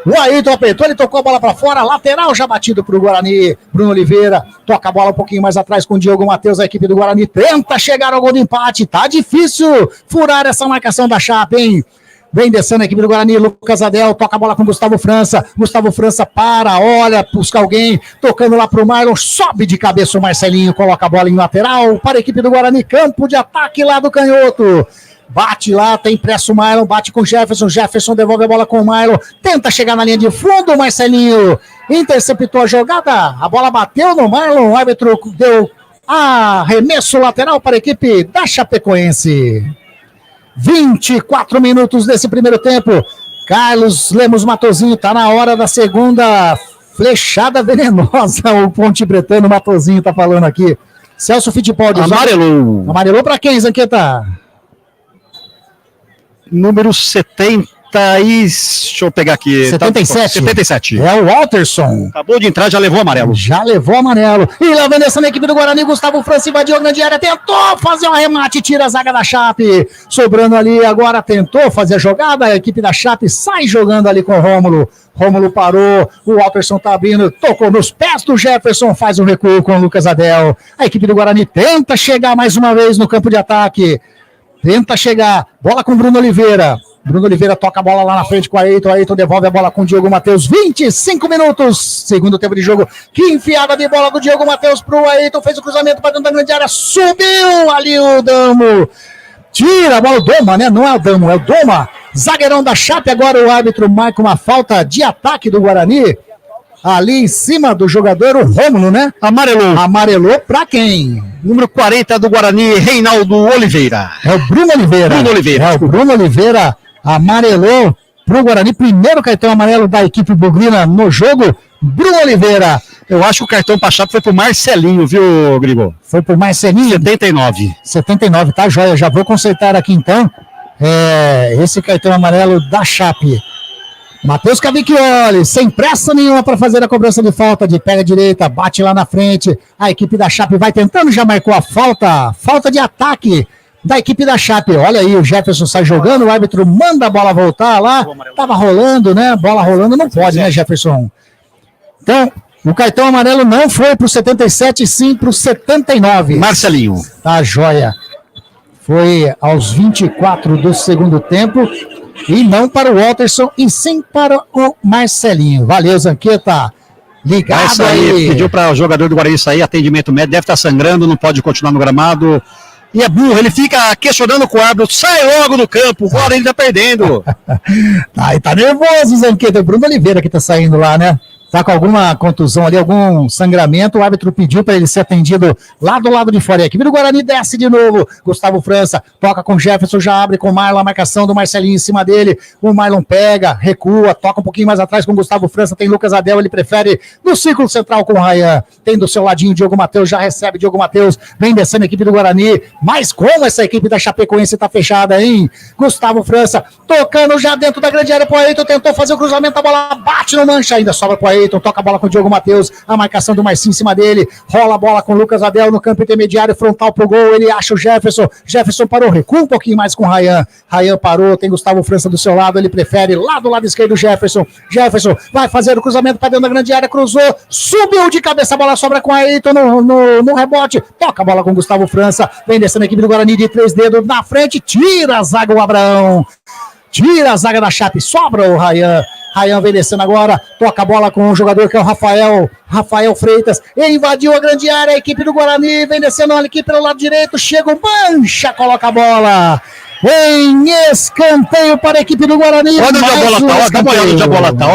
O Ayrton apertou, ele tocou a bola para fora, lateral já batido para o Guarani. Bruno Oliveira toca a bola um pouquinho mais atrás com o Diogo Matheus, a equipe do Guarani tenta chegar ao gol de empate, tá difícil furar essa marcação da Chape, hein? Vem descendo a equipe do Guarani, Lucas Adel, toca a bola com Gustavo França para, olha, busca alguém, tocando lá pro Marlon, sobe de cabeça o Marcelinho, coloca a bola em lateral para a equipe do Guarani, campo de ataque lá do canhoto. Bate lá, tem pressa o Marlon, bate com o Jefferson devolve a bola com o Marlon, tenta chegar na linha de fundo, o Marcelinho interceptou a jogada, a bola bateu no Marlon, o árbitro deu arremesso lateral para a equipe da Chapecoense. 24 minutos desse primeiro tempo, Carlos Lemos Matozinho, tá na hora da segunda flechada venenosa, o Ponte Bretano Matozinho tá falando aqui. Celso Fittipaldi. Amarelou para quem, Zanqueta? Número 70 e... Deixa eu pegar aqui. 77. 77. É o Walterson. Acabou de entrar, já levou amarelo. E lá vem nessa equipe do Guarani, Gustavo França invadiu a grande área, tentou fazer um arremate, tira a zaga da Chape. Sobrando ali, agora tentou fazer a jogada, a equipe da Chape sai jogando ali com o Rômulo. Rômulo parou, o Walterson tá abrindo, tocou nos pés do Jefferson, faz um recuo com o Lucas Adel. A equipe do Guarani tenta chegar mais uma vez no campo de ataque. Tenta chegar, bola com o Bruno Oliveira. Bruno Oliveira toca a bola lá na frente com o Ayrton. Ayrton devolve a bola com o Diogo Matheus. 25 minutos, segundo tempo de jogo. Que enfiada de bola do Diogo Matheus pro Ayrton. Fez o cruzamento para dentro da grande área. Subiu ali o Damo. Tira a bola, o Doma, né? Não é o Damo, é o Doma. Zagueirão da Chape. Agora o árbitro marca uma falta de ataque do Guarani. Ali em cima do jogador, o Rômulo, né? Amarelou pra quem? Número 40 do Guarani, Reinaldo Oliveira. É o Bruno Oliveira. É o Bruno Oliveira, amarelou pro Guarani. Primeiro cartão amarelo da equipe bugrina no jogo, Bruno Oliveira. Eu acho que o cartão pra Chape foi pro Marcelinho, viu, Grigo? Foi pro Marcelinho? 79, tá joia. Já vou consertar aqui então. Esse cartão amarelo da Chape. Matheus Cavicchioli, sem pressa nenhuma para fazer a cobrança de falta, de pega direita, bate lá na frente, a equipe da Chape vai tentando, já marcou a falta de ataque da equipe da Chape. Olha aí, o Jefferson sai jogando, o árbitro manda a bola voltar lá, tava rolando, né, bola rolando, não pode, né, Jefferson? Então, o cartão amarelo não foi pro 77, sim pro 79. Marcelinho. Tá, joia. Foi aos 24 do segundo tempo. E não para o Walterson, e sim para o Marcelinho. Valeu, Zanqueta. Ligado aí. Pediu para o jogador do Guarani sair, atendimento médico, deve estar sangrando, não pode continuar no gramado. E é burro, ele fica questionando com o árbitro, sai logo do campo, o Guarani tá perdendo. Tá nervoso, Zanqueta. O Bruno Oliveira que tá saindo lá, né? Tá com alguma contusão ali, algum sangramento, o árbitro pediu para ele ser atendido lá do lado de fora. A equipe do Guarani desce de novo, Gustavo França toca com Jefferson, já abre com o Marlon, a marcação do Marcelinho em cima dele, o Marlon pega, recua, toca um pouquinho mais atrás com o Gustavo França, tem Lucas Adel, ele prefere no círculo central com o Ryan, tem do seu ladinho Diogo Matheus, já recebe Diogo Matheus, vem descendo a equipe do Guarani, mas como essa equipe da Chapecoense tá fechada, hein? Gustavo França tocando já dentro da grande área pro Ayrton, tentou fazer o cruzamento, a bola bate no mancha, ainda sobra pro Ayrton, toca a bola com o Diogo Matheus, a marcação do Marcinho em cima dele, rola a bola com o Lucas Adel no campo intermediário, frontal pro gol, ele acha o Jefferson parou, recua um pouquinho mais com o Ryan parou, tem Gustavo França do seu lado, ele prefere lá do lado esquerdo o Jefferson vai fazer o cruzamento para dentro da grande área, cruzou, subiu de cabeça, a bola sobra com o Ayrton no rebote, toca a bola com o Gustavo França, vem descendo a equipe do Guarani de 3 dedos na frente, tira a zaga o Abraão, tira a zaga da Chape, sobra o Ryan vem descendo agora, toca a bola com o jogador que é o Rafael Freitas, invadiu a grande área, a equipe do Guarani vem descendo aqui pelo lado direito, chega o Mancha, coloca a bola em escanteio para a equipe do Guarani. Olha onde a bola tá, ó, dá uma olhada onde a bola tá,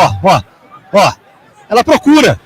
ó, ela procura.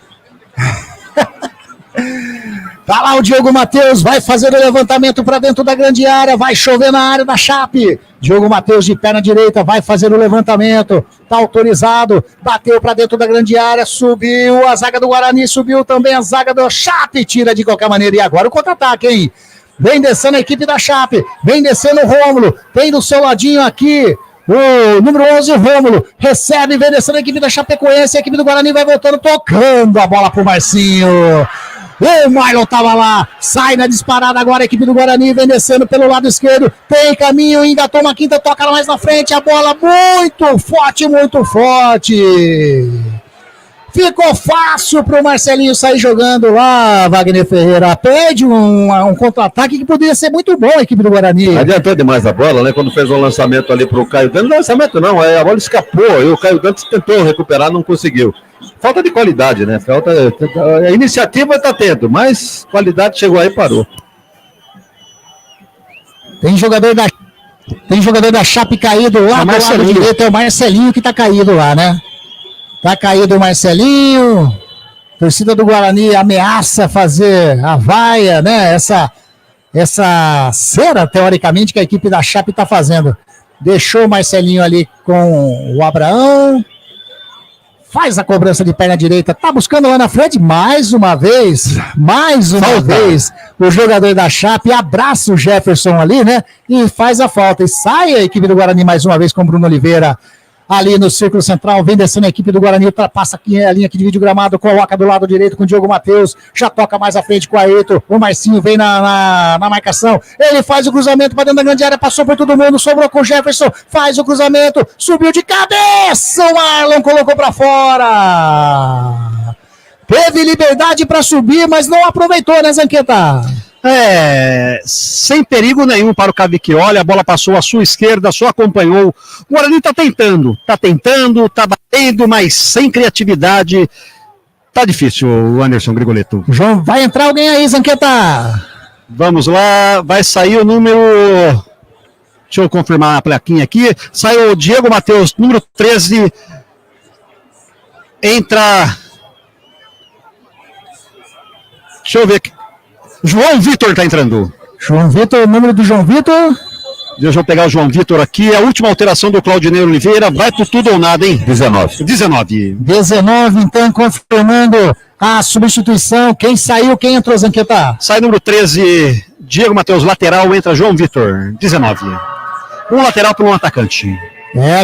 Tá lá o Diogo Matheus, vai fazer o levantamento para dentro da grande área, vai chover na área da Chape. Diogo Matheus de perna direita, vai fazer o levantamento, tá autorizado, bateu para dentro da grande área, subiu a zaga do Guarani, subiu também a zaga do Chape, tira de qualquer maneira. E agora o contra-ataque, hein? Vem descendo a equipe da Chape, vem descendo o Rômulo, tem do seu ladinho aqui o número 11, o Rômulo, recebe, vem descendo a equipe da Chapecoense, a equipe do Guarani vai voltando, tocando a bola pro Marcinho. O Marlon tava lá, sai na disparada agora, a equipe do Guarani vem descendo pelo lado esquerdo, tem caminho, engatou uma quinta, toca lá mais na frente, a bola muito forte. Ficou fácil pro Marcelinho sair jogando lá, Wagner Ferreira. Pede um contra-ataque que poderia ser muito bom a equipe do Guarani. Adiantou demais a bola, né? Quando fez o lançamento ali pro Caio Dantas. Não, lançamento não, a bola escapou e o Caio Dantas tentou recuperar, não conseguiu. Falta de qualidade, né? A iniciativa está tendo, mas qualidade chegou aí e parou. Tem jogador da Chape caído lá do lado direito, é o Marcelinho que tá caído lá, né? Tá caído o Marcelinho, torcida do Guarani ameaça fazer a vaia, né? Essa cera, teoricamente, que a equipe da Chape tá fazendo. Deixou o Marcelinho ali com o Abraão, faz a cobrança de perna direita, tá buscando lá na frente, mais uma vez, o jogador da Chape abraça o Jefferson ali, né? E faz a falta, e sai a equipe do Guarani mais uma vez com o Bruno Oliveira. Ali no círculo central, vem descendo a equipe do Guarani, ultrapassa aqui a linha que divide o gramado, coloca do lado direito com o Diogo Matheus, já toca mais à frente com o Ayrton, o Marcinho vem na marcação, ele faz o cruzamento para dentro da grande área, passou por todo mundo, sobrou com o Jefferson, faz o cruzamento, subiu de cabeça, o Marlon colocou para fora. Teve liberdade para subir, mas não aproveitou, né, Zanqueta? Sem perigo nenhum para o Cavicchioli, a bola passou à sua esquerda, só acompanhou. O Guarani tá tentando, tá batendo, mas sem criatividade. Tá difícil, o Anderson Grigoletto. João, vai entrar alguém aí, Zanqueta? Vamos lá, vai sair o número... Deixa eu confirmar a plaquinha aqui. Saiu o Diego Matheus, número 13. Entra... Deixa eu ver aqui. João Vitor tá entrando. João Vitor, o número do João Vitor. Deixa eu pegar o João Vitor aqui. A última alteração do Claudinei Oliveira. Vai por tudo ou nada, hein? 19, então, confirmando a substituição. Quem saiu, quem entrou, Zanqueta? Sai número 13, Diego Matheus, lateral. Entra João Vitor, 19. Um lateral para um atacante.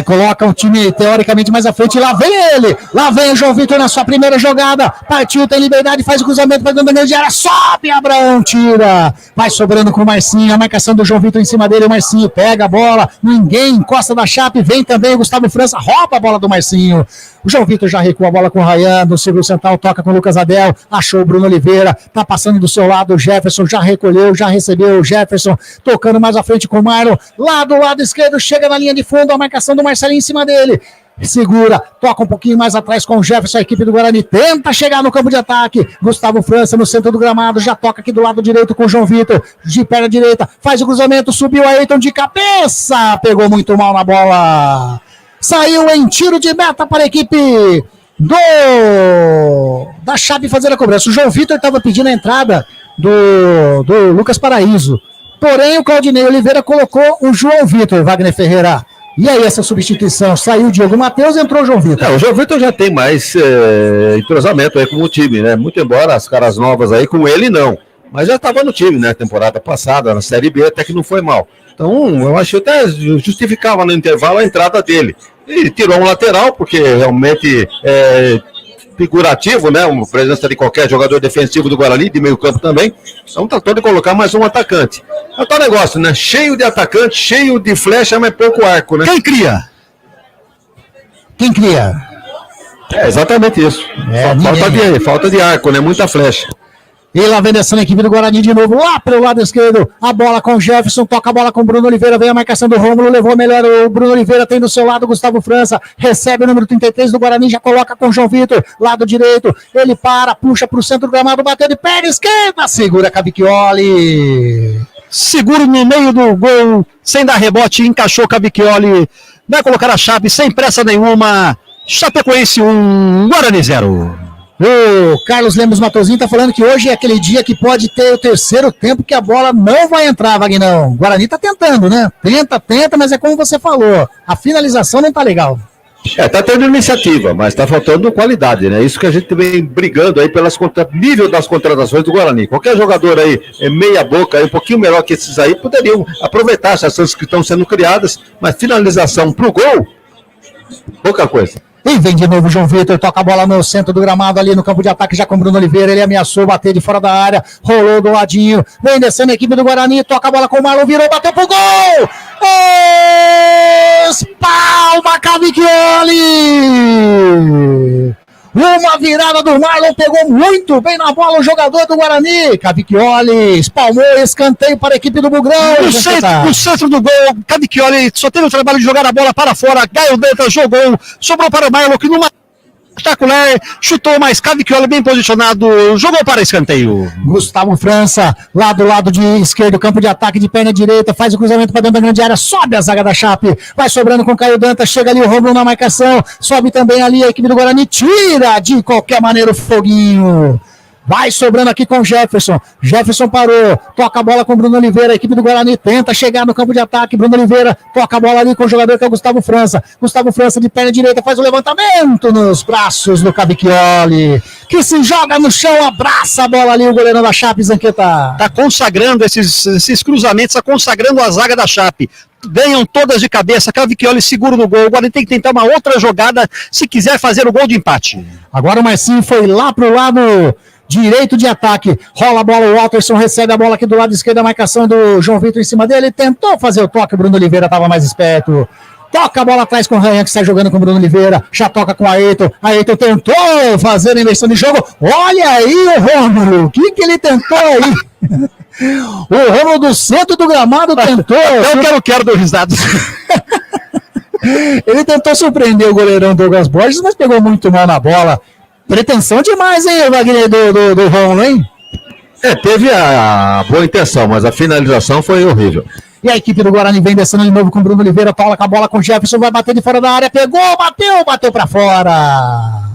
Coloca o time teoricamente mais à frente. Lá vem ele. Lá vem o João Vitor na sua primeira jogada. Partiu, tem liberdade, faz o cruzamento para dentro da grande área. Sobe, Abraão, tira. Vai sobrando com o Marcinho. A marcação do João Vitor em cima dele. O Marcinho pega a bola. Ninguém encosta da Chape. Vem também o Gustavo França. Rouba a bola do Marcinho. O João Vitor já recua a bola com o Ryan. No círculo central, toca com o Lucas Adel. Achou o Bruno Oliveira. Tá passando do seu lado. O Jefferson já recolheu, já recebeu. O Jefferson tocando mais à frente com o Marlon. Lá do lado esquerdo, chega na linha de fundo. A marcação do Marcelinho em cima dele. Segura, toca um pouquinho mais atrás com o Jefferson, a equipe do Guarani tenta chegar no campo de ataque. Gustavo França no centro do gramado, já toca aqui do lado direito com o João Vitor, de perna direita, faz o cruzamento, subiu a Ayrton de cabeça, pegou muito mal na bola. Saiu em tiro de meta para a equipe da Chape fazer a cobrança. O João Vitor estava pedindo a entrada do Lucas Paraíso. Porém, o Claudinei Oliveira colocou o João Vitor, Wagner Ferreira. E aí, essa substituição? Saiu o Diogo Matheus, entrou o João Vitor. O João Vitor já tem mais entrosamento aí com o time, né? Muito embora as caras novas aí, com ele não. Mas já estava no time, né? Temporada passada, na Série B, até que não foi mal. Então, eu acho que até justificava no intervalo a entrada dele. Ele tirou um lateral, porque realmente figurativo, né? Uma presença de qualquer jogador defensivo do Guarani, de meio campo também. Então tratou de colocar mais um atacante. É tal negócio, né? Cheio de atacante, cheio de flecha, mas pouco arco, né? Quem cria? Exatamente isso. Falta de arco, né? Muita flecha. E lá vem descendo a equipe do Guarani de novo, lá pelo lado esquerdo, a bola com o Jefferson, toca a bola com o Bruno Oliveira, vem a marcação do Rômulo, levou melhor o Bruno Oliveira, tem do seu lado o Gustavo França, recebe o número 33 do Guarani, já coloca com o João Vitor, lado direito, ele para, puxa pro centro do gramado, bateu de perna esquerda, segura Cavicchioli. Seguro no meio do gol, sem dar rebote, encaixou Cavicchioli, vai colocar a Chape sem pressa nenhuma, Chapecoense 1, Guarani 0. O Carlos Lemos Matosinho tá falando que hoje é aquele dia que pode ter o terceiro tempo que a bola não vai entrar, Vagnão. O Guarani tá tentando, né? Tenta, mas é como você falou, a finalização não tá legal. Tá tendo iniciativa, mas tá faltando qualidade, né? Isso que a gente vem brigando aí pelas nível das contratações do Guarani. Qualquer jogador aí, meia boca, um pouquinho melhor que esses aí, poderiam aproveitar essas chances que estão sendo criadas, mas finalização pro gol, pouca coisa. E vem de novo o João Vitor, toca a bola no centro do gramado, ali no campo de ataque, já com o Bruno Oliveira, ele ameaçou bater de fora da área, rolou do ladinho, vem descendo a equipe do Guarani, toca a bola com o Marlon, virou, bateu pro gol! Espalma Cavicchioli! Uma virada do Marlon, pegou muito bem na bola o jogador do Guarani. Cavicchioli espalmou, escanteio para a equipe do Bugrão. No centro do gol, Cavicchioli só teve o trabalho de jogar a bola para fora. Gaio Dantas jogou, sobrou para o Marlon, que numa espetacular, chutou, mas Cavicchioli bem posicionado, jogou para escanteio. Gustavo França, lá do lado de esquerdo, campo de ataque de perna direita, faz o cruzamento para dentro da grande área, sobe a zaga da Chape, vai sobrando com o Caio Dantas, chega ali o Romulo na marcação, sobe também ali a equipe do Guarani, tira de qualquer maneira o Foguinho. Vai sobrando aqui com o Jefferson. Jefferson parou. Toca a bola com o Bruno Oliveira. A equipe do Guarani tenta chegar no campo de ataque. Bruno Oliveira toca a bola ali com o jogador que é o Gustavo França. Gustavo França de perna direita faz o levantamento nos braços do Cavicchioli, que se joga no chão, abraça a bola ali o goleirão da Chape, Zanqueta. Tá consagrando esses cruzamentos, tá consagrando a zaga da Chape. Ganham todas de cabeça, Cavicchioli seguro no gol. Agora tem que tentar uma outra jogada se quiser fazer o gol de empate. Agora o Marcinho foi lá pro lado direito de ataque, rola a bola, o Walterson recebe a bola aqui do lado esquerdo, a marcação do João Vitor em cima dele, tentou fazer o toque, o Bruno Oliveira estava mais esperto, toca a bola atrás com o Ryan, que está jogando com o Bruno Oliveira, já toca com a Ayrton tentou fazer a inversão de jogo, olha aí o Rômulo, o que ele tentou aí? O Rômulo do centro do gramado tentou. Eu quero dos risados. Ele tentou surpreender o goleirão Douglas Borges, mas pegou muito mal na bola. Pretensão demais, hein, Wagner, do Rômulo, hein? Teve a boa intenção, mas a finalização foi horrível. E a equipe do Guarani vem descendo de novo com o Bruno Oliveira, toca a bola com o Jefferson, vai bater de fora da área, pegou, bateu pra fora.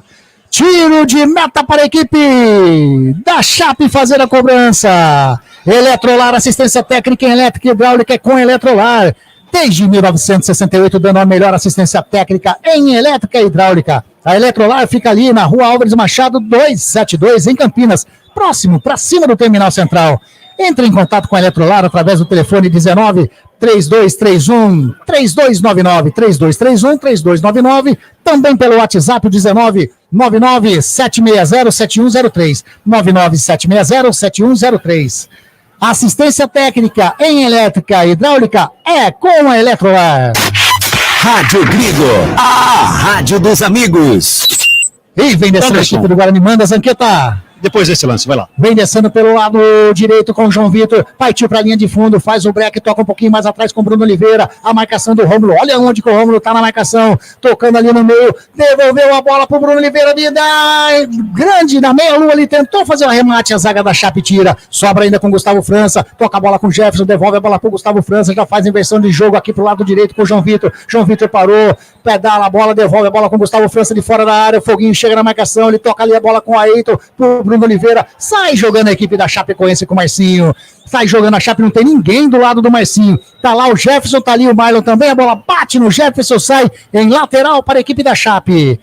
Tiro de meta para a equipe da Chape fazer a cobrança. Eletrolar, assistência técnica em elétrica e hidráulica é com Eletrolar. Desde 1968, dando a melhor assistência técnica em elétrica e hidráulica. A Eletrolar fica ali na Rua Álvares Machado 272, em Campinas, próximo, para cima do Terminal Central. Entre em contato com a Eletrolar através do telefone 19 3299, 3299, também pelo WhatsApp 1999-760-7103, 99760-7103. Assistência técnica em elétrica e hidráulica é com a Eletrolar. Rádio Grigo, a rádio dos amigos. E vem descendo a equipe do Guarani, manda Zanqueta. Depois desse lance, vai lá. Vem descendo pelo lado direito com o João Vitor, partiu para a linha de fundo, faz o break, toca um pouquinho mais atrás com o Bruno Oliveira, a marcação do Rômulo, olha onde que o Rômulo tá na marcação, tocando ali no meio, devolveu a bola pro Bruno Oliveira, grande na meia-lua ali, tentou fazer o arremate, a zaga da Chape tira, sobra ainda com o Gustavo França, toca a bola com o Jefferson, devolve a bola pro Gustavo França, já faz inversão de jogo aqui pro lado direito com o João Vitor parou, pedala a bola, devolve a bola com o Gustavo França de fora da área, o Foguinho chega na marcação, ele toca ali a bola com o Ayrton, pro Bruno Oliveira, sai jogando a equipe da Chapecoense com o Marcinho, sai jogando a Chape, não tem ninguém do lado do Marcinho, tá lá o Jefferson, tá ali o Marlon também, a bola bate no Jefferson, sai em lateral para a equipe da Chape.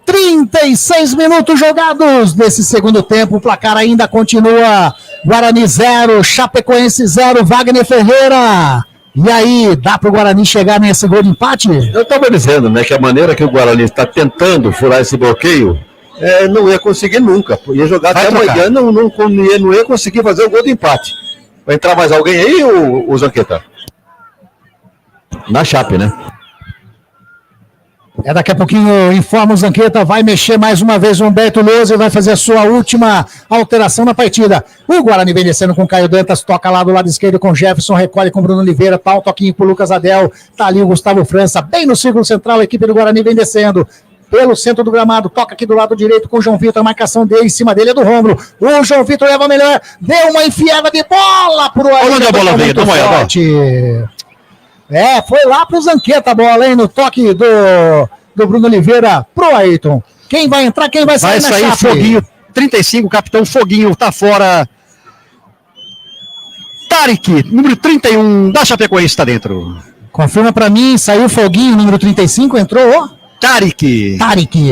36 minutos jogados nesse segundo tempo, o placar ainda continua, Guarani 0, Chapecoense 0, Wagner Ferreira. E aí, dá pro Guarani chegar nesse gol de empate? Eu estava dizendo, né, que a maneira que o Guarani está tentando furar esse bloqueio, não ia conseguir nunca. Ia jogar até amanhã, não ia conseguir fazer o gol de empate. Vai entrar mais alguém aí, o Zanqueta? Na Chape, né? Daqui a pouquinho informa o Zanqueta, vai mexer mais uma vez o Humberto Lousa e vai fazer a sua última alteração na partida. O Guarani vem descendo com o Caio Dantas, toca lá do lado esquerdo com o Jefferson, recolhe com o Bruno Oliveira, tá um toquinho pro Lucas Adel, tá ali o Gustavo França, bem no círculo central, a equipe do Guarani vem descendo pelo centro do gramado, toca aqui do lado direito com o João Vitor, a marcação dele em cima dele é do Rômulo, o João Vitor leva melhor, deu uma enfiada de bola pro Olha onde a bola veio, toma aí, foi lá pro Zanqueta a bola, hein, no toque do Bruno Oliveira pro Ayrton. Quem vai entrar, quem vai sair na Chape? Vai sair Foguinho, 35, capitão Foguinho, tá fora. Tarik, número 31 da Chapecoense, tá dentro. Confirma pra mim, saiu Foguinho, número 35, entrou o Tarik.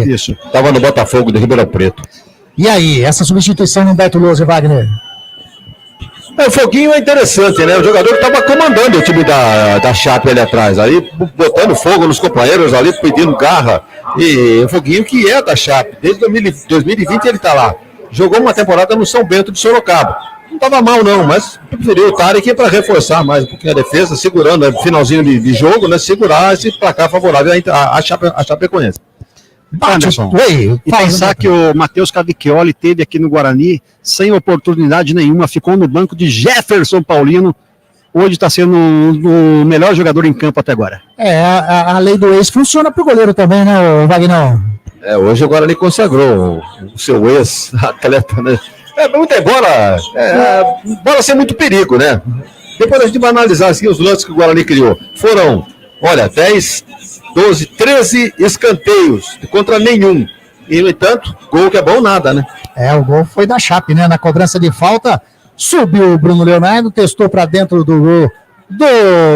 Isso, tava no Botafogo de Ribeirão Preto. E aí, essa substituição no Humberto Lousa, Wagner? O Foguinho é interessante, né? O jogador que estava comandando o time da Chape ali atrás, aí botando fogo nos companheiros ali, pedindo garra. E o Foguinho que é da Chape, desde 2020 ele está lá. Jogou uma temporada no São Bento de Sorocaba. Não estava mal não, mas preferiu o Tarik para reforçar mais um pouquinho a defesa, segurando, né, finalzinho de jogo, né? Segurar esse placar favorável a Chapecoense. Anderson, e pensar que o Matheus Cavicchioli teve aqui no Guarani sem oportunidade nenhuma, ficou no banco de Jefferson Paulino, hoje está sendo o melhor jogador em campo até agora. A lei do ex funciona pro goleiro também, né, Wagner? Hoje o Guarani consagrou o seu ex-atleta, né? Bola sem muito perigo, né? Depois a gente vai analisar assim, os lances que o Guarani criou. Foram, 10, 12, 13 escanteios contra nenhum. E, no entanto, gol que é bom nada, né? O gol foi da Chape, né? Na cobrança de falta, subiu o Bruno Leonardo, testou para dentro do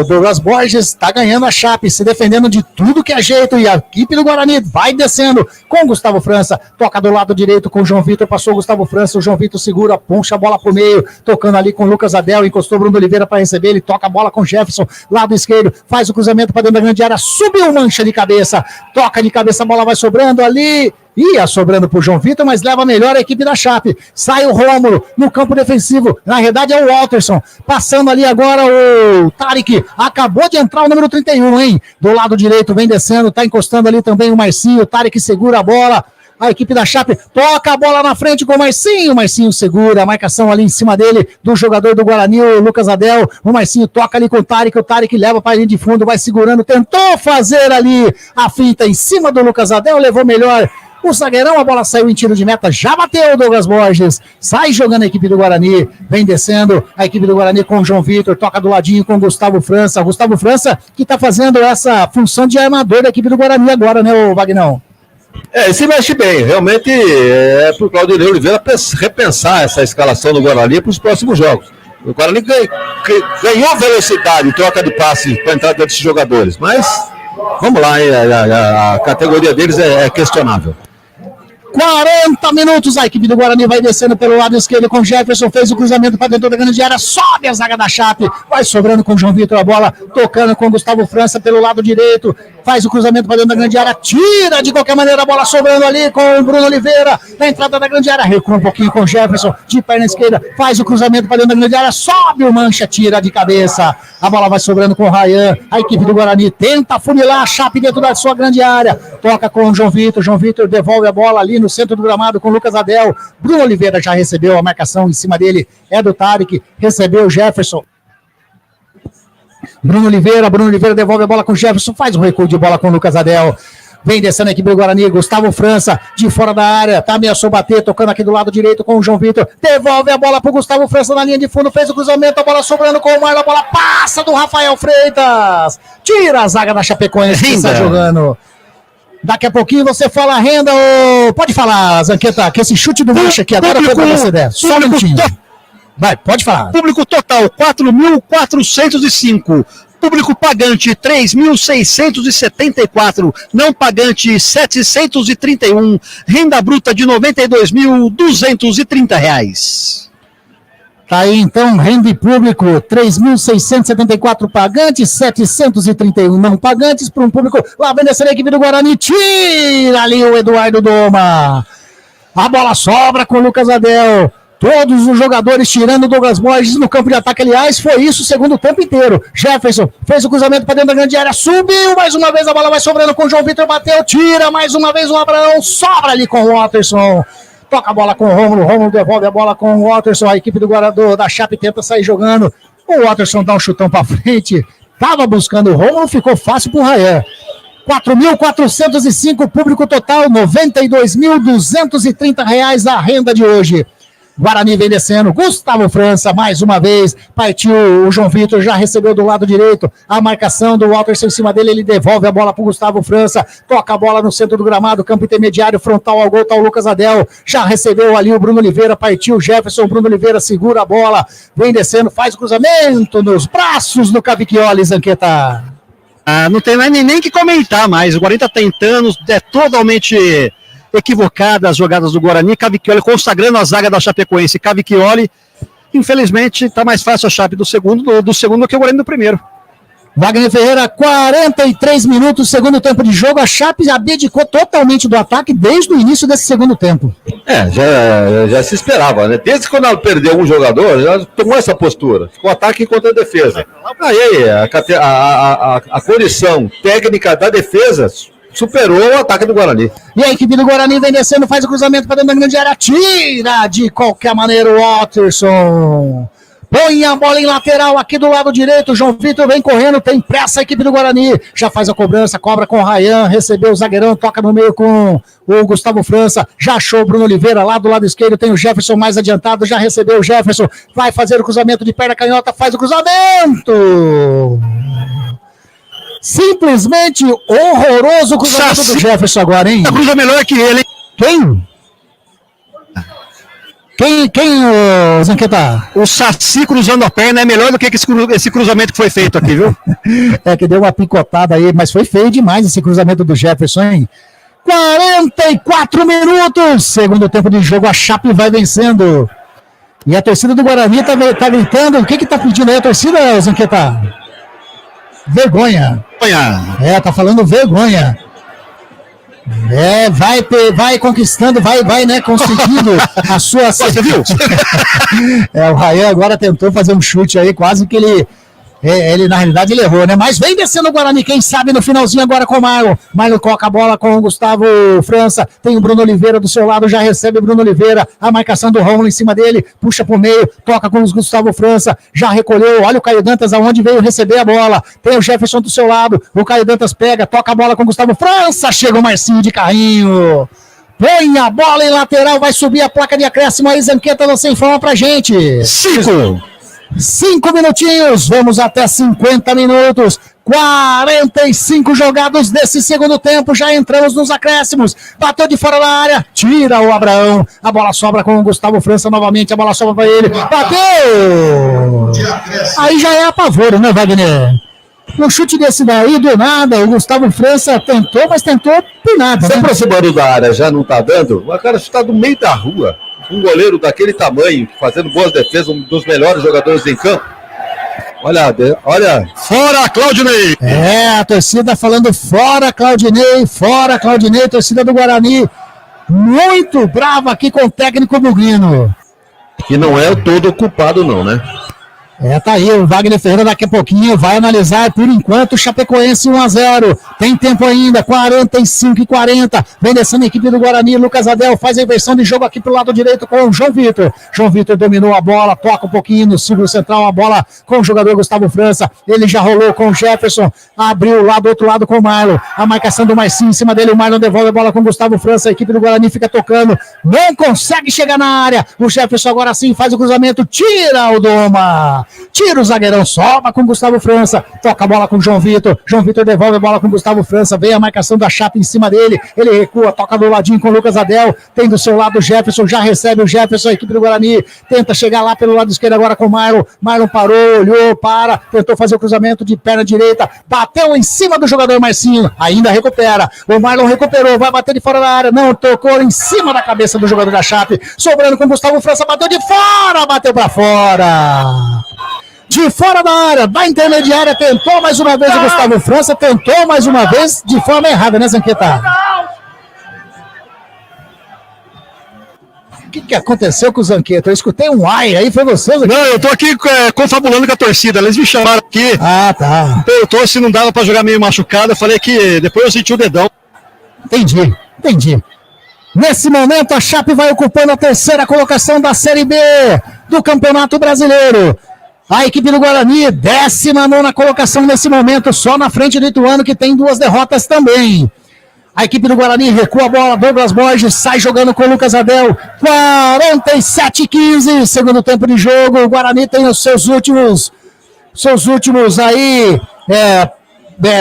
Douglas Borges, tá ganhando a Chape, se defendendo de tudo que é jeito, e a equipe do Guarani vai descendo com o Gustavo França, toca do lado direito com o João Vitor, passou o Gustavo França, o João Vitor segura, puncha a bola pro meio, tocando ali com o Lucas Adel, encostou o Bruno Oliveira para receber, ele toca a bola com o Jefferson, lado esquerdo, faz o cruzamento para dentro da grande área, subiu mancha de cabeça, toca de cabeça, a bola vai sobrando ali, ia sobrando pro João Vitor, mas leva melhor a equipe da Chape. Sai o Rômulo no campo defensivo. Na verdade é o Walterson. Passando ali agora o Tarik. Acabou de entrar o número 31, hein? Do lado direito vem descendo, tá encostando ali também o Marcinho. O Tarik segura a bola. A equipe da Chape toca a bola na frente com o Marcinho. O Marcinho segura a marcação ali em cima dele do jogador do Guarani, o Lucas Adel. O Marcinho toca ali com o Tarik. O Tarik leva para a linha de fundo, vai segurando. Tentou fazer ali a finta em cima do Lucas Adel. Levou melhor o zagueirão, a bola saiu em tiro de meta, já bateu o Douglas Borges, sai jogando a equipe do Guarani, vem descendo a equipe do Guarani com o João Vitor, toca do ladinho com o Gustavo França que está fazendo essa função de armador da equipe do Guarani agora, né, o Vagnão? Se mexe bem, realmente é para o Claudio Oliveira repensar essa escalação do Guarani para os próximos jogos. O Guarani ganhou velocidade, troca de passe para entrar desses jogadores, mas vamos lá, a categoria deles é questionável. 40 minutos, a equipe do Guarani vai descendo pelo lado esquerdo com Jefferson, fez o cruzamento para dentro da grande área, sobe a zaga da Chape, vai sobrando com o João Vitor a bola, tocando com o Gustavo França pelo lado direito, faz o cruzamento para dentro da grande área, tira de qualquer maneira a bola sobrando ali com o Bruno Oliveira, na entrada da grande área, recua um pouquinho com o Jefferson, de perna esquerda, faz o cruzamento para dentro da grande área, sobe o Mancha, tira de cabeça, a bola vai sobrando com o Ryan, a equipe do Guarani tenta funilar a Chape dentro da sua grande área, toca com o João Vitor devolve a bola ali no centro do gramado com o Lucas Adel, Bruno Oliveira já recebeu a marcação em cima dele, é do Tarek, recebeu o Jefferson, Bruno Oliveira devolve a bola com o Jefferson, faz um recuo de bola com o Lucas Adel, vem descendo a equipe do Guarani, Gustavo França, de fora da área, tá, ameaçou bater, tocando aqui do lado direito com o João Vitor, devolve a bola pro Gustavo França na linha de fundo, fez o cruzamento, a bola sobrando com o Marlon, a bola passa do Rafael Freitas, tira a zaga da Chapecoense que está jogando. Daqui a pouquinho você fala a renda, ou... pode falar, Zanqueta, que esse chute do Mancha aqui agora foi pra você, né? Só um minutinho. Vai, pode falar. Público total, 4.405. Público pagante, 3.674. Não pagante, 731. Renda bruta de R$ 92.230. Tá aí então, renda e público, 3.674 pagantes, 731 não pagantes para um público. Lá vem essa equipe do Guarani, tira ali o Eduardo Doma. A bola sobra com o Lucas Adel. Todos os jogadores tirando o Douglas Borges no campo de ataque, aliás, foi isso o segundo tempo inteiro. Jefferson fez o cruzamento para dentro da grande área, subiu mais uma vez, a bola vai sobrando com o João Vitor, bateu, tira mais uma vez o Abraão, sobra ali com o Watterson. Toca a bola com o Rômulo devolve a bola com o Watterson, a equipe da Chape tenta sair jogando, o Watterson dá um chutão para frente, tava buscando o Rômulo, ficou fácil pro Ryan. 4.405 público total, R$ 92.230 a renda de hoje. Guarani vem descendo, Gustavo França mais uma vez, partiu o João Vitor, já recebeu do lado direito, a marcação do Watterson em cima dele, ele devolve a bola para o Gustavo França, toca a bola no centro do gramado, campo intermediário, frontal ao gol, tá o Lucas Adel, já recebeu ali o Bruno Oliveira, partiu o Jefferson, Bruno Oliveira segura a bola, vem descendo, faz o cruzamento nos braços do Cavicchioli, Zanqueta. Não tem nem que comentar mais, o Guarani tá tentando, é totalmente equivocada as jogadas do Guarani, Cavicchioli consagrando a zaga da Chapecoense, Cavicchioli, infelizmente tá mais fácil a Chape do segundo do que o Guarani do primeiro. Wagner Ferreira, 43 minutos, segundo tempo de jogo, a Chape abdicou totalmente do ataque desde o início desse segundo tempo. Já se esperava, né? Desde quando ela perdeu um jogador, já tomou essa postura, ficou ataque contra a defesa. Aí a condição técnica da defesa superou o ataque do Guarani. E a equipe do Guarani vem descendo, faz o cruzamento para dentro da grande área, tira de qualquer maneira o Watterson. Põe a bola em lateral aqui do lado direito, o João Vitor vem correndo, tem pressa a equipe do Guarani, já faz a cobrança, cobra com o Ryan, recebeu o zagueirão, toca no meio com o Gustavo França, já achou o Bruno Oliveira, lá do lado esquerdo tem o Jefferson mais adiantado, já recebeu o Jefferson, vai fazer o cruzamento de perna canhota, faz o cruzamento! Simplesmente horroroso o cruzamento do Jefferson agora, hein? A cruza melhor que ele, hein? Quem, Zanqueta? O Saci cruzando a perna é melhor do que esse cruzamento que foi feito aqui, viu? É que deu uma picotada aí, mas foi feio demais esse cruzamento do Jefferson, hein? 44 minutos, segundo tempo de jogo, a Chape vai vencendo. E a torcida do Guarani tá gritando, o que tá pedindo aí a torcida, Zanqueta? Vergonha. Tá falando vergonha. Vai conquistando, vai, né, conseguindo a sua... Você viu? O Ryan agora tentou fazer um chute aí, quase que ele na realidade ele errou, né? Mas vem descendo o Guarani, quem sabe no finalzinho agora com o Marlon. Marlon coloca a bola com o Gustavo França, tem o Bruno Oliveira do seu lado, já recebe o Bruno Oliveira, a marcação do Rômulo em cima dele, puxa pro meio, toca com o Gustavo França, já recolheu, olha o Caio Dantas aonde veio receber a bola, tem o Jefferson do seu lado, o Caio Dantas pega, toca a bola com o Gustavo França, chega o Marcinho de carrinho, põe a bola em lateral, vai subir a placa de acréscimo aí, Zanqueta, você informa pra gente. 5 minutinhos, vamos até 50 minutos, 45 jogados desse segundo tempo, já entramos nos acréscimos, bateu de fora da área, tira o Abraão, a bola sobra com o Gustavo França novamente, a bola sobra para ele, bateu! Aí já é apavoro, né, Wagner? Um chute desse daí, do nada, o Gustavo França tentou, mas tentou por nada. Se Né? aproximando da área já não tá dando, o cara está do meio da rua. Um goleiro daquele tamanho, fazendo boas defesas, um dos melhores jogadores em campo. Olha. Fora, Claudinei! É, a torcida falando fora Claudinei, torcida do Guarani. Muito brava aqui com o técnico Buglino. Que não é o todo culpado não, né? É, tá aí, o Wagner Ferreira daqui a pouquinho vai analisar, por enquanto, Chapecoense 1-0, tem tempo ainda, 45-40, vem descendo a equipe do Guarani, Lucas Adel faz a inversão de jogo aqui pro lado direito com o João Vitor dominou a bola, toca um pouquinho no círculo central, a bola com o jogador Gustavo França, ele já rolou com o Jefferson, abriu lá do outro lado com o Marlon, a marcação do Marcinho em cima dele, o Marlon devolve a bola com o Gustavo França, a equipe do Guarani fica tocando, não consegue chegar na área, o Jefferson agora sim faz o cruzamento, tira o Doma, tira o zagueirão, sobra com o Gustavo França, toca a bola com o João Vitor devolve a bola com o Gustavo França, vem a marcação da Chape em cima dele, ele recua, toca do ladinho com o Lucas Adel, tem do seu lado o Jefferson, já recebe o Jefferson, a equipe do Guarani, tenta chegar lá pelo lado esquerdo agora com o Marlon parou, olhou, tentou fazer o cruzamento de perna direita, bateu em cima do jogador Marcinho, ainda recupera, o Marlon recuperou, vai bater de fora da área, não, tocou em cima da cabeça do jogador da Chape, sobrando com o Gustavo França, bateu de fora, bateu pra fora. De fora da área, da intermediária, tentou mais uma vez o Gustavo França, tentou mais uma vez de forma errada, né, Zanqueta? O que aconteceu com o Zanqueta? Eu escutei um ai aí, foi você, Zanqueta? Não, eu tô aqui confabulando com a torcida, eles me chamaram aqui. Ah, tá. Perguntou se não dava pra jogar meio machucado, eu falei que depois eu senti o dedão. Entendi. Nesse momento, a Chape vai ocupando a terceira colocação da Série B do Campeonato Brasileiro. A equipe do Guarani, 19ª colocação nesse momento, só na frente do Ituano, que tem 2 derrotas também. A equipe do Guarani recua a bola, Douglas Borges sai jogando com o Lucas Adel, 47-15, segundo tempo de jogo. O Guarani tem os seus últimos aí,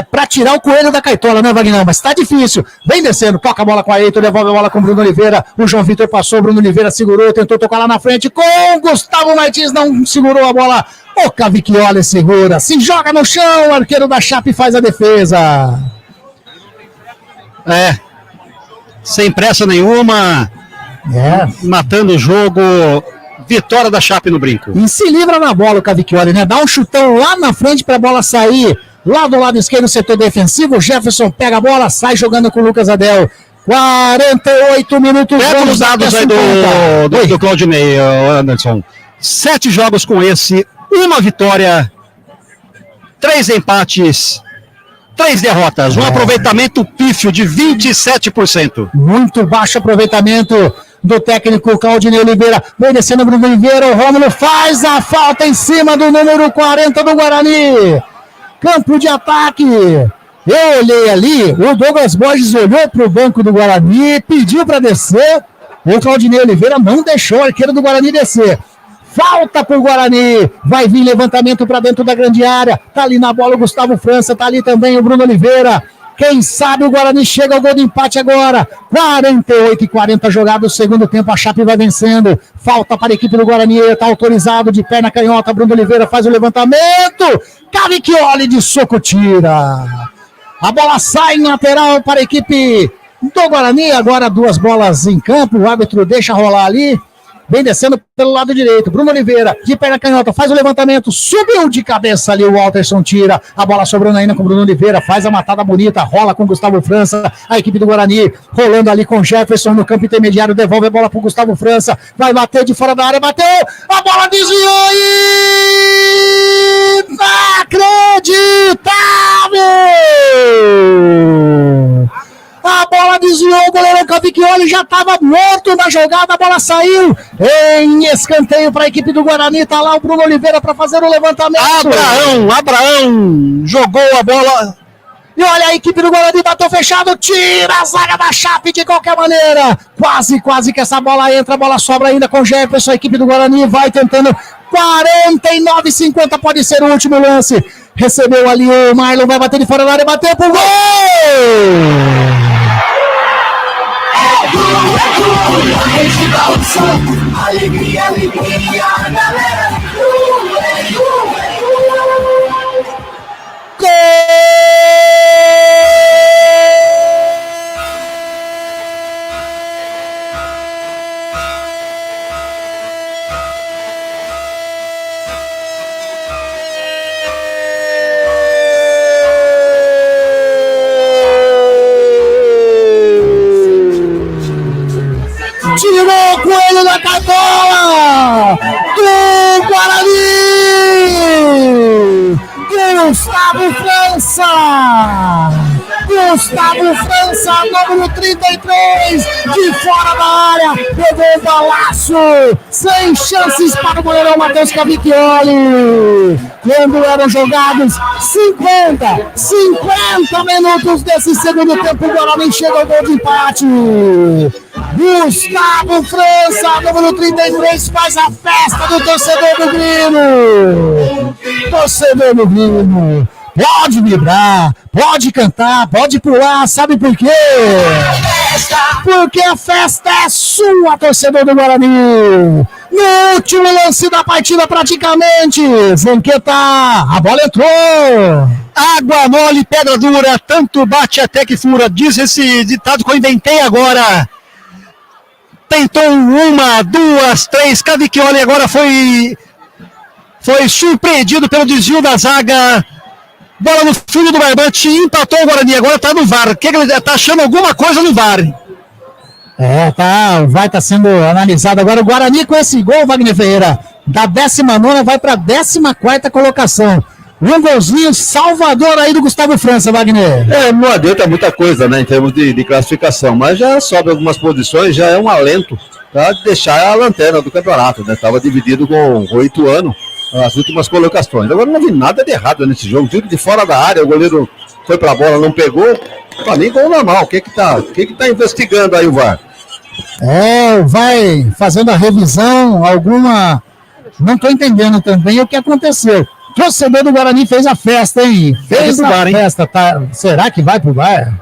pra tirar o coelho da caitola, né, Wagner? Mas tá difícil. Vem descendo, toca a bola com a Eito, devolve a bola com o Bruno Oliveira. O João Vitor passou, o Bruno Oliveira segurou, tentou tocar lá na frente com o Gustavo Martins, não segurou a bola. O Cavicchioli segura, se joga no chão, o arqueiro da Chape faz a defesa. Sem pressa nenhuma, matando o jogo, vitória da Chape no brinco. E se livra na bola o Cavicchioli, né? Dá um chutão lá na frente pra bola sair. Lá do lado esquerdo, setor defensivo, o Jefferson pega a bola, sai jogando com o Lucas Adel. 48 minutos. Pega os dados aí do Claudinei, Anderson. 7 jogos com esse, 1 vitória, 3 empates, 3 derrotas. Um aproveitamento pífio de 27%. Muito baixo aproveitamento do técnico Claudinei Oliveira. Vem descendo o Bruno Oliveira, o Rômulo faz a falta em cima do número 40 do Guarani. Campo de ataque, eu olhei ali, o Douglas Borges olhou para o banco do Guarani, pediu para descer, o Claudinei Oliveira não deixou o arqueiro do Guarani descer. Falta para o Guarani, vai vir levantamento para dentro da grande área, tá ali na bola o Gustavo França, tá ali também o Bruno Oliveira. Quem sabe o Guarani chega ao gol de empate agora. 48-40 jogado o segundo tempo. A Chape vai vencendo. Falta para a equipe do Guarani. Está autorizado de perna canhota. Bruno Oliveira faz o levantamento. Cavicchioli de soco tira. A bola sai em lateral para a equipe do Guarani. Agora 2 bolas em campo. O árbitro deixa rolar ali. Vem descendo pelo lado direito, Bruno Oliveira, de perna canhota, faz o levantamento, subiu de cabeça ali, o Walterson tira, a bola sobrando ainda com o Bruno Oliveira, faz a matada bonita, rola com o Gustavo França, a equipe do Guarani, rolando ali com o Jefferson no campo intermediário, devolve a bola para o Gustavo França, vai bater de fora da área, bateu, a bola desviou e... inacreditável! A bola desviou, o goleiro Cavicchioli já estava morto na jogada, a bola saiu em escanteio para a equipe do Guarani, tá lá o Bruno Oliveira para fazer o levantamento. Abraão, jogou a bola. E olha, a equipe do Guarani bateu fechado, tira a zaga da Chape de qualquer maneira. Quase que essa bola entra, a bola sobra ainda com o Jefferson, a equipe do Guarani vai tentando. 49-50 pode ser o último lance. Recebeu ali o Marlon, vai bater de fora da área, bateu pro gol! Alegria, galera. Gol França! Gustavo França, número 33, de fora da área, pegou o balaço, sem chances para o goleirão Matheus Cavicchioli. Quando eram jogados 50 minutos desse segundo tempo, o Guarani chega ao gol de empate. Gustavo França, número 33, faz a festa do torcedor do Grilo. Torcedor do Grilo, pode vibrar, pode cantar, pode pular, sabe por quê? Porque a festa é sua, torcedor do Guarani. No último lance da partida, praticamente, Zanqueta, a bola entrou. Água mole, pedra dura, tanto bate até que fura. Diz esse ditado que eu inventei agora. Tentou 1, 2, 3, Cavicchioli agora foi surpreendido pelo desvio da zaga. Bola no fundo do barbante, empatou o Guarani, agora tá no VAR. O que ele tá achando alguma coisa no VAR? O VAR tá sendo analisado agora. O Guarani com esse gol, Wagner Ferreira, da 19ª vai pra 14ª colocação. Um golzinho salvador aí do Gustavo França, Wagner. Não adianta muita coisa, né, em termos de classificação, mas já sobe algumas posições, já é um alento para deixar a lanterna do campeonato, né? Tava dividido com 8 anos as últimas colocações. Agora não vi nada de errado nesse jogo, tiro de fora da área, o goleiro foi pra bola, não pegou, pra mim gol normal. O que tá investigando aí o VAR? Vai fazendo a revisão, não tô entendendo também o que aconteceu. O torcedor do Guarani fez a festa, hein? Fez a festa, tá? Será que vai pro VAR?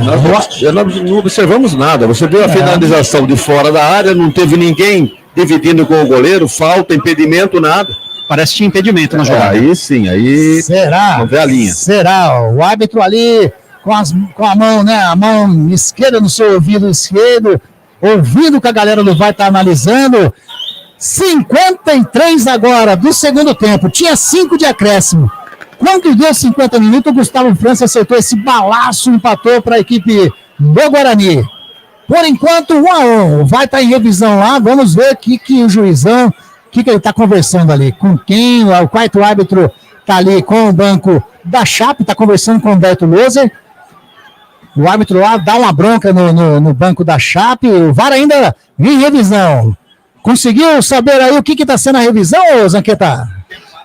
Nós não observamos nada. Você viu a finalização de fora da área, não teve ninguém dividindo com o goleiro, falta, impedimento, nada. Parece que tinha impedimento na jogada. Aí sim, aí será? Vamos ver a linha. Será? O árbitro ali com a mão, né? A mão esquerda no seu ouvido esquerdo, ouvindo o que a galera do VAR tá analisando. 53 agora do segundo tempo, tinha 5 de acréscimo. Quando deu 50 minutos, o Gustavo França acertou esse balaço, empatou para a equipe do Guarani. Por enquanto, 1-1. Vai estar em revisão lá, vamos ver que o juizão, o que ele está conversando ali, com quem, o quarto árbitro está ali com o banco da Chape, está conversando com o Humberto Loser. O árbitro lá dá uma bronca no banco da Chape, o VAR ainda em revisão. Conseguiu saber aí o que está sendo a revisão, Zanqueta?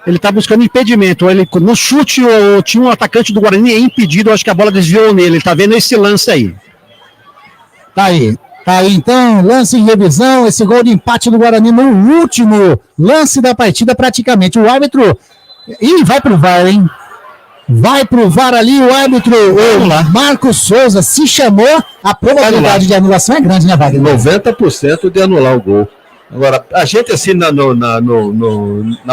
Ele está buscando impedimento. No chute, tinha um atacante do Guarani impedido, acho que a bola desviou nele. Ele está vendo esse lance aí. Tá aí, então, lance em revisão, esse gol de empate do Guarani no último lance da partida, praticamente. O árbitro, vai pro VAR, hein? Vai pro VAR ali, o árbitro, o Marcos Souza, se chamou, a probabilidade de anulação é grande, né, Wagner? 90% de anular o gol. Agora, a gente assim, na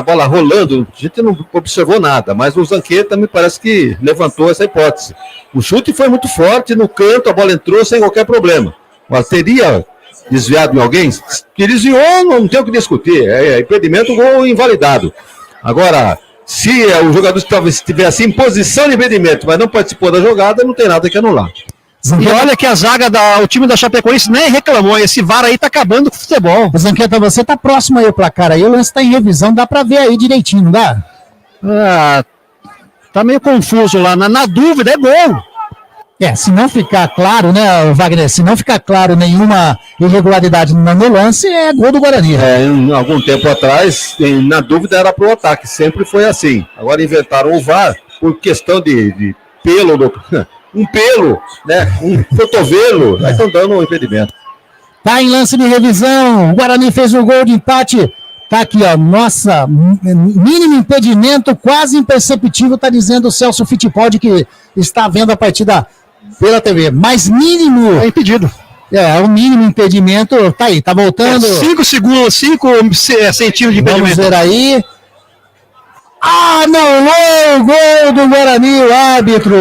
bola rolando, a gente não observou nada, mas o Zanqueta me parece que levantou essa hipótese. O chute foi muito forte, no canto, a bola entrou sem qualquer problema. Mas teria desviado em alguém? Que desviou, não tem o que discutir, impedimento, gol invalidado. Agora, se o jogador estivesse em posição de impedimento, mas não participou da jogada, não tem nada que anular. E olha que a zaga o time da Chapecoense nem reclamou, esse VAR aí tá acabando com o futebol. Zanqueta, você tá próximo aí o placar aí, o lance tá em revisão, dá pra ver aí direitinho, não dá? Tá meio confuso lá, na dúvida é gol. Se não ficar claro, né, Wagner, se não ficar claro nenhuma irregularidade no lance, é gol do Guarani. Em algum tempo atrás, na dúvida era pro ataque, sempre foi assim. Agora inventaram o VAR por questão de pelo um pelo, né? Um cotovelo, aí estão dando um impedimento. Tá em lance de revisão, o Guarani fez o gol de empate, tá aqui, ó, nossa, mínimo impedimento, quase imperceptível, tá dizendo o Celso Fittipaldi, que está vendo a partida pela TV, mas mínimo... É impedido. O mínimo impedimento, tá aí, tá voltando... 5 segundos, 5 centímetros de impedimento. Vamos ver aí... Anulou o gol do Guarani, o árbitro...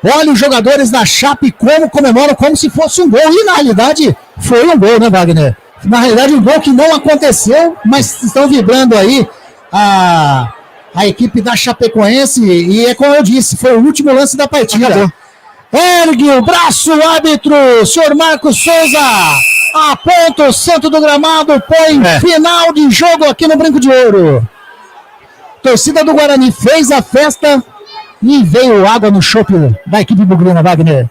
Olha os jogadores da Chape como comemoram como se fosse um gol. E na realidade foi um gol, né, Wagner? Na realidade um gol que não aconteceu, mas estão vibrando aí a equipe da Chapecoense. E é como eu disse, foi o último lance da partida. Ergue o braço, o árbitro, senhor Marcos Souza. Aponta o centro do gramado, põe final de jogo aqui no Brinco de Ouro. Torcida do Guarani fez a festa e veio água no chope da equipe bugrina, Wagner.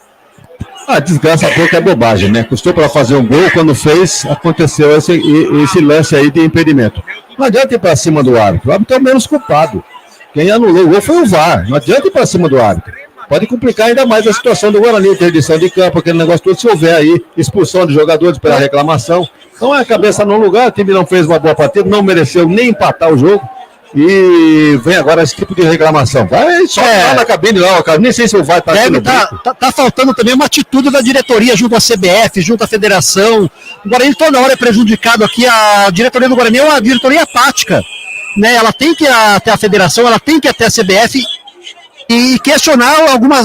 A desgraça pouco é bobagem, né? Custou para fazer um gol, quando fez, aconteceu esse lance aí de impedimento. Não adianta ir para cima do árbitro. O árbitro é o menos culpado. Quem anulou o gol foi o VAR. Não adianta ir para cima do árbitro. Pode complicar ainda mais a situação do Guarani, interdição de campo, aquele negócio todo, se houver aí expulsão de jogadores pela reclamação. Então é a cabeça no lugar, o time não fez uma boa partida, não mereceu nem empatar o jogo. E vem agora esse tipo de reclamação. Vai só lá na cabine, lá, cara. Nem sei se o VAR tá aqui no tá faltando também uma atitude da diretoria junto à CBF, junto à federação. O Guarani toda hora é prejudicado aqui. A diretoria do Guarani é uma diretoria apática, né? Ela tem que ir até a federação, ela tem que ir até a CBF e questionar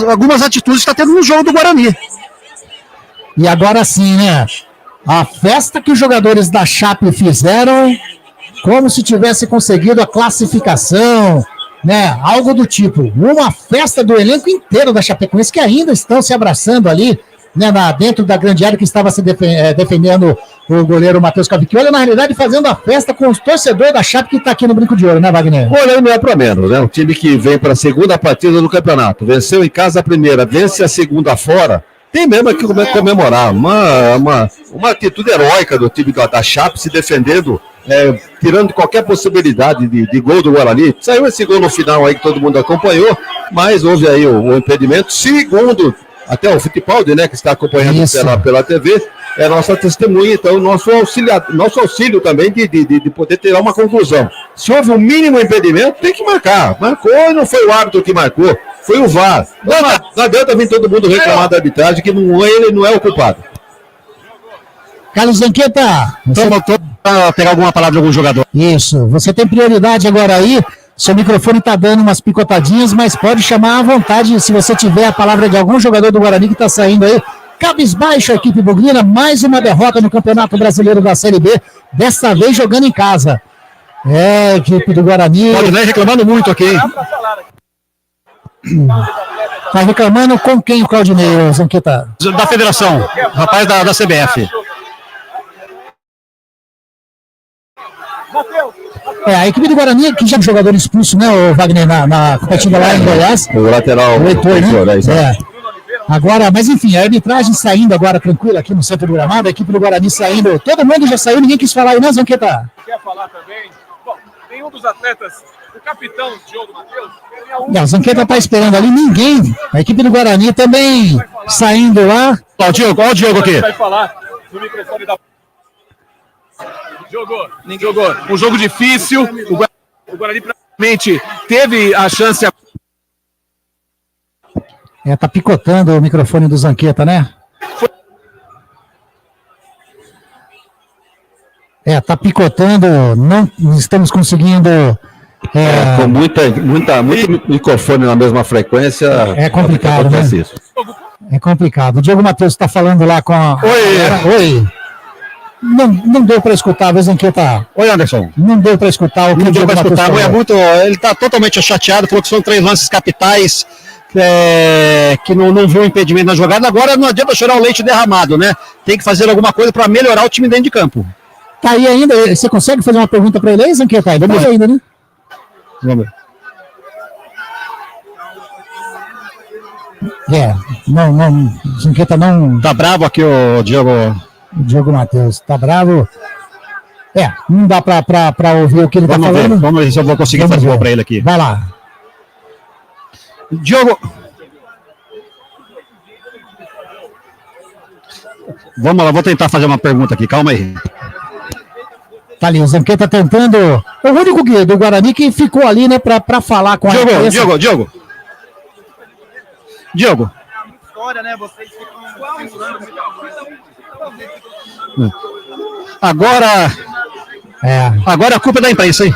algumas atitudes que está tendo no jogo do Guarani. E agora sim, né? A festa que os jogadores da Chape fizeram, como se tivesse conseguido a classificação, né? Algo do tipo. Uma festa do elenco inteiro da Chapecoense, que ainda estão se abraçando ali, né? Dentro da grande área que estava se defendendo o goleiro Matheus Cavicchioli, na realidade fazendo a festa com os torcedores da Chape que está aqui no Brinco de Ouro, né, Wagner? O goleiro não é para menos, né? Um time que vem para a segunda partida do campeonato, venceu em casa a primeira, vence a segunda fora, tem mesmo que comemorar. Uma atitude heróica do time da Chape se defendendo, tirando qualquer possibilidade de gol do Guarani. Saiu esse gol no final aí que todo mundo acompanhou, mas houve aí o impedimento. Segundo, até o Fittipaldi, né, que está acompanhando pela TV, é nossa testemunha, então nosso auxílio também de poder tirar uma conclusão. Se houve um mínimo impedimento, tem que marcar. Marcou e não foi o árbitro que marcou, foi o VAR. Não adianta vir todo mundo reclamar da arbitragem, que ele não é o culpado. Carlos Zanqueta, para pegar alguma palavra de algum jogador. Isso, você tem prioridade agora aí. Seu microfone está dando umas picotadinhas, mas pode chamar à vontade se você tiver a palavra de algum jogador do Guarani que está saindo aí. Cabisbaixo a equipe bugrina, mais uma derrota no Campeonato Brasileiro da Série B, dessa vez jogando em casa. A equipe do Guarani. Pode nem reclamando muito aqui. Tá reclamando com quem o Claudinei, Zanqueta? Da federação, rapaz da CBF. A equipe do Guarani, que já é um jogador expulso, né, o Wagner, na partida lá em Goiás. O lateral, o Heitor, né? Agora, mas enfim, a arbitragem saindo agora tranquila aqui no centro do gramado, a equipe do Guarani saindo, todo mundo já saiu, ninguém quis falar aí, não, Zanqueta? Quer falar também? Bom, tem um dos atletas, o capitão Diogo Matheus. O Zanqueta tá esperando ali, ninguém. A equipe do Guarani também saindo lá. Ó o Diogo aqui. Vai falar no microfone da... Jogou. Um jogo difícil. O Guarani praticamente teve a chance. Tá picotando o microfone do Zanqueta, né? Tá picotando. Não estamos conseguindo. Com muito microfone na mesma frequência. É complicado, né? Isso. É complicado. O Diogo Matheus está falando lá com a. Oi. Não deu para escutar, a Zanqueta. Oi, Anderson. Não deu para escutar o que não o Diogo deu para Matheus escutar. Ele está totalmente chateado, falou que são 3 lances capitais, que não viu impedimento na jogada. Agora não adianta chorar o leite derramado, né? Tem que fazer alguma coisa para melhorar o time dentro de campo. Tá aí ainda. Você consegue fazer uma pergunta para ele aí, Zanqueta? Ainda não ainda, né? Vamos ver. Não, Zanqueta não. Tá bravo aqui o Diogo. O Diogo Matheus tá bravo. Não dá pra ouvir o que ele tá falando. Vamos ver se eu vou conseguir fazer gol pra ele aqui. Vai lá. Diogo. Vamos lá, vou tentar fazer uma pergunta aqui, calma aí. Tá ali, o Zanqueta tentando. O único do Guarani que ficou ali, né, pra falar com a Diogo. História, né? Vocês ficam Agora a culpa é da imprensa, hein?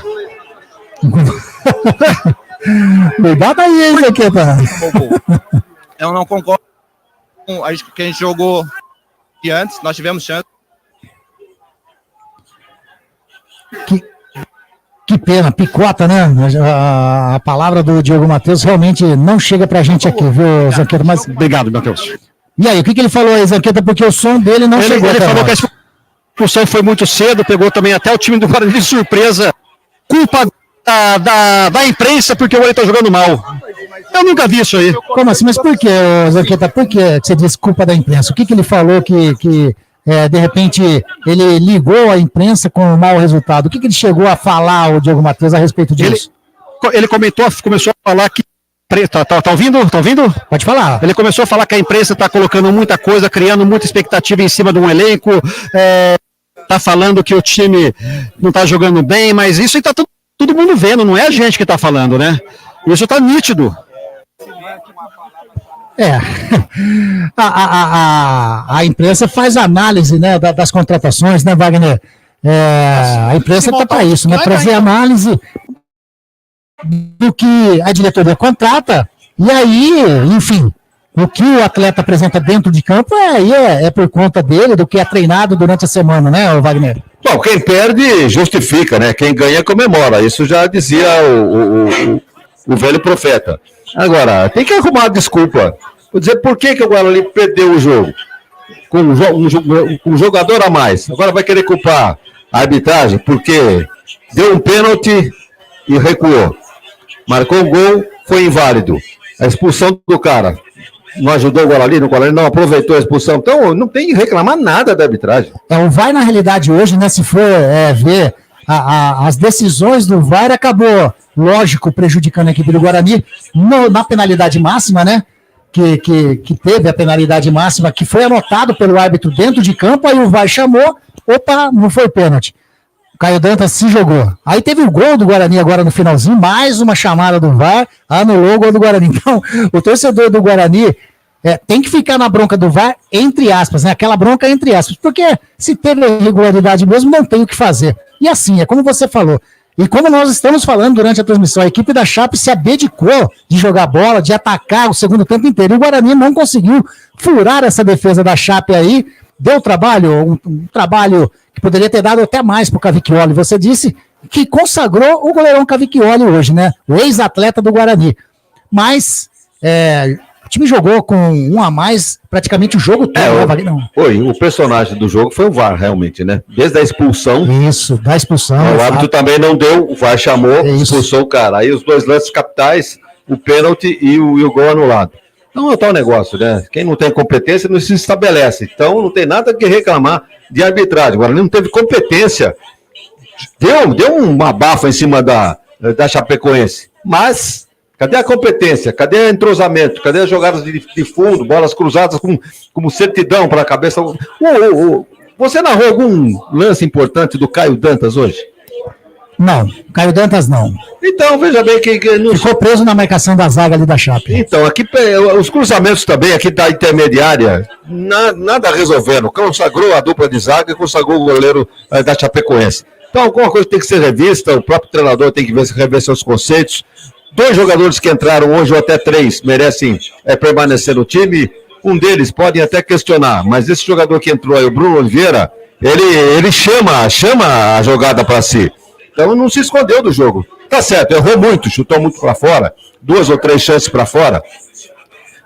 Cuidado aí, hein, Zanqueta? Eu não concordo com a que a gente jogou antes, nós tivemos chance. Que pena, picota, né? A palavra do Diogo Matheus realmente não chega pra gente aqui, viu, Zanqueta? Mas... Obrigado, Matheus. E aí, o que ele falou aí, Zanqueta? Porque o som dele não chegou. Ele falou que a expulsão foi muito cedo, pegou também até o time do Guarani de surpresa. Culpa da imprensa porque o goleiro tá jogando mal. Eu nunca vi isso aí. Como assim? Mas por que, Zanqueta? Por que você diz culpa da imprensa? O que ele falou que de repente, ele ligou a imprensa com um mau resultado? O que ele chegou a falar, o Diogo Matheus, a respeito disso? Ele começou a falar que... Tá ouvindo? Tá ouvindo? Pode falar. Ele começou a falar que a imprensa tá colocando muita coisa, criando muita expectativa em cima de um elenco, tá falando que o time não tá jogando bem, mas isso aí tá todo mundo vendo, não é a gente que tá falando, né? Isso tá nítido. A imprensa faz análise, né, das contratações, né, Wagner? A imprensa tá para isso, né? Trazer análise do que a diretoria contrata, e aí, enfim, o que o atleta apresenta dentro de campo é por conta dele, do que é treinado durante a semana, né, Wagner? Bom, quem perde justifica, né? Quem ganha comemora. Isso já dizia o velho profeta. Agora, tem que arrumar a desculpa. Vou dizer por que o Guarani perdeu o jogo. Com um jogador a mais. Agora vai querer culpar a arbitragem porque deu um pênalti e recuou. Marcou um gol, foi inválido. A expulsão do cara não ajudou o Guarani não aproveitou a expulsão. Então não tem que reclamar nada da arbitragem. O VAR, na realidade, hoje, né, se for ver as decisões do VAR, acabou, lógico, prejudicando a equipe do Guarani na penalidade máxima, né? Que teve a penalidade máxima, que foi anotado pelo árbitro dentro de campo, aí o VAR chamou, opa, não foi pênalti. O Caio Dantas se jogou. Aí teve o gol do Guarani agora no finalzinho, mais uma chamada do VAR, anulou o gol do Guarani. Então, o torcedor do Guarani tem que ficar na bronca do VAR, entre aspas, né? Aquela bronca entre aspas, porque se teve irregularidade mesmo, não tem o que fazer. E assim, é como você falou, e como nós estamos falando durante a transmissão, a equipe da Chape se abdicou de jogar bola, de atacar o segundo tempo inteiro, e o Guarani não conseguiu furar essa defesa da Chape aí, deu trabalho, um trabalho que poderia ter dado até mais para o Cavicchioli. Você disse que consagrou o goleirão Cavicchioli hoje, né? O ex-atleta do Guarani. Mas o time jogou com um a mais praticamente o jogo todo. O personagem do jogo foi o VAR, realmente, né? Desde a expulsão. Isso, da expulsão. O árbitro também não deu, o VAR chamou, expulsou o cara. Aí os dois lances capitais, o pênalti e o gol anulado. Então é tal negócio, né? Quem não tem competência não se estabelece. Então não tem nada que reclamar de arbitragem. Agora, ele não teve competência. Deu uma abafa em cima da Chapecoense. Mas, cadê a competência? Cadê o entrosamento? Cadê as jogadas de fundo, bolas cruzadas como certidão para a cabeça? Você narrou algum lance importante do Caio Dantas hoje? Não, Caio Dantas não. Então, veja bem que ficou preso na marcação da zaga ali da Chape. Então, aqui os cruzamentos também, aqui da intermediária, nada resolvendo. Consagrou a dupla de zaga e consagrou o goleiro da Chapecoense. Então, alguma coisa tem que ser revista, o próprio treinador tem que rever seus conceitos. 2 jogadores que entraram hoje, ou até 3, merecem permanecer no time. Um deles podem até questionar, mas esse jogador que entrou aí, o Bruno Oliveira, ele chama a jogada para si. Então não se escondeu do jogo. Tá certo, errou muito, chutou muito para fora, 2 ou 3 chances para fora,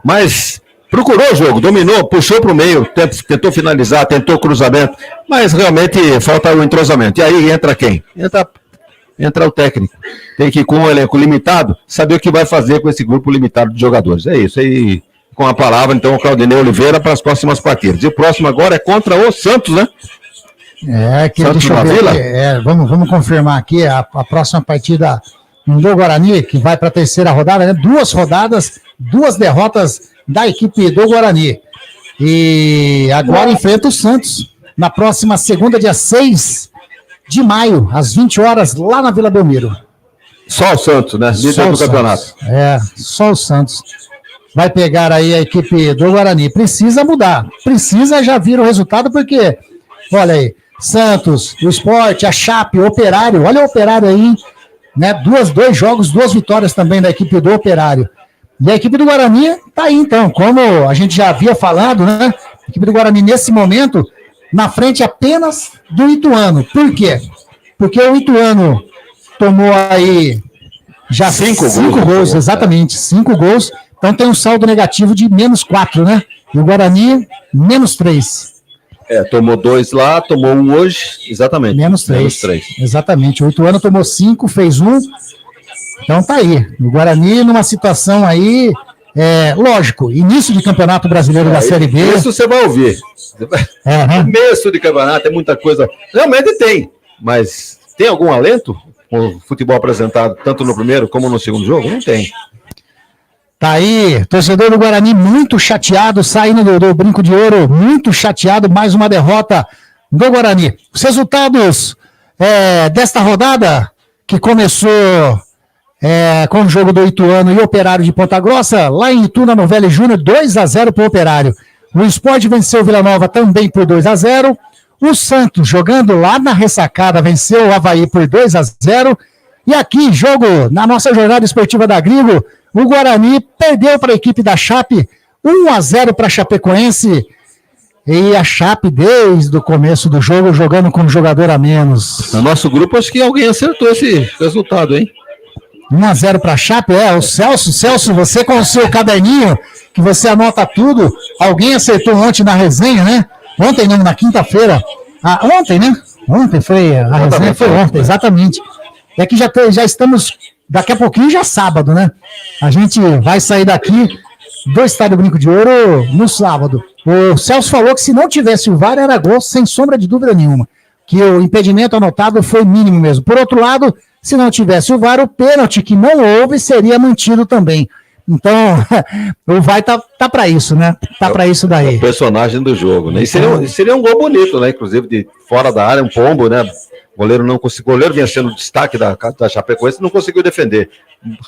mas procurou o jogo, dominou, puxou para o meio, tentou finalizar, tentou cruzamento, mas realmente falta o entrosamento. E aí entra quem? Entra o técnico. Tem que, com um elenco limitado, saber o que vai fazer com esse grupo limitado de jogadores. É isso aí. Com a palavra, então, o Claudinei Oliveira para as próximas partidas. E o próximo agora é contra o Santos, né? Deixa eu ver aqui, vamos confirmar aqui a próxima partida do Guarani, que vai para a 3ª rodada, né? 2 rodadas, 2 derrotas da equipe do Guarani. E agora enfrenta o Santos na próxima segunda, dia 6 de maio, às 20 horas, lá na Vila Belmiro. Só o Santos, né? Líder do campeonato. Só o Santos. Vai pegar aí a equipe do Guarani. Precisa mudar. Precisa já vir o resultado, porque, olha aí, Santos, o Sport, a Chape, o Operário. Olha o Operário aí, né? 2 jogos, 2 vitórias também da equipe do Operário. E a equipe do Guarani tá aí, então. Como a gente já havia falado, né? A equipe do Guarani, nesse momento, na frente apenas do Ituano. Por quê? Porque o Ituano tomou aí já 5 gols, exatamente, 5 gols. Então tem um saldo negativo de -4, né? E o Guarani, -3. Tomou 2 lá, tomou 1 hoje, exatamente. Menos 3. Exatamente. O Ituano tomou 5, fez 1. Então tá aí. O Guarani numa situação aí, lógico, início de campeonato brasileiro da Série B. Isso você vai ouvir. Começo de campeonato, é muita coisa. Realmente tem, mas tem algum alento com o futebol apresentado tanto no primeiro como no segundo jogo? Não tem. Tá aí, torcedor do Guarani muito chateado, saindo do Brinco de Ouro, muito chateado, mais uma derrota do Guarani. Os resultados desta rodada, que começou com o jogo do Ituano e Operário de Ponta Grossa, lá em Itu, na Novelli Júnior, 2-0 para o Operário. O Sport venceu o Vila Nova também por 2-0. O Santos, jogando lá na ressacada, venceu o Avaí por 2-0. E aqui, jogo na nossa jornada esportiva da Grigo, o Guarani perdeu para a equipe da Chape, 1-0 para a Chapecoense. E a Chape, desde o começo do jogo, jogando com um jogador a menos. No nosso grupo, acho que alguém acertou esse resultado, hein? 1-0 para a Chape, o Celso, você com o seu caderninho, que você anota tudo, alguém acertou ontem na resenha, né? Ontem, não, na quinta-feira. Ontem, né? Ontem foi, a resenha foi ontem, exatamente. É que já estamos, daqui a pouquinho já é sábado, né? A gente vai sair daqui do Estádio Brinco de Ouro no sábado. O Celso falou que se não tivesse o VAR era gol, sem sombra de dúvida nenhuma. Que o impedimento anotado foi mínimo mesmo. Por outro lado, se não tivesse o VAR, o pênalti que não houve seria mantido também. Então, o VAR tá para isso, né? Tá para isso daí. O personagem do jogo, né? E seria um gol bonito, né? Inclusive de fora da área, um pombo, né? O goleiro não conseguiu. O goleiro vinha sendo o destaque da Chapecoense, não conseguiu defender.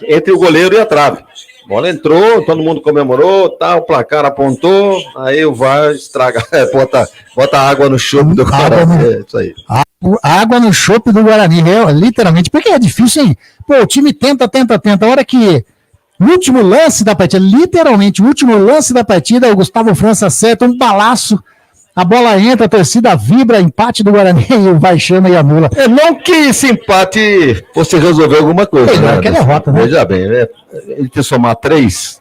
Entre o goleiro e a trave. A bola entrou, todo mundo comemorou, o placar apontou, aí o VAR estraga, bota água no chope do Guarani. Isso aí. Água no chope do Guarani, literalmente, porque é difícil, hein? Pô, o time tenta, a hora que o último lance da partida, literalmente, o último lance da partida, o Gustavo França acerta um balaço, a bola entra, a torcida vibra, empate do Guarani e o VAR chama e anula. Não que esse empate fosse resolver alguma coisa, né? Que derrota, né? Veja bem, ele ter somar 3,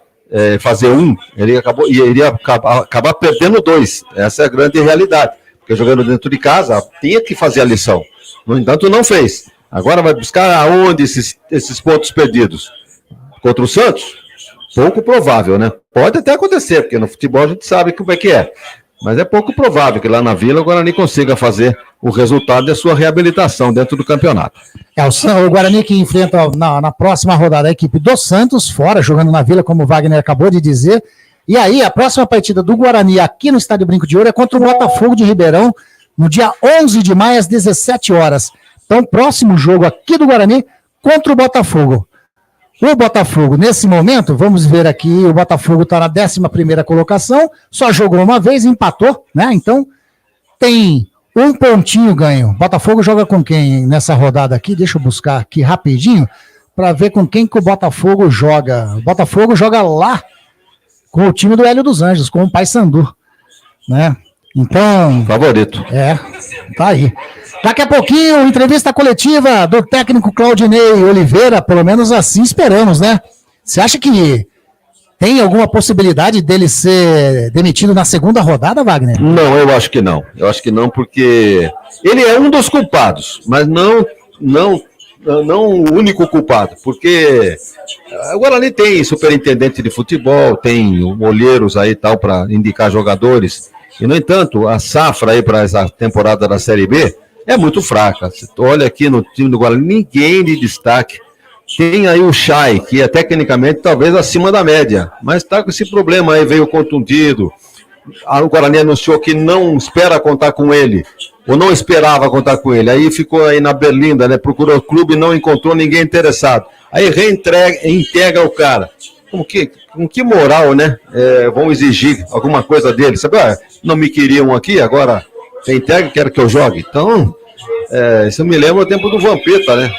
fazer 1, ele iria acabar perdendo 2. Essa é a grande realidade. Porque jogando dentro de casa, tinha que fazer a lição. No entanto, não fez. Agora vai buscar aonde esses pontos perdidos? Contra o Santos? Pouco provável, né? Pode até acontecer, porque no futebol a gente sabe como é que é. Mas é pouco provável que lá na Vila o Guarani consiga fazer o resultado da sua reabilitação dentro do campeonato. O Guarani que enfrenta na próxima rodada a equipe do Santos, fora, jogando na Vila, como o Wagner acabou de dizer. E aí, a próxima partida do Guarani aqui no Estádio Brinco de Ouro é contra o Botafogo de Ribeirão, no dia 11 de maio, às 17 horas. Então, próximo jogo aqui do Guarani contra o Botafogo. O Botafogo, nesse momento, vamos ver aqui, o Botafogo está na 11ª colocação, só jogou uma vez, empatou, né? Então, tem um pontinho ganho. O Botafogo joga com quem nessa rodada aqui? Deixa eu buscar aqui rapidinho, para ver com quem que o Botafogo joga. O Botafogo joga lá com o time do Hélio dos Anjos, com o Paysandu, né? Então... favorito. Tá aí. Daqui a pouquinho, entrevista coletiva do técnico Claudinei Oliveira, pelo menos assim esperamos, né? Você acha que tem alguma possibilidade dele ser demitido na segunda rodada, Wagner? Não, eu acho que não. Eu acho que não, porque ele é um dos culpados, mas não o único culpado, porque o Guarani tem superintendente de futebol, tem olheiros aí e tal para indicar jogadores, e no entanto, a safra aí para essa temporada da Série B é muito fraca. Você olha aqui no time do Guarani, ninguém de destaque. Tem aí o Chay, que é tecnicamente talvez acima da média, mas está com esse problema aí, veio contundido. O Guarani anunciou que não espera contar com ele, ou não esperava contar com ele. Aí ficou aí na berlinda, né? Procurou o clube e não encontrou ninguém interessado. Aí reintegra o cara. Com que moral, né? Vão exigir alguma coisa dele. Sabe, não me queriam aqui, agora reintegra, quero que eu jogue. Então, isso me lembra o tempo do Vampeta, né?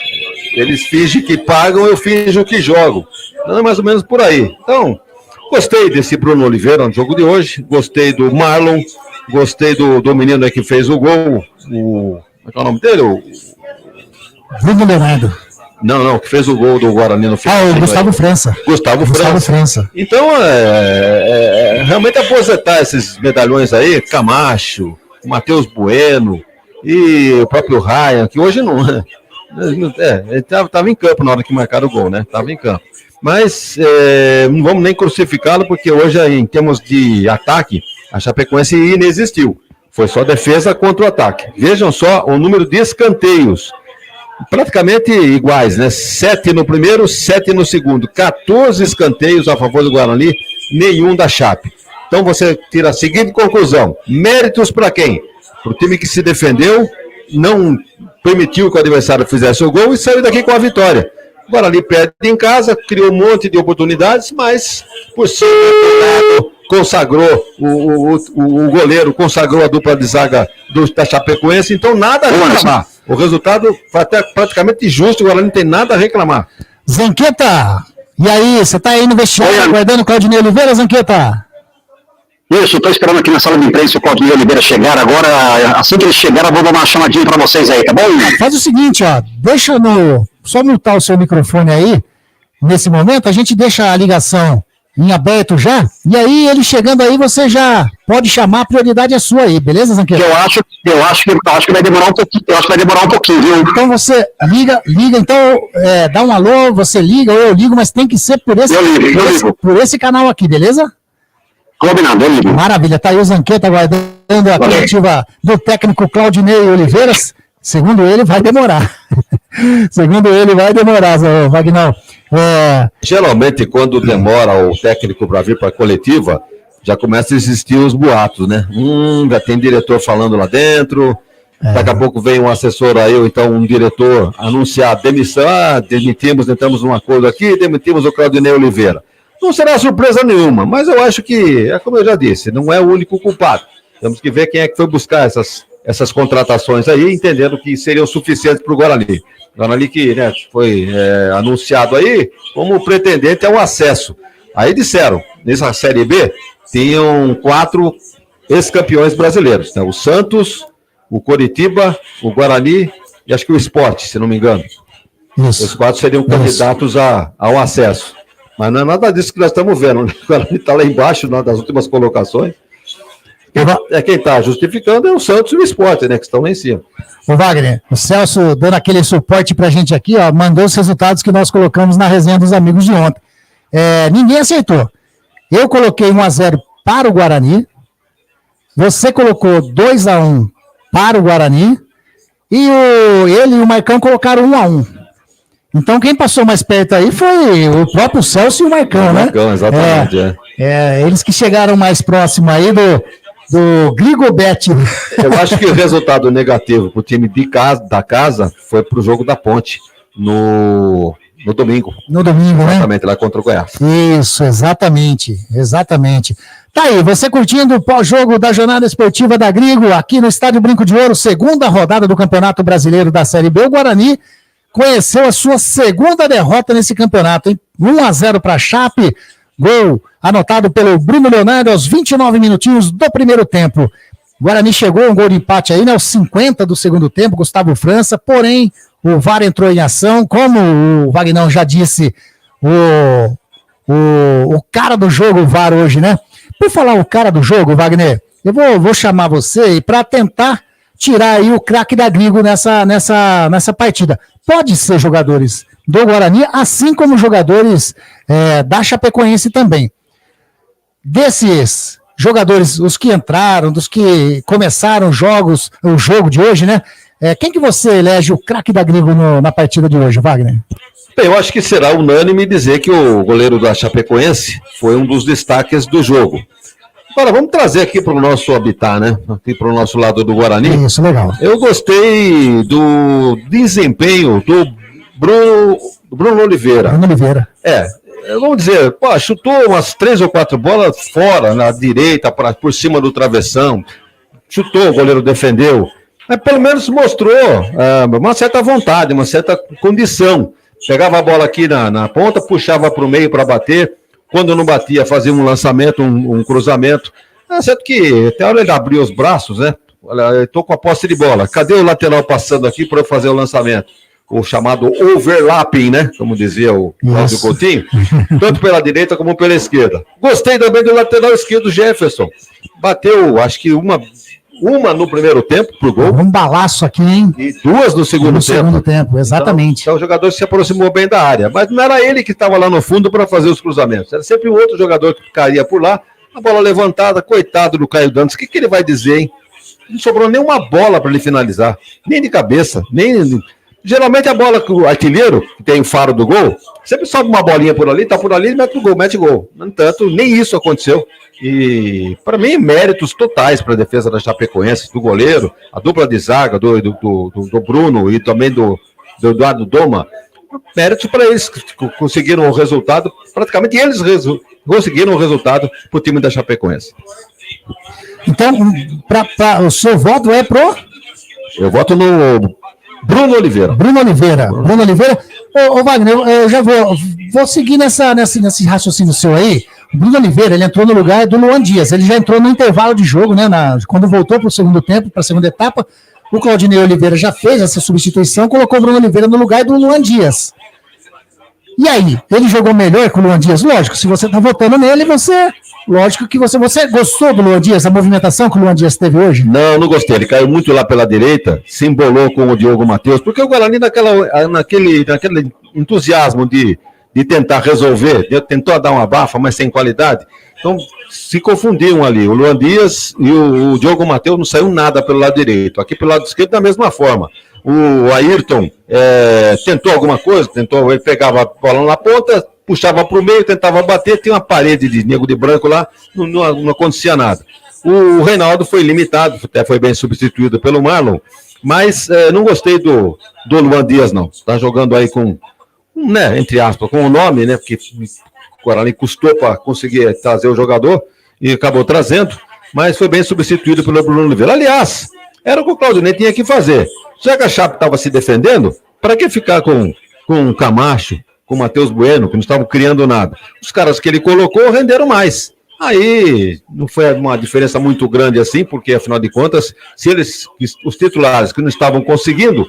Eles fingem que pagam, eu finjo que jogo. Não é mais ou menos por aí. Então, gostei desse Bruno Oliveira no jogo de hoje, gostei do Marlon, gostei do menino aí que fez o gol, como é que é o nome dele? Bruno Leonardo. Não, que fez o gol do Guarani no final. O Gustavo França. Gustavo França. Então, realmente aposentar esses medalhões aí, Camacho, o Matheus Bueno e o próprio Ryan, que hoje não... ele estava em campo na hora que marcaram o gol, né? Estava em campo. Mas não vamos nem crucificá-lo, porque hoje, em termos de ataque, a Chapecoense inexistiu. Foi só defesa contra o ataque. Vejam só o número de escanteios. Praticamente iguais, né? 7 no primeiro, 7 no segundo. 14 escanteios a favor do Guarani, nenhum da Chape. Então você tira a seguinte conclusão. Méritos para quem? Para o time que se defendeu, não permitiu que o adversário fizesse o gol e saiu daqui com a vitória. O Guarani perde em casa, criou um monte de oportunidades, mas por cima consagrou o goleiro, consagrou a dupla de zaga da Chapecoense, então nada a reclamar. O resultado foi até praticamente justo, o Guarani não tem nada a reclamar. Zanqueta, e aí, você tá aí no vestiário aguardando o Claudinei Oliveira, Zanqueta? Isso, estou esperando aqui na sala de imprensa o Claudinei Oliveira chegar agora. Assim que ele chegar, eu vou dar uma chamadinha para vocês aí, tá bom? Faz o seguinte, ó, deixa só mutar o seu microfone aí, nesse momento, a gente deixa a ligação em aberto já, e aí ele chegando aí, você já pode chamar, a prioridade é sua aí, beleza, Zanqueta? Eu acho que vai demorar um pouquinho, viu? Então você liga, então dá um alô, você liga, ou eu ligo, mas tem que ser por esse canal aqui, beleza? Combinado, eu ligo. Maravilha, tá aí o Zanqueta aguardando a coletiva do técnico Claudinei Oliveiras. Segundo ele, vai demorar. Vagnão. Geralmente, quando demora o técnico para vir para a coletiva, já começa a existir os boatos, né? Já tem diretor falando lá dentro, daqui a pouco vem um assessor aí, ou então um diretor anunciar demissão, demitimos, entramos num acordo aqui, demitimos o Claudinei Oliveira. Não será surpresa nenhuma, mas eu acho que, como eu já disse, não é o único culpado. Temos que ver quem é que foi buscar essas contratações aí, entendendo que seriam suficientes para o Guarani. O Guarani que foi anunciado aí como pretendente ao acesso. Aí disseram, nessa Série B, tinham 4 ex-campeões brasileiros, né? O Santos, o Coritiba, o Guarani e acho que o Sport, se não me engano. Isso. Os 4 seriam candidatos ao acesso. Mas não é nada disso que nós estamos vendo, né? O Guarani está lá embaixo, das últimas colocações. Quem está justificando é o Santos e o Sport, né? Que estão lá em cima. Ô Wagner, o Celso dando aquele suporte pra gente aqui, ó, mandou os resultados que nós colocamos na resenha dos amigos de ontem. Ninguém acertou. Eu coloquei 1-0 para o Guarani, você colocou 2-1 para o Guarani, e ele e o Marcão colocaram 1-1. Então quem passou mais perto aí foi o próprio Celso e o Marcão, né? Marcão, exatamente, eles que chegaram mais próximo aí do Grigobet. Eu acho que o resultado negativo para o time da casa foi para o jogo da Ponte no domingo. No domingo, exatamente, lá contra o Goiás. Isso, exatamente. Tá aí, você curtindo o pós-jogo da jornada esportiva da Grigo, aqui no Estádio Brinco de Ouro, segunda rodada do Campeonato Brasileiro da Série B. O Guarani conheceu a sua segunda derrota nesse campeonato, hein? 1-0 para a Chape, gol anotado pelo Bruno Leonardo aos 29 minutinhos do primeiro tempo. O Guarani chegou um gol de empate aí, aos 50 do segundo tempo, Gustavo França, porém o VAR entrou em ação, como o Vagnão já disse, o cara do jogo, o VAR hoje, né? Por falar o cara do jogo, Wagner, eu vou chamar você para tentar tirar aí o craque da Grigo nessa partida. Pode ser jogadores do Guarani, assim como jogadores da Chapecoense também. Desses jogadores, os que entraram, dos que começaram o jogo de hoje, né? Quem que você elege o craque da Grigo na partida de hoje, Wagner? Bem, eu acho que será unânime dizer que o goleiro da Chapecoense foi um dos destaques do jogo. Agora, vamos trazer aqui para o nosso habitat, né? Aqui para o nosso lado do Guarani. Isso, legal. Eu gostei do desempenho do Bruno Oliveira. Vamos dizer, chutou umas 3 ou 4 bolas fora, na direita, por cima do travessão. Chutou, o goleiro defendeu. Mas pelo menos mostrou uma certa vontade, uma certa condição. Pegava a bola aqui na ponta, puxava para o meio para bater. Quando não batia, fazia um lançamento, um cruzamento. Certo que até a hora ele abriu os braços, né? Olha, estou com a posse de bola. Cadê o lateral passando aqui para eu fazer o lançamento? O chamado overlapping, né? Como dizia o Cláudio Coutinho. Tanto pela direita como pela esquerda. Gostei também do lateral esquerdo, Jefferson. Bateu, acho que Uma no primeiro tempo pro gol. Um balaço aqui, hein? E 2 no segundo tempo. Segundo tempo, exatamente. Então o jogador se aproximou bem da área. Mas não era ele que estava lá no fundo para fazer os cruzamentos. Era sempre um outro jogador que caía por lá. A bola levantada, coitado do Caio Dantas. O que ele vai dizer, hein? Não sobrou nenhuma bola para ele finalizar. Nem de cabeça, nem... Geralmente a bola que o artilheiro, que tem o faro do gol, sempre sobe uma bolinha por ali, tá por ali, mete gol. No entanto, nem isso aconteceu. E, para mim, méritos totais para a defesa da Chapecoense, do goleiro, a dupla de zaga do Bruno e também do Eduardo Doma. Méritos para eles que conseguiram o resultado, praticamente eles conseguiram o resultado para o time da Chapecoense. Então, o seu voto é pro? Eu voto no Bruno Oliveira. Bruno Oliveira. Ô Wagner, eu já vou seguir nesse raciocínio seu aí. O Bruno Oliveira, ele entrou no lugar do Luan Dias. Ele já entrou no intervalo de jogo, né? Quando voltou para o segundo tempo, para a segunda etapa, o Claudinei Oliveira já fez essa substituição, colocou o Bruno Oliveira no lugar do Luan Dias. E aí, ele jogou melhor que o Luan Dias? Lógico, se você está votando nele, lógico que você gostou do Luan Dias, a movimentação que o Luan Dias teve hoje? Não gostei, ele caiu muito lá pela direita, se embolou com o Diogo Matheus, porque o Guarani naquele entusiasmo de tentar resolver, tentou dar uma bafa, mas sem qualidade, então se confundiam ali, o Luan Dias e o Diogo Matheus não saiu nada pelo lado direito, aqui pelo lado esquerdo da mesma forma. O Ayrton tentou alguma coisa, ele pegava a bola na ponta, puxava para o meio, tentava bater, tinha uma parede de negro de branco lá, não acontecia nada. O Reinaldo foi limitado, até foi bem substituído pelo Marlon, mas não gostei do Luan Dias, não. Está jogando aí com, entre aspas, com o nome, né, porque o Guarani custou para conseguir trazer o jogador e acabou trazendo, mas foi bem substituído pelo Bruno Oliveira. Aliás, era o que o Claudinei tinha que fazer. Já que a Chape estava se defendendo, para que ficar com o Camacho, com o Matheus Bueno, que não estavam criando nada? Os caras que ele colocou renderam mais. Aí não foi uma diferença muito grande assim, porque afinal de contas, os titulares que não estavam conseguindo,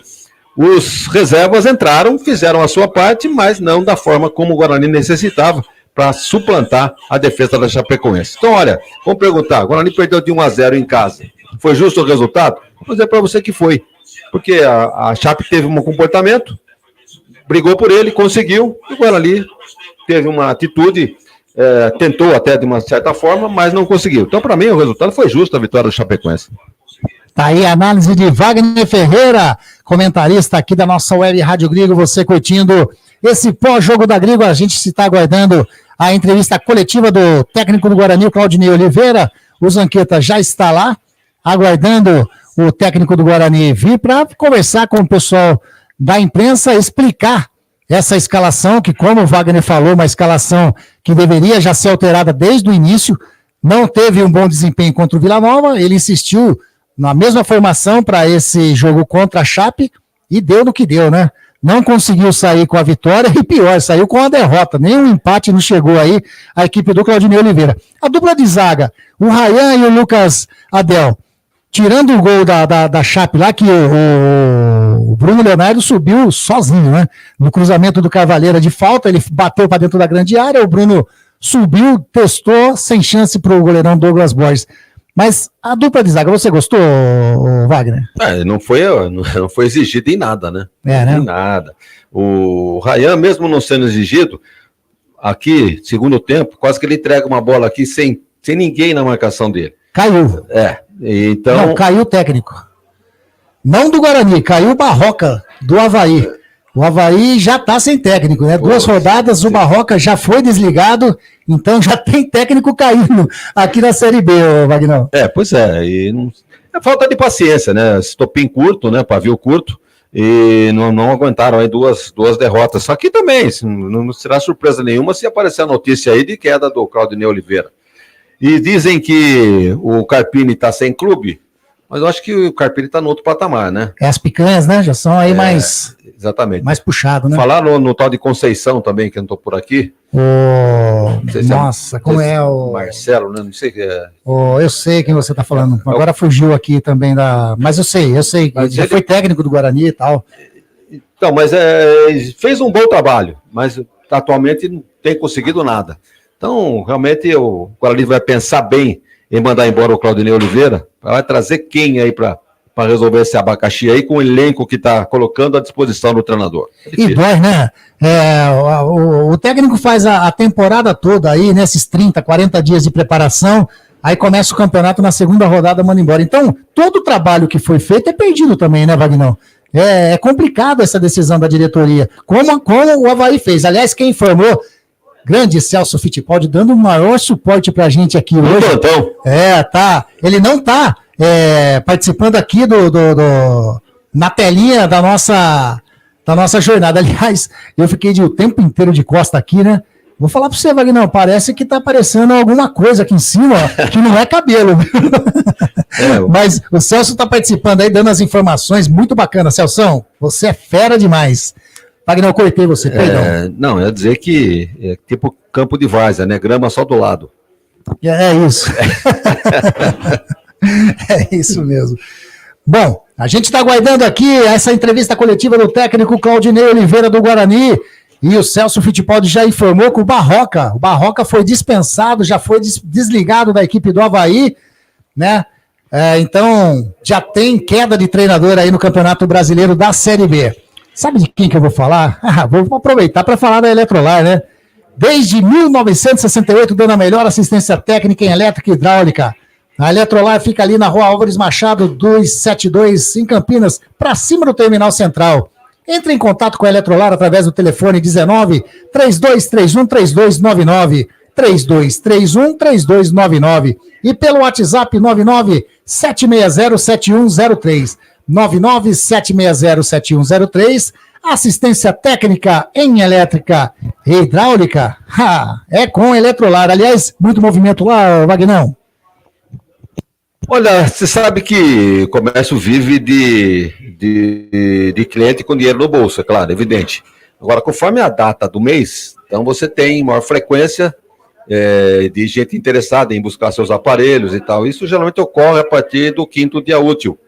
os reservas entraram, fizeram a sua parte, mas não da forma como o Guarani necessitava para suplantar a defesa da Chapecoense. Então, olha, vamos perguntar, o Guarani perdeu de 1-0 em casa. Foi justo o resultado? Vou dizer para você que foi. Porque a Chape teve um comportamento, brigou por ele, conseguiu, e o Guarani teve uma atitude, tentou até de uma certa forma, mas não conseguiu. Então, para mim, o resultado foi justo, a vitória do Chapecoense. Tá aí a análise de Wagner Ferreira, comentarista aqui da nossa Web Rádio Grigo, você curtindo esse pós-jogo da Grigo. A gente está aguardando a entrevista coletiva do técnico do Guarani, o Claudinei Oliveira. O Zanqueta já está lá, aguardando o técnico do Guarani vir para conversar com o pessoal da imprensa, explicar essa escalação, que, como o Wagner falou, uma escalação que deveria já ser alterada desde o início, não teve um bom desempenho contra o Vila Nova, ele insistiu na mesma formação para esse jogo contra a Chape e deu no que deu, né? Não conseguiu sair com a vitória e pior, saiu com a derrota, nenhum empate não chegou aí a equipe do Claudinei Oliveira. A dupla de zaga, o Rayan e o Lucas Adel, tirando o gol da Chape lá, que o Bruno Leonardo subiu sozinho, né? No cruzamento do Cavaleira de falta, ele bateu para dentro da grande área, o Bruno subiu, testou, sem chance para o goleirão Douglas Borges. Mas a dupla de zaga, você gostou, Wagner? Não foi exigido em nada, né? Né? Em nada. O Rayan, mesmo não sendo exigido, aqui, segundo tempo, quase que ele entrega uma bola aqui sem ninguém na marcação dele. Caiu. Então... Não, caiu o técnico. Não do Guarani, caiu o Barroca, do Avaí. O Avaí já está sem técnico, né? 2 rodadas, o Barroca já foi desligado, então já tem técnico caindo aqui na Série B, Wagner. Pois é. E é falta de paciência, né? Estopim curto, né? Pavio curto. E não aguentaram aí duas derrotas. Aqui também, não será surpresa nenhuma se aparecer a notícia aí de queda do Claudinei Oliveira. E dizem que o Carpini está sem clube, mas eu acho que o Carpini está no outro patamar, né? As picanhas, né? Já são aí mais... Exatamente. Mais puxado, né? Falaram no tal de Conceição também, que eu não estou por aqui. Nossa, como é o... Marcelo, né? Não sei o que é. Eu sei quem você está falando. Agora fugiu aqui também da... Mas eu sei. Mas já foi técnico do Guarani e tal. Então, mas fez um bom trabalho, mas atualmente não tem conseguido nada. Então, realmente, o Guarani vai pensar bem em mandar embora o Claudinei Oliveira, vai trazer quem aí para resolver esse abacaxi aí com o elenco que está colocando à disposição do treinador? E dói, né? O técnico faz a temporada toda aí, nesses 30, 40 dias de preparação, aí começa o campeonato na segunda rodada, manda embora. Então, todo o trabalho que foi feito é perdido também, né, Vagnão? É complicado essa decisão da diretoria, como o Avaí fez. Aliás, quem informou, grande Celso Fittipaldi, dando o maior suporte pra gente aqui hoje. Então. Tá. Ele não tá participando aqui na telinha da nossa jornada. Aliás, eu fiquei o tempo inteiro de costa aqui, né? Vou falar pra você, Wagner, parece que tá aparecendo alguma coisa aqui em cima, ó, que não é cabelo. Mas o Celso tá participando aí, dando as informações, muito bacana. Celção, você é fera demais. Wagner, eu cortei você, perdão. Não, eu ia dizer que é tipo campo de várzea, né? Grama só do lado. É isso. É isso mesmo. Bom, a gente está aguardando aqui essa entrevista coletiva do técnico Claudinei Oliveira do Guarani, e o Celso Fittipaldi já informou que o Barroca foi dispensado, já foi desligado da equipe do Avaí, né? Então, já tem queda de treinador aí no Campeonato Brasileiro da Série B. Sabe de quem que eu vou falar? Vou aproveitar para falar da Eletrolar, né? Desde 1968, dando a melhor assistência técnica em elétrica e hidráulica. A Eletrolar fica ali na Rua Álvares Machado, 272, em Campinas, para cima do Terminal Central. Entre em contato com a Eletrolar através do telefone 19 3231 3299, 3231 3299, e pelo WhatsApp 99 760 7103, 99 760 7103. Assistência técnica em elétrica e hidráulica, é com a Eletrolar. Aliás, muito movimento lá, Vagnão. Olha, você sabe que o comércio vive de cliente com dinheiro no bolso, é claro, evidente. Agora, conforme a data do mês, então você tem maior frequência de gente interessada em buscar seus aparelhos e tal. Isso geralmente ocorre a partir do 5º dia útil.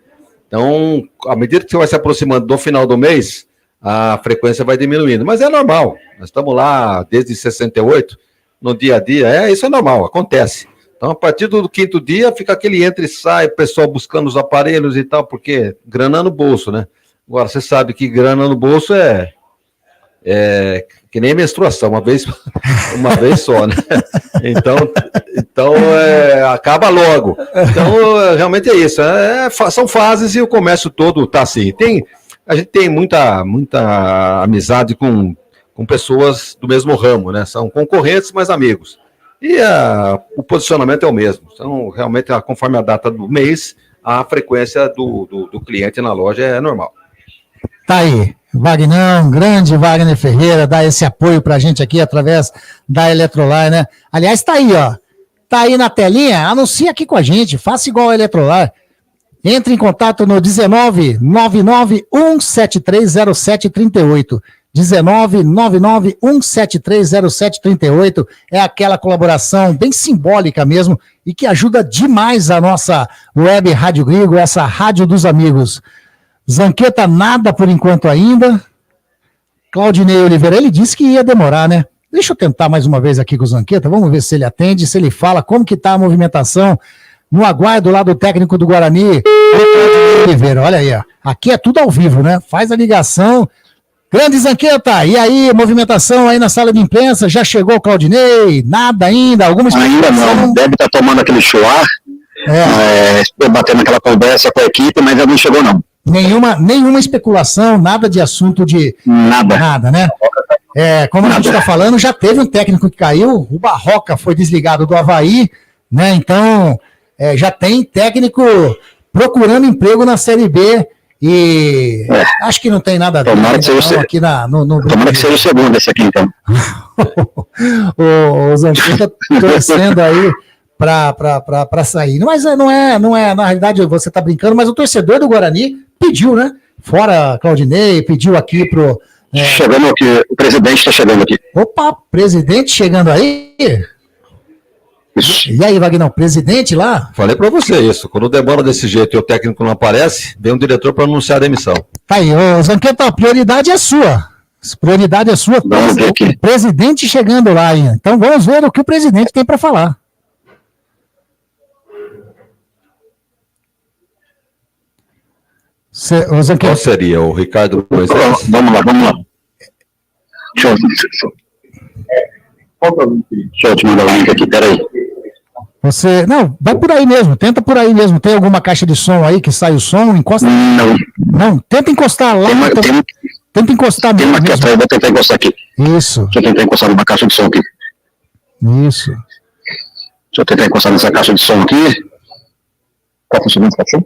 Então, à medida que você vai se aproximando do final do mês, a frequência vai diminuindo. Mas é normal, nós estamos lá desde 68, no dia a dia, isso é normal, acontece. Então, a partir do 5º dia, fica aquele entra e sai, pessoal buscando os aparelhos e tal, porque grana no bolso, né? Agora, você sabe que grana no bolso é que nem menstruação, uma vez só, né? Então acaba logo. Então, realmente é isso. São fases e o comércio todo está assim. A gente tem muita amizade com pessoas do mesmo ramo, né? São concorrentes, mas amigos. E o posicionamento é o mesmo. Então, realmente, conforme a data do mês, a frequência do cliente na loja é normal. Tá aí. Vagnão, grande Wagner Ferreira, dá esse apoio pra gente aqui através da Eletrolar, né? Aliás, tá aí, ó. Tá aí na telinha, anuncia aqui com a gente, faça igual a Eletrolar. Entre em contato no 19 99 173 0738. 19 99 173 0738. É aquela colaboração bem simbólica mesmo e que ajuda demais a nossa web Rádio Grigo, essa rádio dos amigos. Zanqueta nada por enquanto ainda. Claudinei Oliveira, ele disse que ia demorar, né? Deixa eu tentar mais uma vez aqui com o Zanqueta, vamos ver se ele atende, se ele fala, como que tá a movimentação no aguardo lá do técnico do Guarani, Claudinei Oliveira. Olha aí, ó. Aqui é tudo ao vivo, né? Faz a ligação. Grande Zanqueta, e aí, movimentação aí na sala de imprensa, já chegou o Claudinei? Nada ainda? Alguma explicação? Ainda não, deve estar tomando aquele chuá, batendo aquela conversa com a equipe, mas ainda não chegou não. Nenhuma especulação, nada de assunto de... Nada, né? Como a gente está falando, já teve um técnico que caiu, o Barroca foi desligado do Avaí, né? Então, já tem técnico procurando emprego na Série B e acho que não tem nada a ver. Tomara que seja aqui tomara que seja o segundo esse aqui, então. o Zanqueta torcendo aí para sair. Mas não é, na realidade você está brincando, mas o torcedor do Guarani pediu, né? Fora Claudinei, pediu aqui pro... Chegando aqui, o presidente está chegando aqui. Opa, presidente chegando aí? Isso. E aí, Vagnão, presidente lá? Falei para você isso, quando demora desse jeito e o técnico não aparece, vem um diretor para anunciar a demissão. Tá aí, Zanqueta, a prioridade é sua. Prioridade é sua. O presidente chegando lá, hein? Então vamos ver o que o presidente tem para falar. Qual seria o Ricardo Moisés? Vamos lá. Deixa eu te mandar o link aqui, peraí. Você. Não, vai por aí mesmo, tenta por aí mesmo. Tem alguma caixa de som aí que sai o som? Encosta. Não, tenta encostar lá. Tenta encostar mesmo. Tem uma questão, eu vou tentar encostar aqui. Isso. Deixa eu tentar encostar numa caixa de som aqui. Isso. Deixa eu tentar encostar nessa caixa de som aqui. Tá funcionando essa caixa?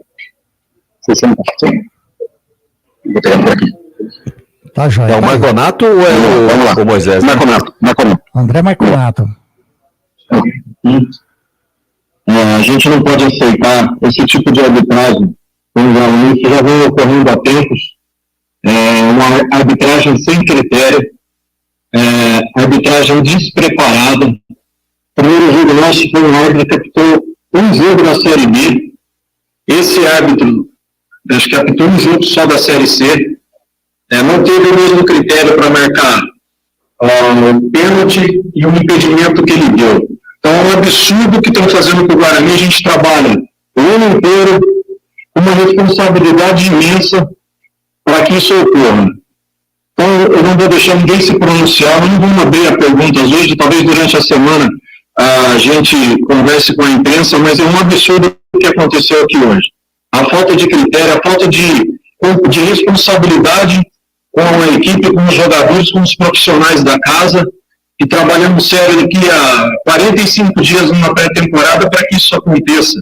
Funciona a caixa de som? Vou pegar por aqui. Tá joia. É o Marconato ou é o Moisés? Marconato. André Marconato. A gente não pode aceitar esse tipo de arbitragem. Isso já vem ocorrendo há tempos. Uma arbitragem sem critério, arbitragem despreparada. Primeiro jogo nosso foi um árbitro que apitou um jogo da Série B. Esse árbitro, acho que apitou um jogo só da Série C. Não teve o mesmo critério para marcar o pênalti e o impedimento que ele deu. Então é um absurdo que estão fazendo com o Guarani. A gente trabalha o ano inteiro com uma responsabilidade imensa para que isso ocorra. Então eu não vou deixar ninguém se pronunciar, não vamos abrir a perguntas hoje, talvez durante a semana a gente converse com a imprensa, mas é um absurdo o que aconteceu aqui hoje. A falta de critério, a falta de responsabilidade com a equipe, com os jogadores, com os profissionais da casa, e trabalhamos sério aqui há 45 dias numa pré-temporada para que isso aconteça.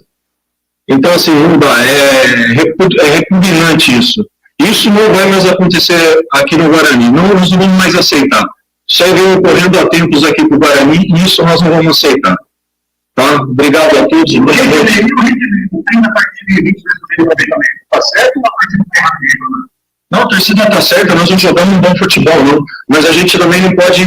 Então, assim, é repugnante isso. Isso não vai mais acontecer aqui no Guarani, não nós vamos mais aceitar. Isso aí vem ocorrendo há tempos aqui para o Guarani, e isso nós não vamos aceitar. Tá? Obrigado a todos. Tá certo? Não, a torcida está certa, nós não jogamos um bom futebol, não. Mas a gente também não pode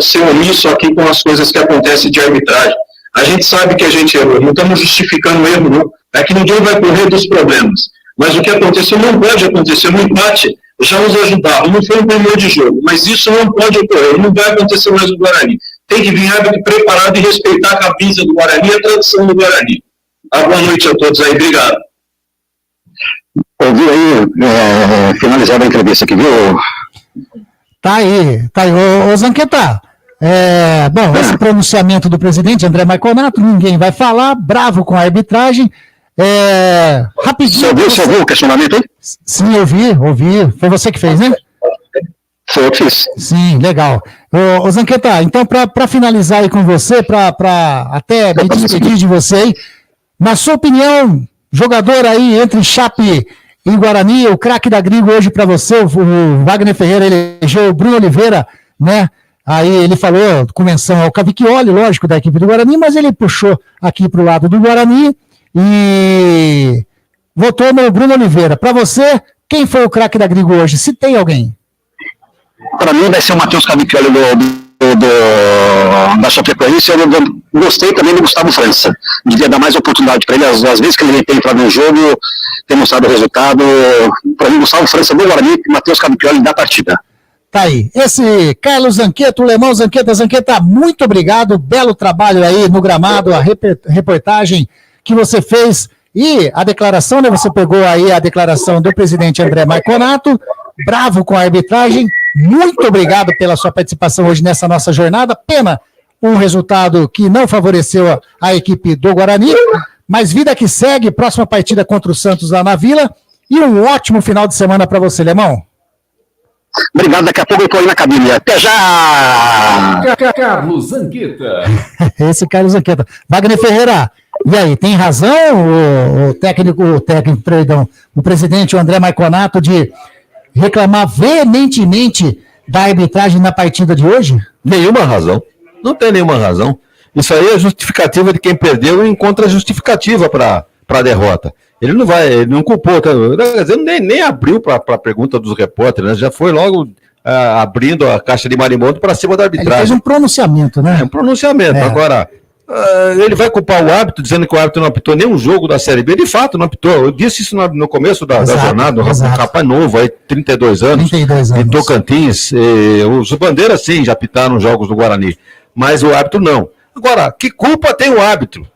ser omisso aqui com as coisas que acontecem de arbitragem. A gente sabe que a gente errou, não estamos justificando o erro, não. É que ninguém vai correr dos problemas. Mas o que aconteceu não pode acontecer. Um empate já nos ajudava, não foi um primeiro de jogo. Mas isso não pode ocorrer, não vai acontecer mais no Guarani. Tem que vir árbitro preparado e respeitar a camisa do Guarani e a tradição do Guarani. Boa noite a todos aí, obrigado. Ouviu aí, finalizada a entrevista aqui, viu? Tá aí. Ô Zanqueta, esse pronunciamento do presidente André Marconato, ninguém vai falar, bravo com a arbitragem. Rapidinho. Você ouviu o questionamento aí? Sim, ouvi. Foi você que fez, né? Foi eu que fiz. Sim, legal. Ô Zanqueta, então, para finalizar aí com você, para até me despedir de você aí, na sua opinião, jogador aí entre Chape e Guarani, o craque da Grigo hoje para você, o Wagner Ferreira elegeu o Bruno Oliveira, né? Aí ele falou com menção ao Cavicchioli, lógico, da equipe do Guarani, mas ele puxou aqui para o lado do Guarani e votou no Bruno Oliveira. Para você, quem foi o craque da Grigo hoje? Se tem alguém. Para mim vai ser o Matheus Cavicchioli da Chapecoense. Eu gostei também do Gustavo França. Devia dar mais oportunidade para ele. Às vezes que ele tem entrado no jogo, tem mostrado o resultado. Para mim, Gustavo França do Guarani e Matheus Cavicchioli da partida. Tá aí. Esse Carlos Zanqueta, o Lemão Zanqueta, muito obrigado. Belo trabalho aí no gramado, a reportagem que você fez. E a declaração, né? Você pegou aí a declaração do presidente André Marconato, bravo com a arbitragem. Muito obrigado pela sua participação hoje nessa nossa jornada. Pena um resultado que não favoreceu a equipe do Guarani, mas vida que segue, próxima partida contra o Santos lá na Vila, e um ótimo final de semana para você, Lemão. Obrigado, daqui a pouco eu estou aí na cabine. Até já! Carlos Zanqueta. Esse Carlos Zanqueta. Wagner Ferreira, e aí, tem razão o presidente, o André Marconato, de reclamar veementemente da arbitragem na partida de hoje? Nenhuma razão. Não tem nenhuma razão. Isso aí é justificativa de quem perdeu e encontra justificativa para a derrota. Ele não culpou, quer dizer, nem abriu para a pergunta dos repórteres, né? Já foi logo abrindo a caixa de marimbondo para cima da arbitragem. Ele fez um pronunciamento, né? Um pronunciamento. Agora, ele vai culpar o árbitro, dizendo que o árbitro não apitou nenhum jogo da Série B. De fato, não apitou. Eu disse isso no começo da jornada. Um rapaz novo, aí, 32 anos. De Tocantins. Os bandeiras, sim, já apitaram jogos do Guarani. Mas o árbitro não. Agora, que culpa tem o árbitro?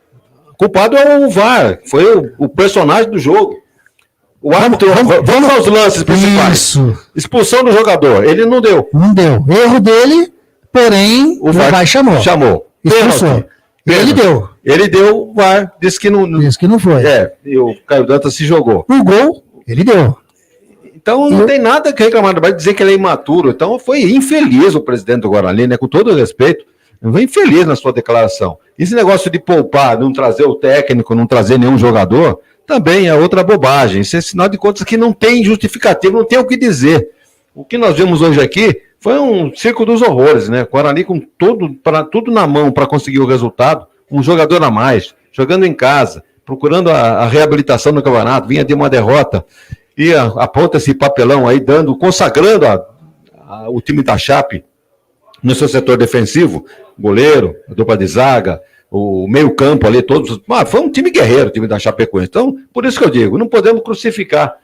O culpado é o VAR. Foi o personagem do jogo. O árbitro, vamos aos lances principais. Isso. Expulsão do jogador, ele não deu. Não deu. Erro dele, porém, o VAR chamou. Expulsou. Ele deu. Ele deu, o VAR disse que não. Disse que não foi. E o Caio Dantas se jogou. O gol, ele deu. Então não tem nada que reclamar, vai dizer que ele é imaturo. Então foi infeliz o presidente do Guarani, né? Com todo o respeito, foi infeliz na sua declaração. Esse negócio de poupar, não trazer o técnico, não trazer nenhum jogador, também é outra bobagem. Isso é sinal de contas que não tem justificativo, não tem o que dizer. O que nós vimos hoje aqui foi um circo dos horrores, né? Guarani com tudo na mão para conseguir o resultado, um jogador a mais, jogando em casa, procurando a reabilitação no campeonato, vinha de uma derrota, e aponta esse papelão aí, consagrando o time da Chape no seu setor defensivo, goleiro, a dupla de zaga, o meio campo ali, todos, foi um time guerreiro, o time da Chapecoense. Então, por isso que eu digo, não podemos crucificar,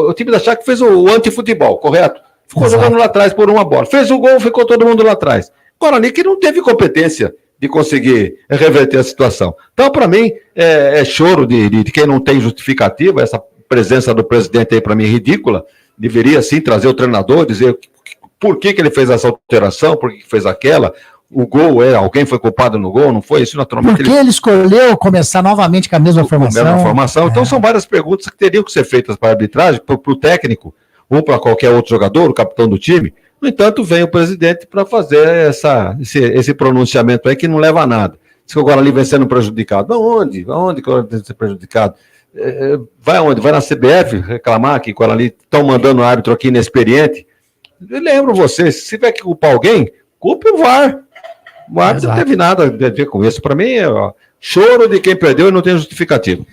o time da Chape fez o antifutebol, correto? Ficou jogando lá atrás por uma bola, fez o gol, ficou todo mundo lá atrás. Guarani que não teve competência de conseguir reverter a situação. Então, para mim, é choro de quem não tem justificativa. Essa presença do presidente aí, para mim, é ridícula. Deveria, sim, trazer o treinador, dizer por que ele fez essa alteração, por que fez aquela. O gol, alguém foi culpado no gol, não foi? Isso naturalmente. Por que ele escolheu começar novamente com a mesma formação? Então, são várias perguntas que teriam que ser feitas para a arbitragem, para o técnico, ou para qualquer outro jogador, o capitão do time. No entanto, vem o presidente para fazer esse pronunciamento aí que não leva a nada. Diz que o Guarani vem sendo prejudicado. Aonde que o Guarani vem sendo prejudicado? Vai aonde? Vai na CBF reclamar que o Guarani estão mandando um árbitro aqui inexperiente? Eu lembro você, se tiver que culpar alguém, culpe o VAR. O árbitro não teve nada a ver com isso. Para mim, choro de quem perdeu e não tem justificativo.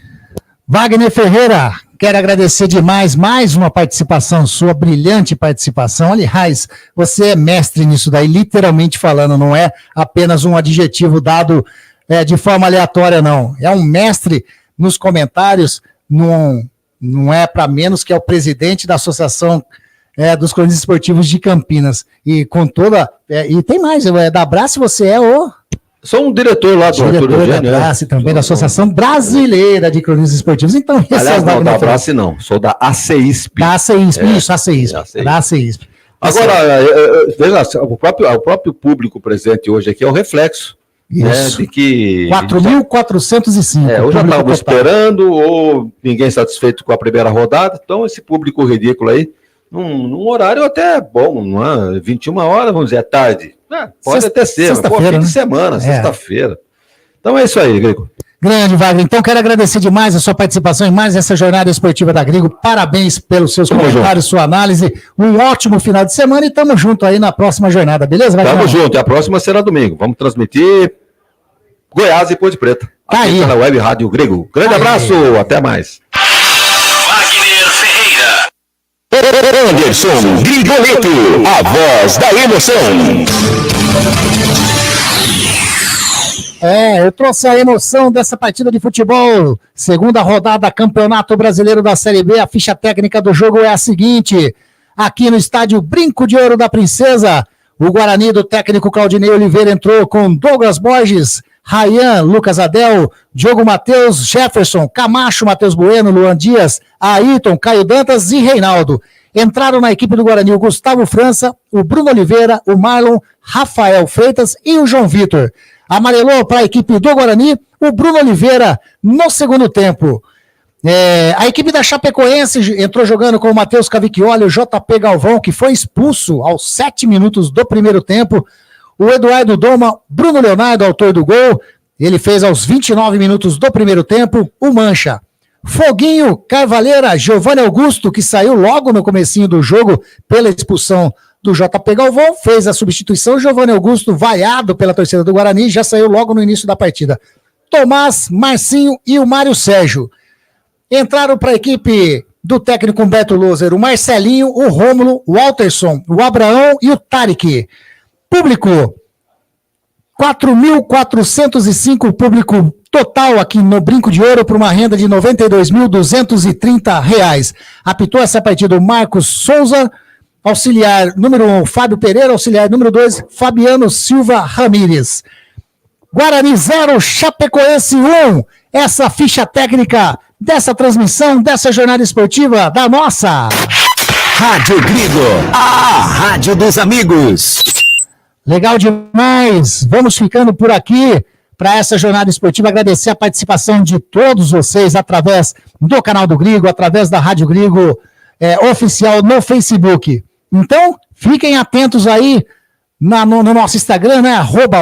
Wagner Ferreira, quero agradecer demais mais uma participação sua, brilhante participação. Aliás, você é mestre nisso daí, literalmente falando, não é apenas um adjetivo dado de forma aleatória, não. É um mestre nos comentários, não é para menos que é o presidente da Associação dos Cronistas Esportivos de Campinas. E com toda... e tem mais, da Abrace você é o... Sou um diretor lá do Arthur Eugênio. Da Abrace também, da Associação Brasileira de Cronistas Esportivos. Então, aliás, não, da Abrace não, sou da ACISP. Da ACISP, isso, ACISP. Da ACISP. Agora, veja, o próprio público presente hoje aqui é o reflexo. Isso. De que 4.405. Ou já estavam esperando, ou ninguém satisfeito com a primeira rodada. Então, esse público ridículo aí, num horário até bom, não é? 21 horas, vamos dizer, é tarde. Pode até ser, mas fim de semana, sexta-feira. Então é isso aí, Grigo. Grande, Wagner. Então quero agradecer demais a sua participação em mais essa jornada esportiva da Grigo. Parabéns pelos seus comentários, sua análise. Um ótimo final de semana e tamo junto aí na próxima jornada, beleza? Tamo junto, e a próxima será domingo. Vamos transmitir Goiás e Ponte Preta. Tá aí. Na Web Rádio Grigo. Grande abraço, até mais. Wagner Ferreira. Anderson Grigoleto, a voz da emoção. Eu trouxe a emoção dessa partida de futebol. Segunda rodada, Campeonato Brasileiro da Série B. A ficha técnica do jogo é a seguinte. Aqui no estádio Brinco de Ouro da Princesa, o Guarani do técnico Claudinei Oliveira entrou com Douglas Borges, Rayan, Lucas Adel, Diogo Matheus, Jefferson, Camacho, Matheus Bueno, Luan Dias, Ayrton, Caio Dantas e Reinaldo. Entraram na equipe do Guarani o Gustavo França, o Bruno Oliveira, o Marlon, Rafael Freitas e o João Vitor. Amarelou para a equipe do Guarani o Bruno Oliveira no segundo tempo. A equipe da Chapecoense entrou jogando com o Matheus Cavicchioli, o JP Galvão, que foi expulso aos 7 minutos do primeiro tempo. O Eduardo Doma, Bruno Leonardo, autor do gol, ele fez aos 29 minutos do primeiro tempo. O Mancha. Foguinho, Carvalheira, Giovanni Augusto, que saiu logo no comecinho do jogo pela expulsão do JP Galvão, fez a substituição. Giovanni Augusto, vaiado pela torcida do Guarani, já saiu logo no início da partida. Tomás, Marcinho e o Mário Sérgio. Entraram para a equipe do técnico Humberto Loser, o Marcelinho, o Rômulo, o Alterson, o Abraão e o Tarek. Público, 4.405 público total aqui no Brinco de Ouro para uma renda de R$ 92.230. Apitou essa partida o Marcos Souza, auxiliar número 1, Fábio Pereira, auxiliar número 2, Fabiano Silva Ramírez. Guarani 0, Chapecoense 1. Essa ficha técnica dessa transmissão, dessa jornada esportiva da nossa Rádio Grigo, a rádio dos amigos. Legal demais. Vamos ficando por aqui para essa jornada esportiva. Agradecer a participação de todos vocês através do canal do Grigo, através da Rádio Grigo oficial no Facebook. Então, fiquem atentos aí no nosso Instagram, né?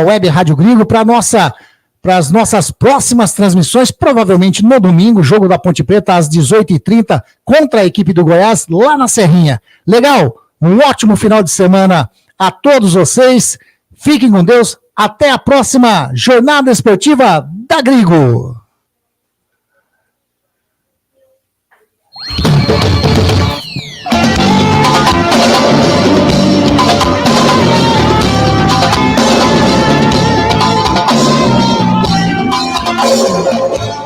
@Web Rádio Grigo, para as nossas próximas transmissões, provavelmente no domingo, jogo da Ponte Preta às 18h30 contra a equipe do Goiás, lá na Serrinha. Legal? Um ótimo final de semana a todos vocês. Fiquem com Deus. Até a próxima jornada esportiva da Grigo.